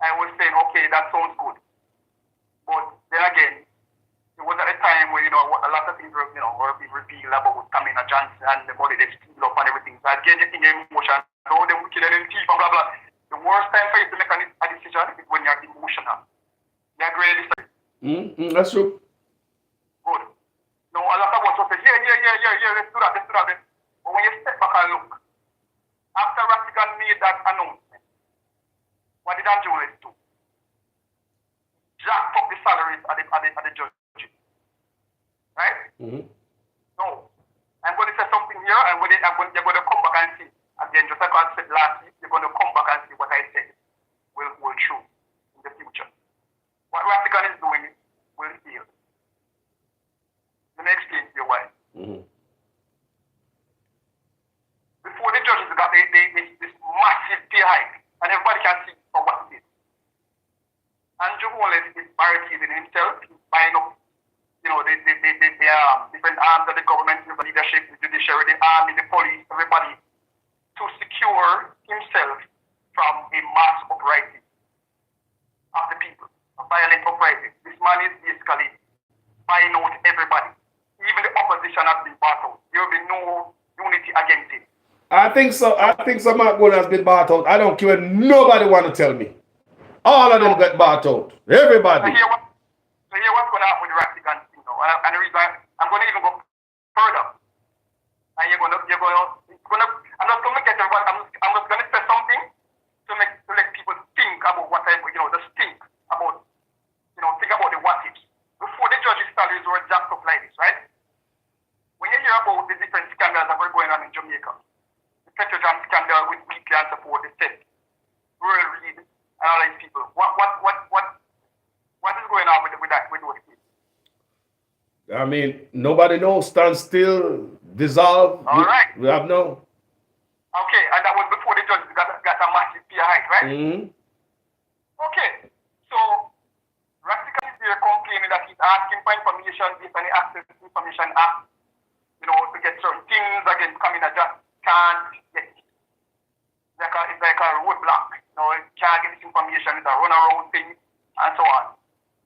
I was saying, okay, that sounds good. But then again, it was at a time where, a lot of things were being revealed about Kamina Johnson and the money they steal up and everything. So again, you think emotion, they will kill them thief and blah, blah. The worst time for you to make a decision is when you're emotional. You agree with this?
That's true.
Good. Now, a lot of us will say, yeah, let's do that. But when you step back and look, after Rattigan made that announcement, what did Andrew Wallace do? Jack up the salaries at the judges. Right? No. I'm going to say something here, and you're going to come back and see. Again, just like I said last week, you're going to come back and see what I said will true in the future. What Rattigan is doing will fail. Let me explain to you why. Before the judges got this massive pay hike, and everybody can see for what it is. Andrew Wallace is barricading himself, he's buying up, the different arms of the government, the leadership, the judiciary, the army, the police, everybody, to secure himself from a mass uprising of the people, a violent uprising. This man is basically buying out everybody. Even the opposition has been bought out. There will be no unity against it.
I think so. Mark Gold has been bought out. I don't care. Nobody want to tell me. All of them get bought out. Everybody.
So hear what's going to happen with the Rattigan thing now. And the reason I'm going to even go further. And I'm just going to get everybody. I'm just going to say something to let people think about what just think about
I mean, nobody knows. Stand still, dissolve.
All right.
We have no.
Okay, and that was before the judge got a massive pay hike, right?
Mm-hmm.
Okay, so Rastika is here complaining that he's asking for information based on the Access to Information Act, you know, to get certain things against coming and just can't get it. It's like a roadblock. You know, can't get this information, it's a runaround thing, and so on.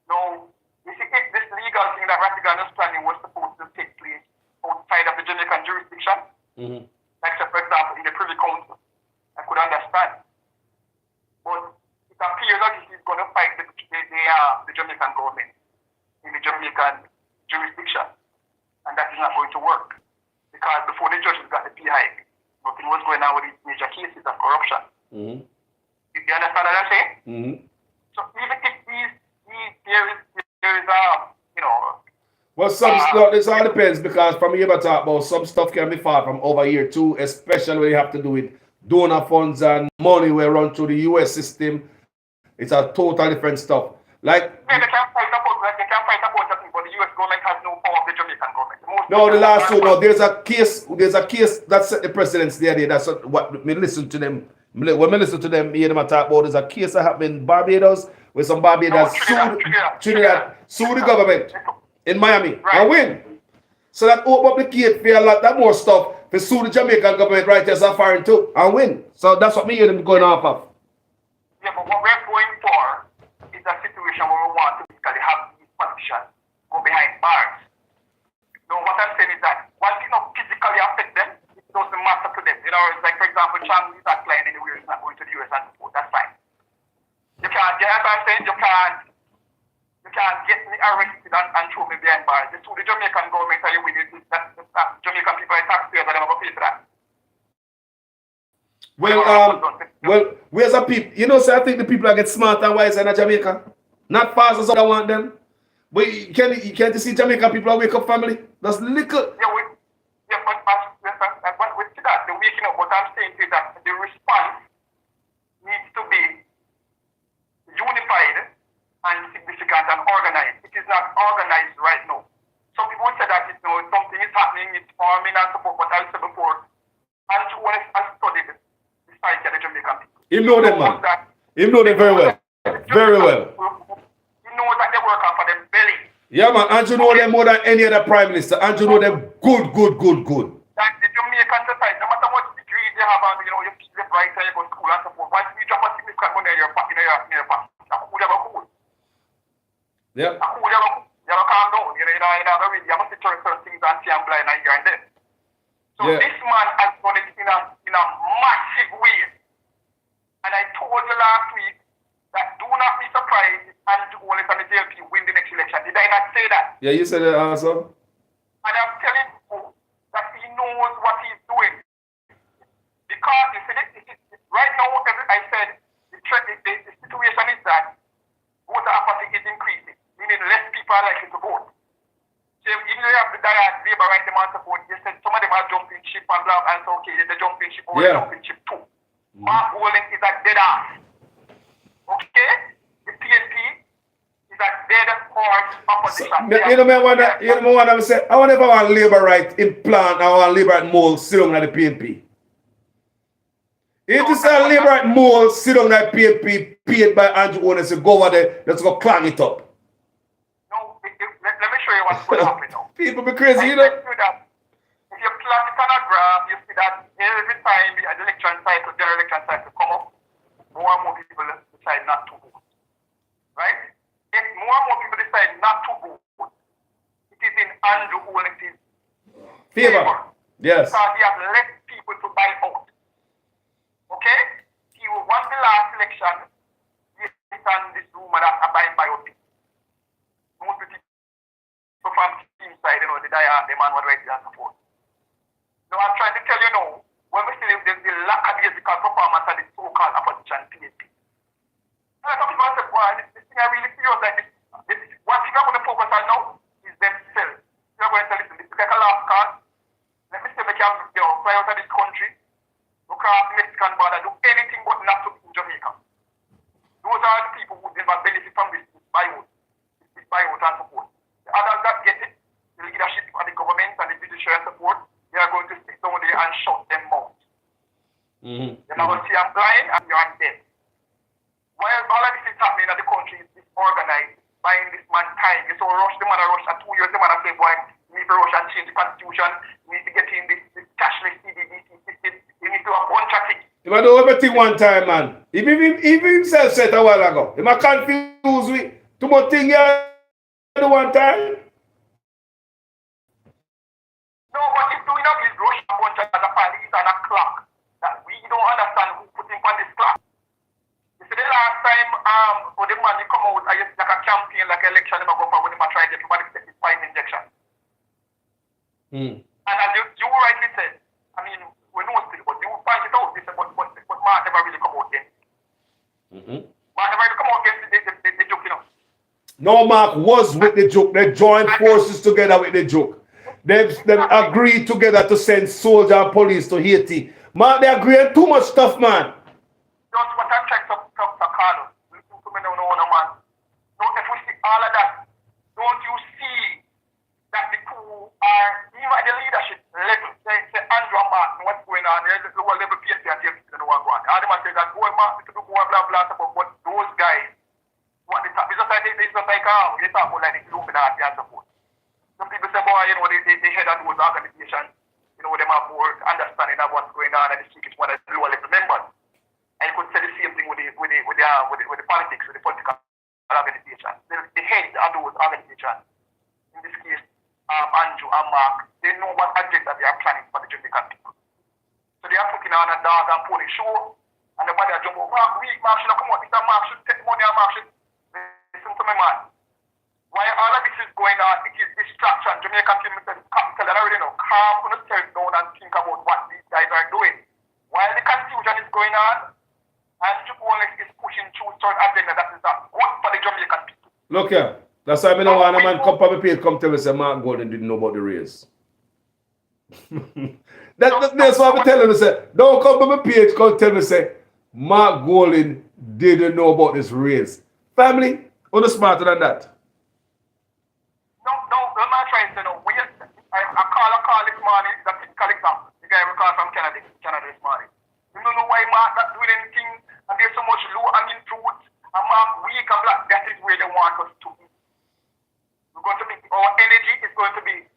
Now, you see, if this legal thing that Rastika understanding was supposed to take place outside of the Jamaican jurisdiction,
Mm-hmm.
like, so for example, in the Privy Council, I could understand. But it appears that he's going to fight the Jamaican government in the Jamaican jurisdiction. And that is not going to work. Because before the judges got the PI, nothing was going on with these major cases of corruption.
Mm-hmm.
You understand what I'm saying?
Mm-hmm.
So even if there is you know,
Well, some stuff, this all depends, because from here I talk about some stuff can be far from over here too, especially when you have to do with donor funds and money we run through the US system. It's a total different stuff. Like,
yeah, they can fight about nothing, but the US government has no power of the Jamaican government.
no, the last two, no, there's a case that set the precedence there. That's what me listen to them. When we listen to them, hear them talk about, there's a case that happened in Barbados, where some Barbados Trinidad sued the government in Miami and win. So that open up the gate for a lot that more stuff for sue the Jamaican government right as a foreign too and win. So that's what me hear them going off of.
Yeah, but what we're going for is a situation where we want to basically have these politicians go behind bars. Now, what I'm saying is that one thing not physically affect them, it doesn't matter to them. You know, it's like, for example, Chang is not flying anywhere, he's not going to the US and support, that's fine. You can't, you know what I'm saying? You can't get me arrested and throw me behind bars. It's the Jamaican government are you with it, that Jamaican people are taxpayers and they never pay for that.
Well, where's the people? You know, so I think the people are get smart and wise in Jamaica. Not fast as I want them. But you can't see Jamaican people wake up family. That's little.
Yeah, but with that, the waking up, what I'm saying is that the response needs to be unified and significant and organized. It is not organized right now. Some people say that something is happening, it's forming and so forth, but I said before, and to has studied the psyche of the Jamaican people.
You know them, man. You know them very well. Very well.
You know that they work out for them belly.
Yeah, man. And you know them more than any other prime minister. And you know them good.
That the Jamaican society, no matter what degrees they have, and you keep them bright and you go to school and so forth, once you drop a significant money in your pocket, cool.
Yeah.
You have calm down. You must turn certain things and see I'm blind and here and there. So this man has done it in a massive way. And I told you last week that do not be surprised if Andrew Wallace and the JLP win the next election. Did I not say that?
Yeah, you said that also.
And I'm telling you that he knows what he's doing. Because you see, right now, I said, the situation is that voter apathy is increasing, meaning less people are likely to vote. So even though you have the diet, Labour right demand to vote, they said some of them are jumping ship and blah, and so okay, they're jumping ship or jumping ship too. Mark Wallen is a dead ass. Okay? The PNP is a dead horse opposition.
You know what I'm saying? I want to want Labour right implant, I want Labour right mold sit on the PNP. If you say Labour right mold sit on the PNP paid by Andrew Wallace, you go over there, let's go clang it up.
No, let me show you what's going to happen now.
People be crazy, you know?
If you plot it on a graph, you see that every time the general election cycle come up, more and more people decide not to vote. Right? If more and more people decide not to vote, it is in Andrew Wallace's favor.
Yes.
Because he has less people to buy out. Okay? He won the last election based on this rumor that are buying out people. Most people from team side, the man was right there and so forth. Now I'm trying to tell you now, when we see the lackadaisical performance of the so-called opposition PNP. And some people say, boy, this thing I really feel like this. What thing I'm going to focus on now is themselves. You're going to tell listen, this is like a last card. Let me say we can fly out of this country, go across the Mexican border, do anything but not to be in Jamaica. Those are the people who never benefit from this buyout and support. The others that get it, the You're not going to see I'm blind and you're deaf. While all of this is happening in the country is disorganized, buying this man time. You so rush the man, rush at 2 years, the man say, boy, you need to rush and change the constitution. You need to get in this cashless CDBC system. You need to have a bunch of things.
If I do everything one time, man. Even himself said a while ago. If I confuse with too much thing you do one time.
No, what he's doing now is rush a bunch of the police and a clock that we don't understand who put him on this clock. You see, the last time when the man come out, I used like a campaign, like an election, go for when he try to get everybody to take his 5 injection. And as you rightly said, I mean, we know still, but you find it out, but Mark never really come out again. Mark never really come out against the joke, you know.
No, Mark was with the joke. They joined forces together with the joke. They agreed together to send soldiers and police to Haiti. Mark, they agree on too much stuff, man.
Just what I'm trying to Carlos. Listen to me now, no, man. So if we see all of that, don't you see that the two are, even at the leadership level, say Andrew and Mark, what's going on, there's the lower level PSP and TFC, they know what's going on. All them say that, boy, Mark, to do more, blah, blah, but those guys, what they talk, it's just like, they talk about like the Illuminati and so forth. Some people say, boy, you know, they head of those organizations, you know, them have more understanding of what's going on and the secret one at the lower level members. And you could say the same thing with the politics, with the political organization. The head of those organizations, in this case, Andrew and Mark, they know what agenda they are planning for the Jamaican people. So they are putting on a dog and pony show, and the body are jumbo, Mark should have come out, Mr. Mark should take money, and Mark should listen to me, man. While all of this is going on, it is distraction. Jamaican people say, capital, and I already know, calm, gonna stay down and think about what these guys are doing. While the confusion is going on, and Chukwuemeka is pushing through certain agenda that is not good for the Jamaican people.
Look here. That's why I don't want a man come from the page, come tell me say Mark Golden didn't know about the race. That's what I'm telling you. Say, don't come from the page, come tell me say Mark Golden didn't know about this race. Family, who's smarter than that?
No, I'm not trying to know. I call this morning, that's a typical example. The guy we call from Canada this morning. You don't know why Mark not doing anything, and there's so much low-hanging fruit, and Mark weak and black. That is where they want us to be. We're going to be, our energy is going to be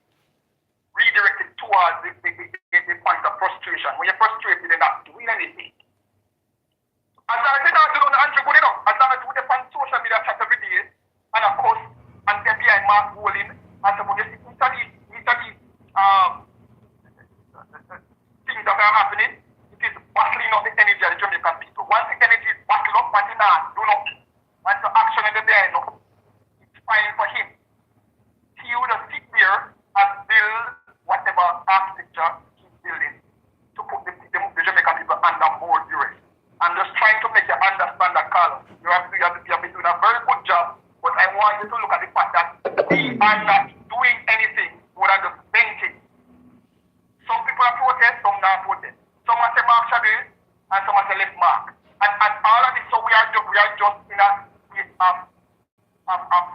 redirected towards the point of frustration. When you're frustrated, you're not doing anything. As long as they don't do the Andrew good enough, as long as we find social media chat every day, and of course, and then behind Mark Golden, and so these things that are happening, it is battling up the energy of the Jamaican people. Once the energy is battled up, once do not, once the action in the behind up, it's fine for him. He would sit there and build whatever architecture he's building to put the Jamaican people under more duress. I'm just trying to make you understand that, Carlos. You have been doing a very good job, but I want you to look at the fact that we are not doing anything more than just venting. Some people are protest, some not protest. Some are say Mark Shadid, and some are say left Mark. And all of this, so we are just in a state of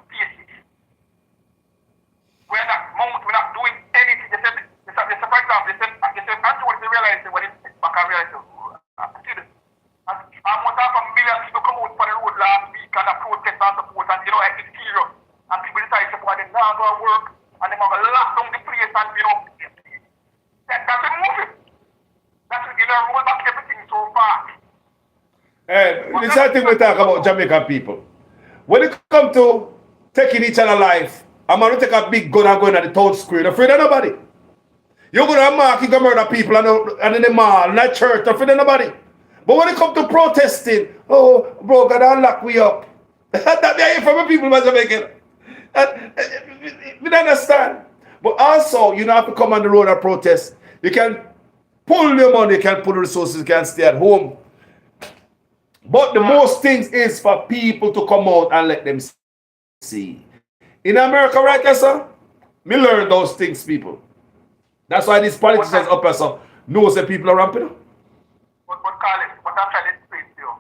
spaces. We're not doing anything. They said, for example, they said, Andrew was realizing when he sits back and realizes, almost half a million people come out for the road last week and a protest and support, and it's serious. And people decide to go and they're not going to work, and they're going to lock down the place, and that's a movie. That's roll back everything so fast.
The same thing we talk about Jamaican people. When it comes to taking each other life, I'm going to take a big gun and go in at the town square. You're afraid of nobody. You're going to mark, you're going to murder people and in the mall, in the church, you're afraid of nobody. But when it comes to protesting, oh, bro, God, I'll lock we up. That be from the people of Jamaica. We don't understand. But also, you don't have to come on the road and protest. You can pull your money, you can pull the resources, you can stay at home. But the most things is for people to come out and let them see. In America, right, sir? Me learn those things, people. That's why these politicians up here, so knows that people are ramping up.
But Carlos, what I'm trying to explain to you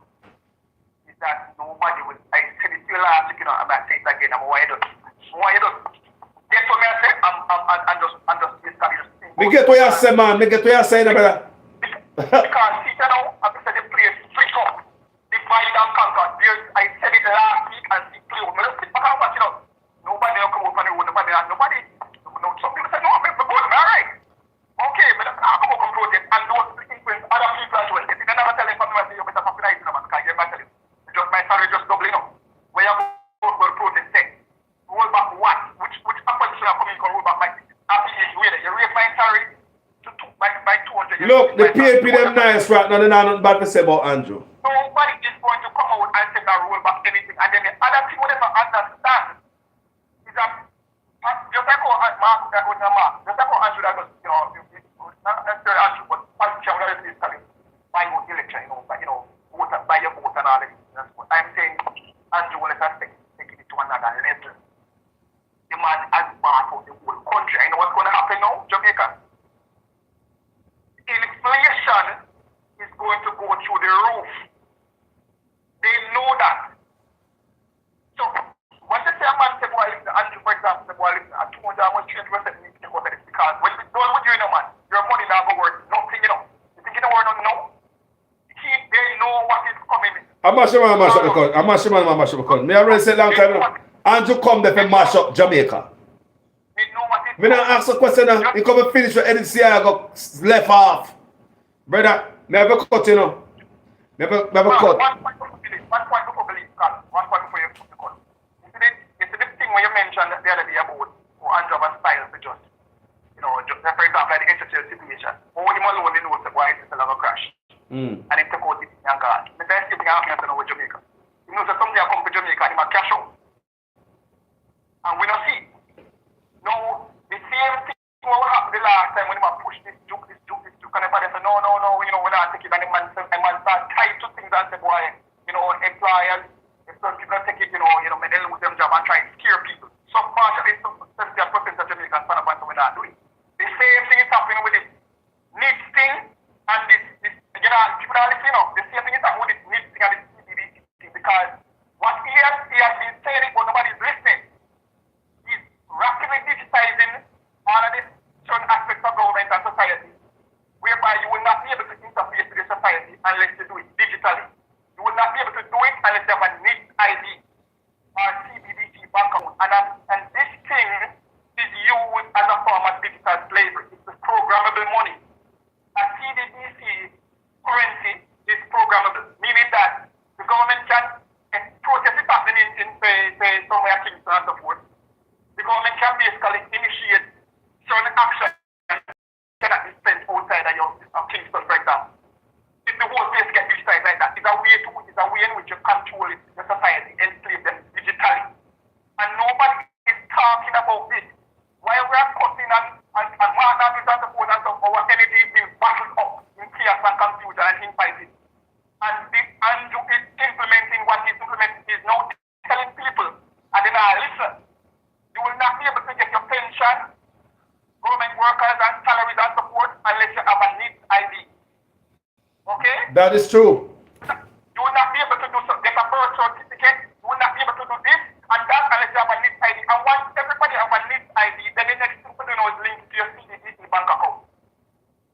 is that nobody will. I said it to you last week, I'm not saying it again. I'm why you don't. Guess what I say? I'm just
me get what you say, man. Me get what you say, brother.
Because see, nobody, no, some people say, no, I'm good, all right. Okay, but I'm going to protest and those influence other people as well. If you never tell them something, you better populize them, because you never tell them. Just my salary just doubling up. Where you go for protest, say, roll back what? Which opposition are coming to roll back my you raise my salary to by 200.
Look, the PAP them nice right now, they not nothing bad to say about Andrew.
Nobody is going to come out and say that roll back anything. And then the other thing we never understand is that just like how Mark, just like how Andrew that was, not necessarily Andrew, but politician will always be by your election, by your vote and all that. I'm saying Andrew will let us take it to another level. The man has bought out the whole country. You know what's going to happen now, Jamaica? Inflation is going to go through the roof. They know that. So, when they say a man say, boy, listen, Andrew, for example, say, boy, listen, at 200, I must change what you think about this. Because when it's done with you, man, your money not going to work. Nothing, You think it's worth nothing now? They know what is coming.
I'm mash up because me already said long time now. Andrew come there to mash up Jamaica. Me not ask a question now. He come and finish your NCI, I go left off. Brother, never cut, Never cut.
One point before believe, Carl. One point before you cut. You see the thing when you mentioned the other day about Andrew have a style for just, just for example, like the HHL situation. When him alone, he knows why it's a lot of crash. And it took out the young guy. The best thing happened to know with Jamaica. You know, so somebody come to Jamaica and he might cash out. And we don't see. No, the same thing what happened the last time when he pushed this juke, and everybody said, no, we're not taking it. And the man start tied to things and said, boy, employers, if some people take it, may they lose their job and try to scare people. Some partially, 70% of Jamaicans stand up and say, we're not doing. The same thing is happening with this needs thing and this people are listening up. The same thing is happening with this needs thing and this CBD thing, because what he has been saying, but nobody's listening. He's rapidly digitizing all of these certain aspects of government and society, whereby you will not be able to interface with the society unless you do it digitally. You will not be able to do it unless you have a NIT ID or CBDC bank account. And this thing is used as a form of digital slavery. It's programmable money. A CBDC currency is programmable, meaning that the government can process it happening in somewhere Kingston and so forth. The government can basically initiate certain actions that cannot be spent outside of Kingston, for example. If the whole place gets digitized like that, it's a way in which you control the society, enslave them digitally. And nobody is talking about this. While we are cutting and partners and so forth and so our energy is being battled up in chaos and confusion and infighting. And Andrew is implementing what he's implementing. He's now telling people, and then listen, you will not be able to get your pension, government workers and salaries and support unless you have a NIT ID. Okay?
That is true.
You will not be able to get a birth certificate. You will not be able to do this and that unless you have a NIT ID. And once everybody have a NIT ID, then the next thing is linked to your CDDC bank account.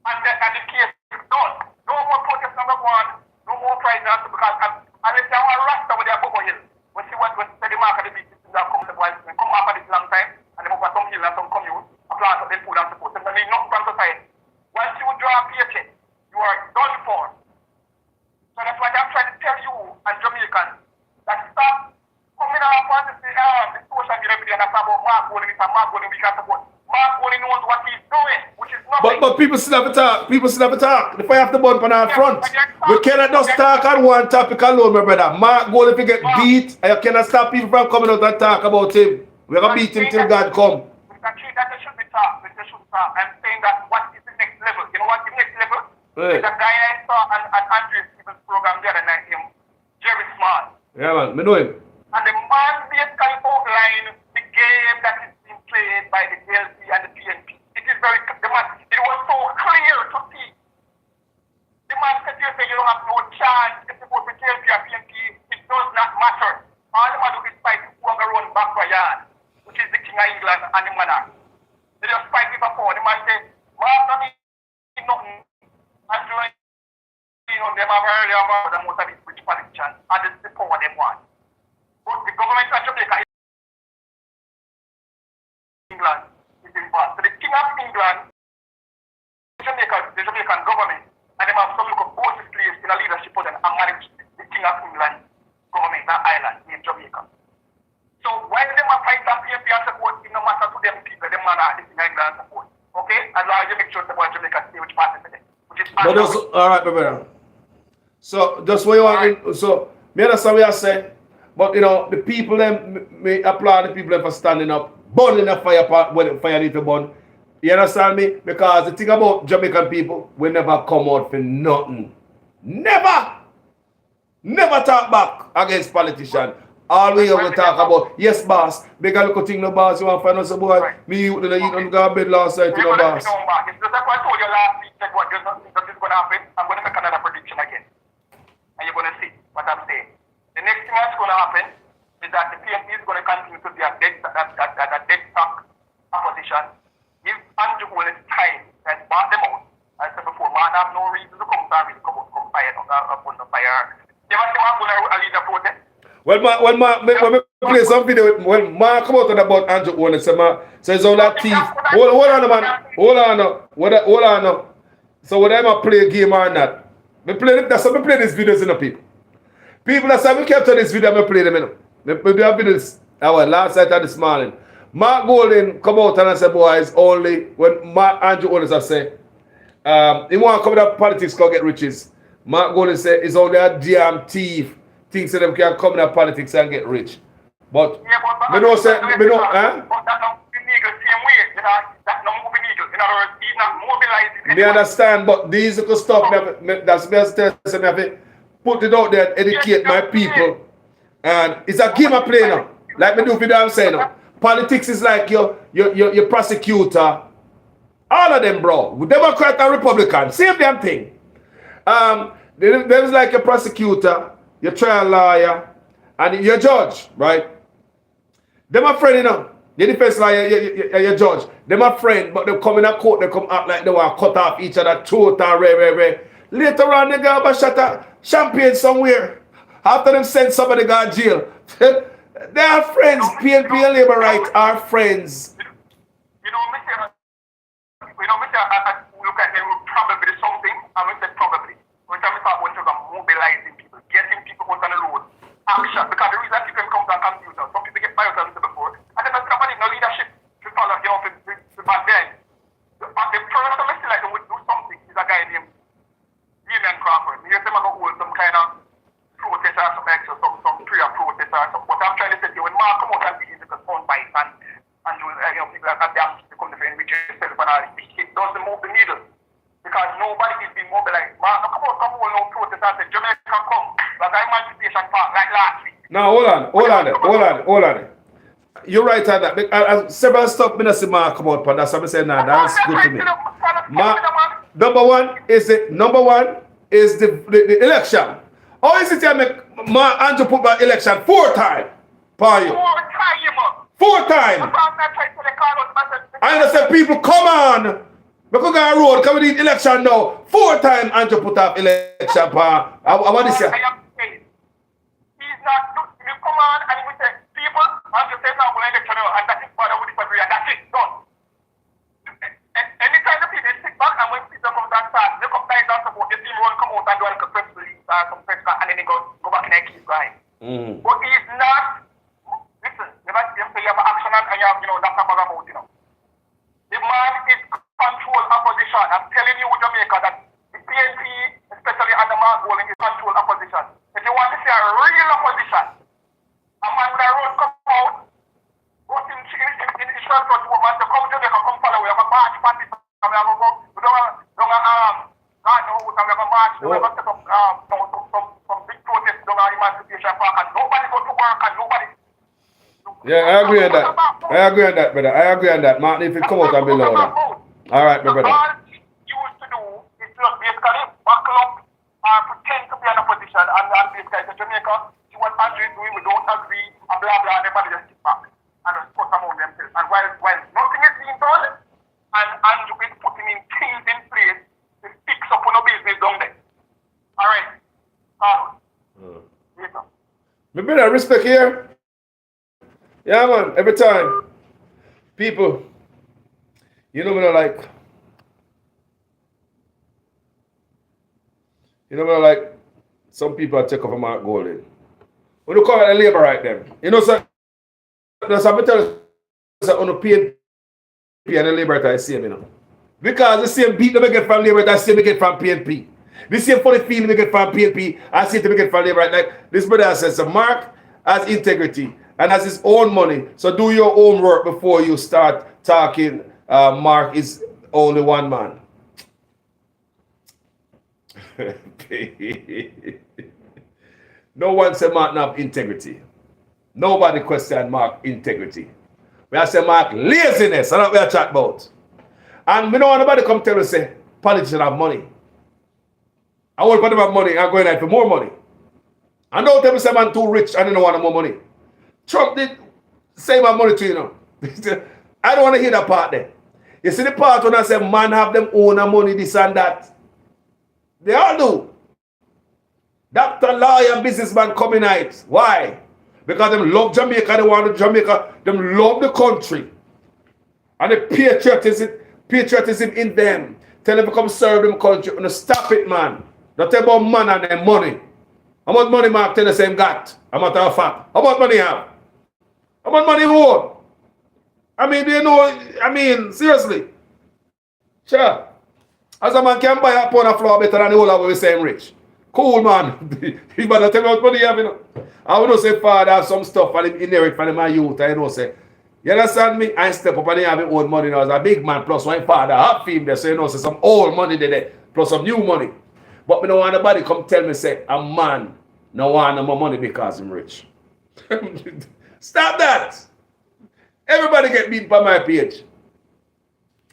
And the case is done. No more protest number one. No more price answer, because unless you have a rasta with their bubble hill, we see what the mark of the beach that come the boys come after this long time, and they move some hill and some commune, a plant of their food and support. And they not from society. Once you draw a paycheck, you are done for. So that's why I'm trying to tell you and Jamaicans that stop coming out and say, the social media every day and that's about Mark Golden, it's a Mark Golden we can support. Mark Golden knows what he's doing, which is nothing.
But people still have to talk. If I have to bump on our front, we cannot just talk on one topic alone, my brother. Mark Gold, if he get beat, and you cannot stop people from coming out and talk about him. We're going to beat him till God come.
That they should be talk. I'm saying that what is the next level? You know what the next level?
Hey.
The guy I saw on Andrew Stevens' program the other night, Jerry Smart.
Yeah, man, me know him.
And the man basically outlined the game that is being played by the DLC and the PNP. It was so clear to see. The man said you don't have no chance if you vote for DLC or PNP. It does not matter. All the man do is fight who are going to run back for yard, which is the King of England and the monarch. They just fight it before. The man said, Mark, not nothing. And them have earlier about the most of these rich politicians, and this is the power they want. But the government of Jamaica, England, of England, the Jamaican government, and they have some local both slaves in a leadership position and manage the King of England government, that island in Jamaica. So why them a fight and PNP and support, it no matter to them people, them man are the King of England support. Okay? As long as you make sure the boy Jamaica stay which party for them. Which is
But just, all right, brother. So just what you want, so me understand what you say, but you know the people them me applaud the people them for standing up, burning the fire part when the fire need to burn. You understand me? Because the thing about Jamaican people, we never come out for nothing. Never talk back against politicians. All we ever talk about, yes, boss. Big a little thing, no boss. You want to find out some boy? Me, you didn't eat on the bed last night, you know, boss.
It's just like what I told you last week, that what just that is going to happen. I'm going to make another prediction again. And you're going to see what I'm saying. The next thing that's going to happen is that the PNP is going to continue to be a dead stock opposition. Give Andrew Holness time and bought them out. I said before, man have no reason to come fire upon the fire. You ever see man going to lead a protest?
When we play some video, when man come out about Andrew Holness, says all that thief. Hold on, man. Hold on. So whether I play a game or not, that's how we play these videos in the people. People that's how we capture this video, we play them in. We do have videos our last night and this morning. Mark Golden come out and I say, boys, only when Andrew Holness I say, he want to come to politics to get riches. Mark Golden say, it's only a damn thief thinks that them can come in politics and get rich. But, me don't say, me don't, huh?
But that's not illegal same way, you know, that's not moving illegal. In other words, he's not mobilizing.
Me understand, but these are stuff, that's best test, me have to put it out there and educate my people. And it's a game of play now. Like me do video I'm saying now. Politics is like your prosecutor. All of them, bro. Democrat and Republican. Same damn thing. There's like a prosecutor, your trial lawyer, and your judge, right? They're my friend, you know. Your defense lawyer, your judge. They're my friend, but they come in a court, they come act like they want to cut off each other throat and rare. Later on, they go have a shot at champagne somewhere. After them send somebody go to jail. They are friends. PNP and Labour Right are friends.
You know, Mr. I look at them probably something, I will say probably. When time we talk about mobilizing people, getting people out on the road, action, because the reason people come to confuse us, some people get fired as I said before, and then there's somebody no leadership to follow, you know, to back then. The person I feel like they would do something is a guy named Damian Crawford. You see them go hold some kind of protest or some extra, some prayer protest or something. But I'm trying to say to you, when Mark come out and begin to phone bites and do, you know, people like that, they come to friend with yourself and all this, it doesn't move the needle. Because nobody is being mobilized. Mark, come on, no protest and say, Jamaica come. Like Emancipation Park, like last week.
Now, hold on. You're right on that. Several stuff I see Mark come out, but that's what I say, nah, that's good for me. Number one is the election. How is it you make Andrew put my election 4 times for you? 4 times. I understand people, come on. Because we go road, come with the election now. 4 times Andrew put up election for. What is it?
He's not, you come on and we say, people, Andrew says I'm going to election now, and that is part of what disagree, and that's it, done. Anytime the people sit back and when people come and start, they come down and support, the team will come out and do like a press release or some press and then they go back and they keep going. But he's not, listen, you have action and you have, you know, that's about, you know. The man is control opposition. I'm telling you, Jamaica, that the PNP, especially under Mark Golden, is control opposition. If you want to see a real opposition, a man with a road come out, go in short front woman to come to Jamaica, come follow. We have a march party, we have a go, we don't have God knows, we have a march, we have a set up some big protest down at Emancipation Park, and nobody go to work, and nobody.
Yeah, I agree on that. Brother. I agree on that. Martin, if you come out and be louder. All right, my brother.
All you used to do is just basically buckle up and pretend to be in a position and basically say, Jamaica, see what Andrew is doing, we don't agree, and blah, blah, and everybody just sit back and just put them on themselves. And while nothing is being done, and Andrew is putting in things in place to fix up on a business down there. All right. Yes, sir.
My brother, respect here. Yeah, man, every time. People, You know what I like? You know what I like? Some people are take off a Mark Golding. When you call it a labor right them, you know, so that's what I tell you, so on the PNP and the labor right, I see them, you know. Because the same beat that we get from labor right, I see them get from PNP. The same funny feeling we get from PNP, I see them get from labor right. Like this brother says, so Mark has integrity and has his own money. So do your own work before you start talking. Mark is only one man. No one said Mark not have integrity. Nobody questioned Mark integrity. We have said Mark laziness. I don't know what we are chat about. And we don't want nobody come tell us say politicians have money. I want to have money and going out for more money. And don't tell me say man too rich and they don't want more money. Trump did save my money to you know. I don't want to hear that part there. You see the part when I say man have them own money, this and that. They all do. Doctor, lawyer, and businessman coming out. Why? Because them love Jamaica, they want Jamaica, them love the country. And the patriotism in them. Tell them to come serve them country. And stop it, man. Don't tell about man and their money. How much money Mark tell the same got? A matter of fact. How much money you have? How much money you own? I mean, do you know, seriously. Sure. As a man can buy a pound of flour better than the whole of we saying rich. Cool, man. You better tell me what money you have, you know. I would not say father have some stuff and inherit from my youth. I know say. You understand me? I step up and they have his own money now as a big man plus one father. Half him there, so you know say some old money there plus some new money. But me don't want nobody come tell me say a man no want no more money because I'm rich. Stop that. Everybody get beat by my page.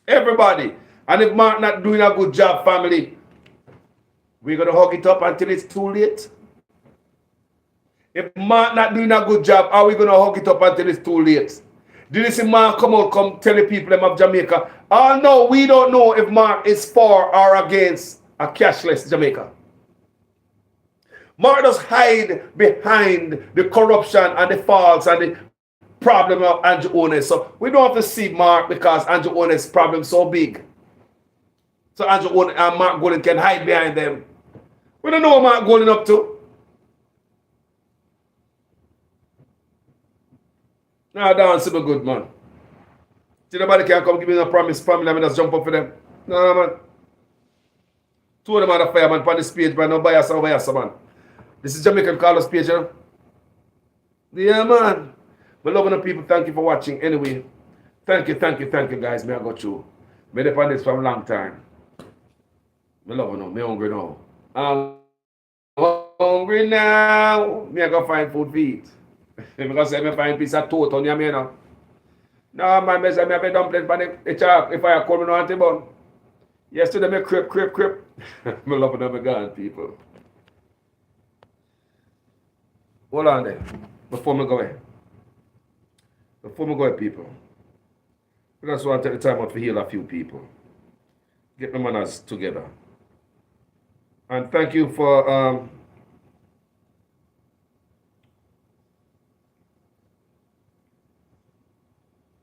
Everybody. And if Mark not doing a good job, family, we're going to hug it up until it's too late. If Mark not doing a good job, are we going to hug it up until it's too late? Did you see Mark come tell the people of Jamaica? Oh no, we don't know if Mark is for or against a cashless Jamaica. Mark does hide behind the corruption and the faults and the problem of Andrew Ones. So we don't have to see Mark because Andrew Ones' problem is so big. So Andrew Ones and Mark Golding can hide behind them. We don't know what Mark Golding up to. Nah, dance is a good man. See, nobody can come give me a promise family, I mean, just jump up for them. No, man. Two of them are the fireman on this page, man. No bias or bias, man. This is Jamaican Carlos page, you know? Yeah, man. But loving the people, thank you for watching. Anyway, thank you, guys. May I go through. Been up on this for a long time. Me love you now. Me hungry now. I'm hungry now. Me I go find food to eat. Because say me find piece of toast on your me now. No, man, me say me have a dumpling for the chop. If I call me no anti-bun. Yesterday me crepe. Me love them again, people. Hold on there. Before me go away. People. I just want to take the time out to heal a few people. Get the manners together. And thank you for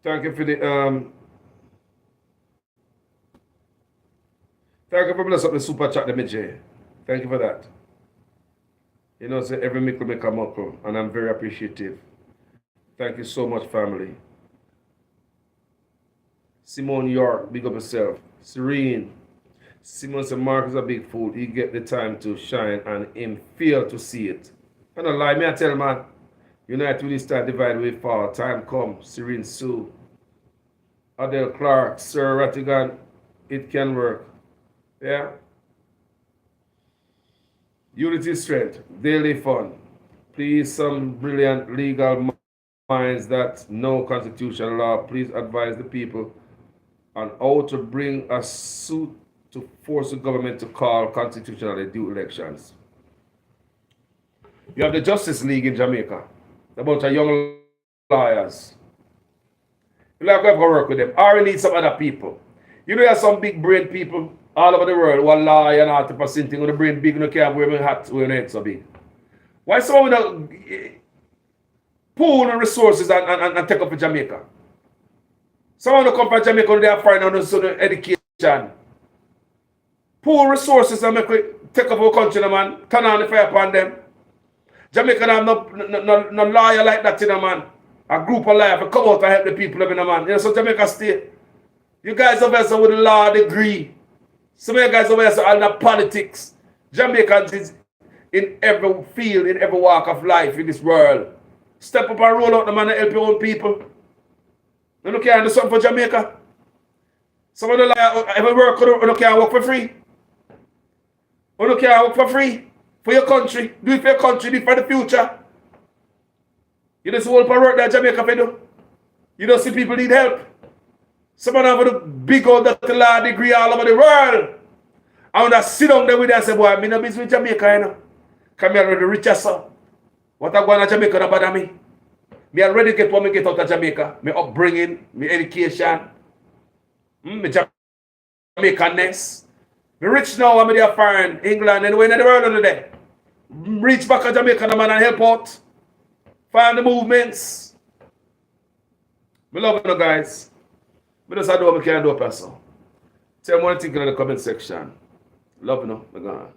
thank you for the thank you for bless up the super chat, the midget. Thank you for that. You know, say every mickle make a muckle, and I'm very appreciative. Thank you so much, family. Simone York, big up yourself. Serene. Simone said Mark is a big fool. He get the time to shine and him fail to see it. I don't lie, me I tell man. Unite with this time, divide we fall. Time come. Serene Sue. Adele Clark, Sir Rattigan, it can work. Yeah. Unity strength, daily fun. Please, some brilliant legal minds that know constitutional law, please advise the people on how to bring a suit to force the government to call constitutionally due elections. You have the Justice League in Jamaica, a bunch of young lawyers. You like to work with them, or you need some other people. You know, you have some big brain people all over the world who are lawyer and all type of thing with the brain big, you can't wear my hat when it's so big. Why someone don't pool the resources and take up for Jamaica? Someone who come from Jamaica, they are foreign on the education. Poor resources and make we take up our country, man. Turn on the fire upon them. Jamaica have no lawyer like that, man. A group of lawyers to come out and help the people, man. You know, so Jamaica State. You guys over here with a law degree. Some of you guys over here are not politics. Jamaicans is in every field, in every walk of life in this world. Step up and roll out the man and help your own people. You don't care do something for Jamaica. Some of the lawyers ever work, you don't care work for free. You don't care work for free. For your country. Do it for your country, do it for the future. You don't see what work that Jamaica for do. You don't see people need help. Someone have a big old law degree all over the world. I want to sit down there with them and say, boy, I'm not busy with Jamaica, you know. Because I'm already rich as so. What I go to Jamaica don't bother me. I already get what I get out of Jamaica. My upbringing, my education, my Jamaicanness. I'm rich now, I'm there foreign, England, anywhere in the world today. Reach back to Jamaica man and help out. Find the movements. I love you guys. I just do what I can do, person. Tell me what you think in the comment section. Love you, my God.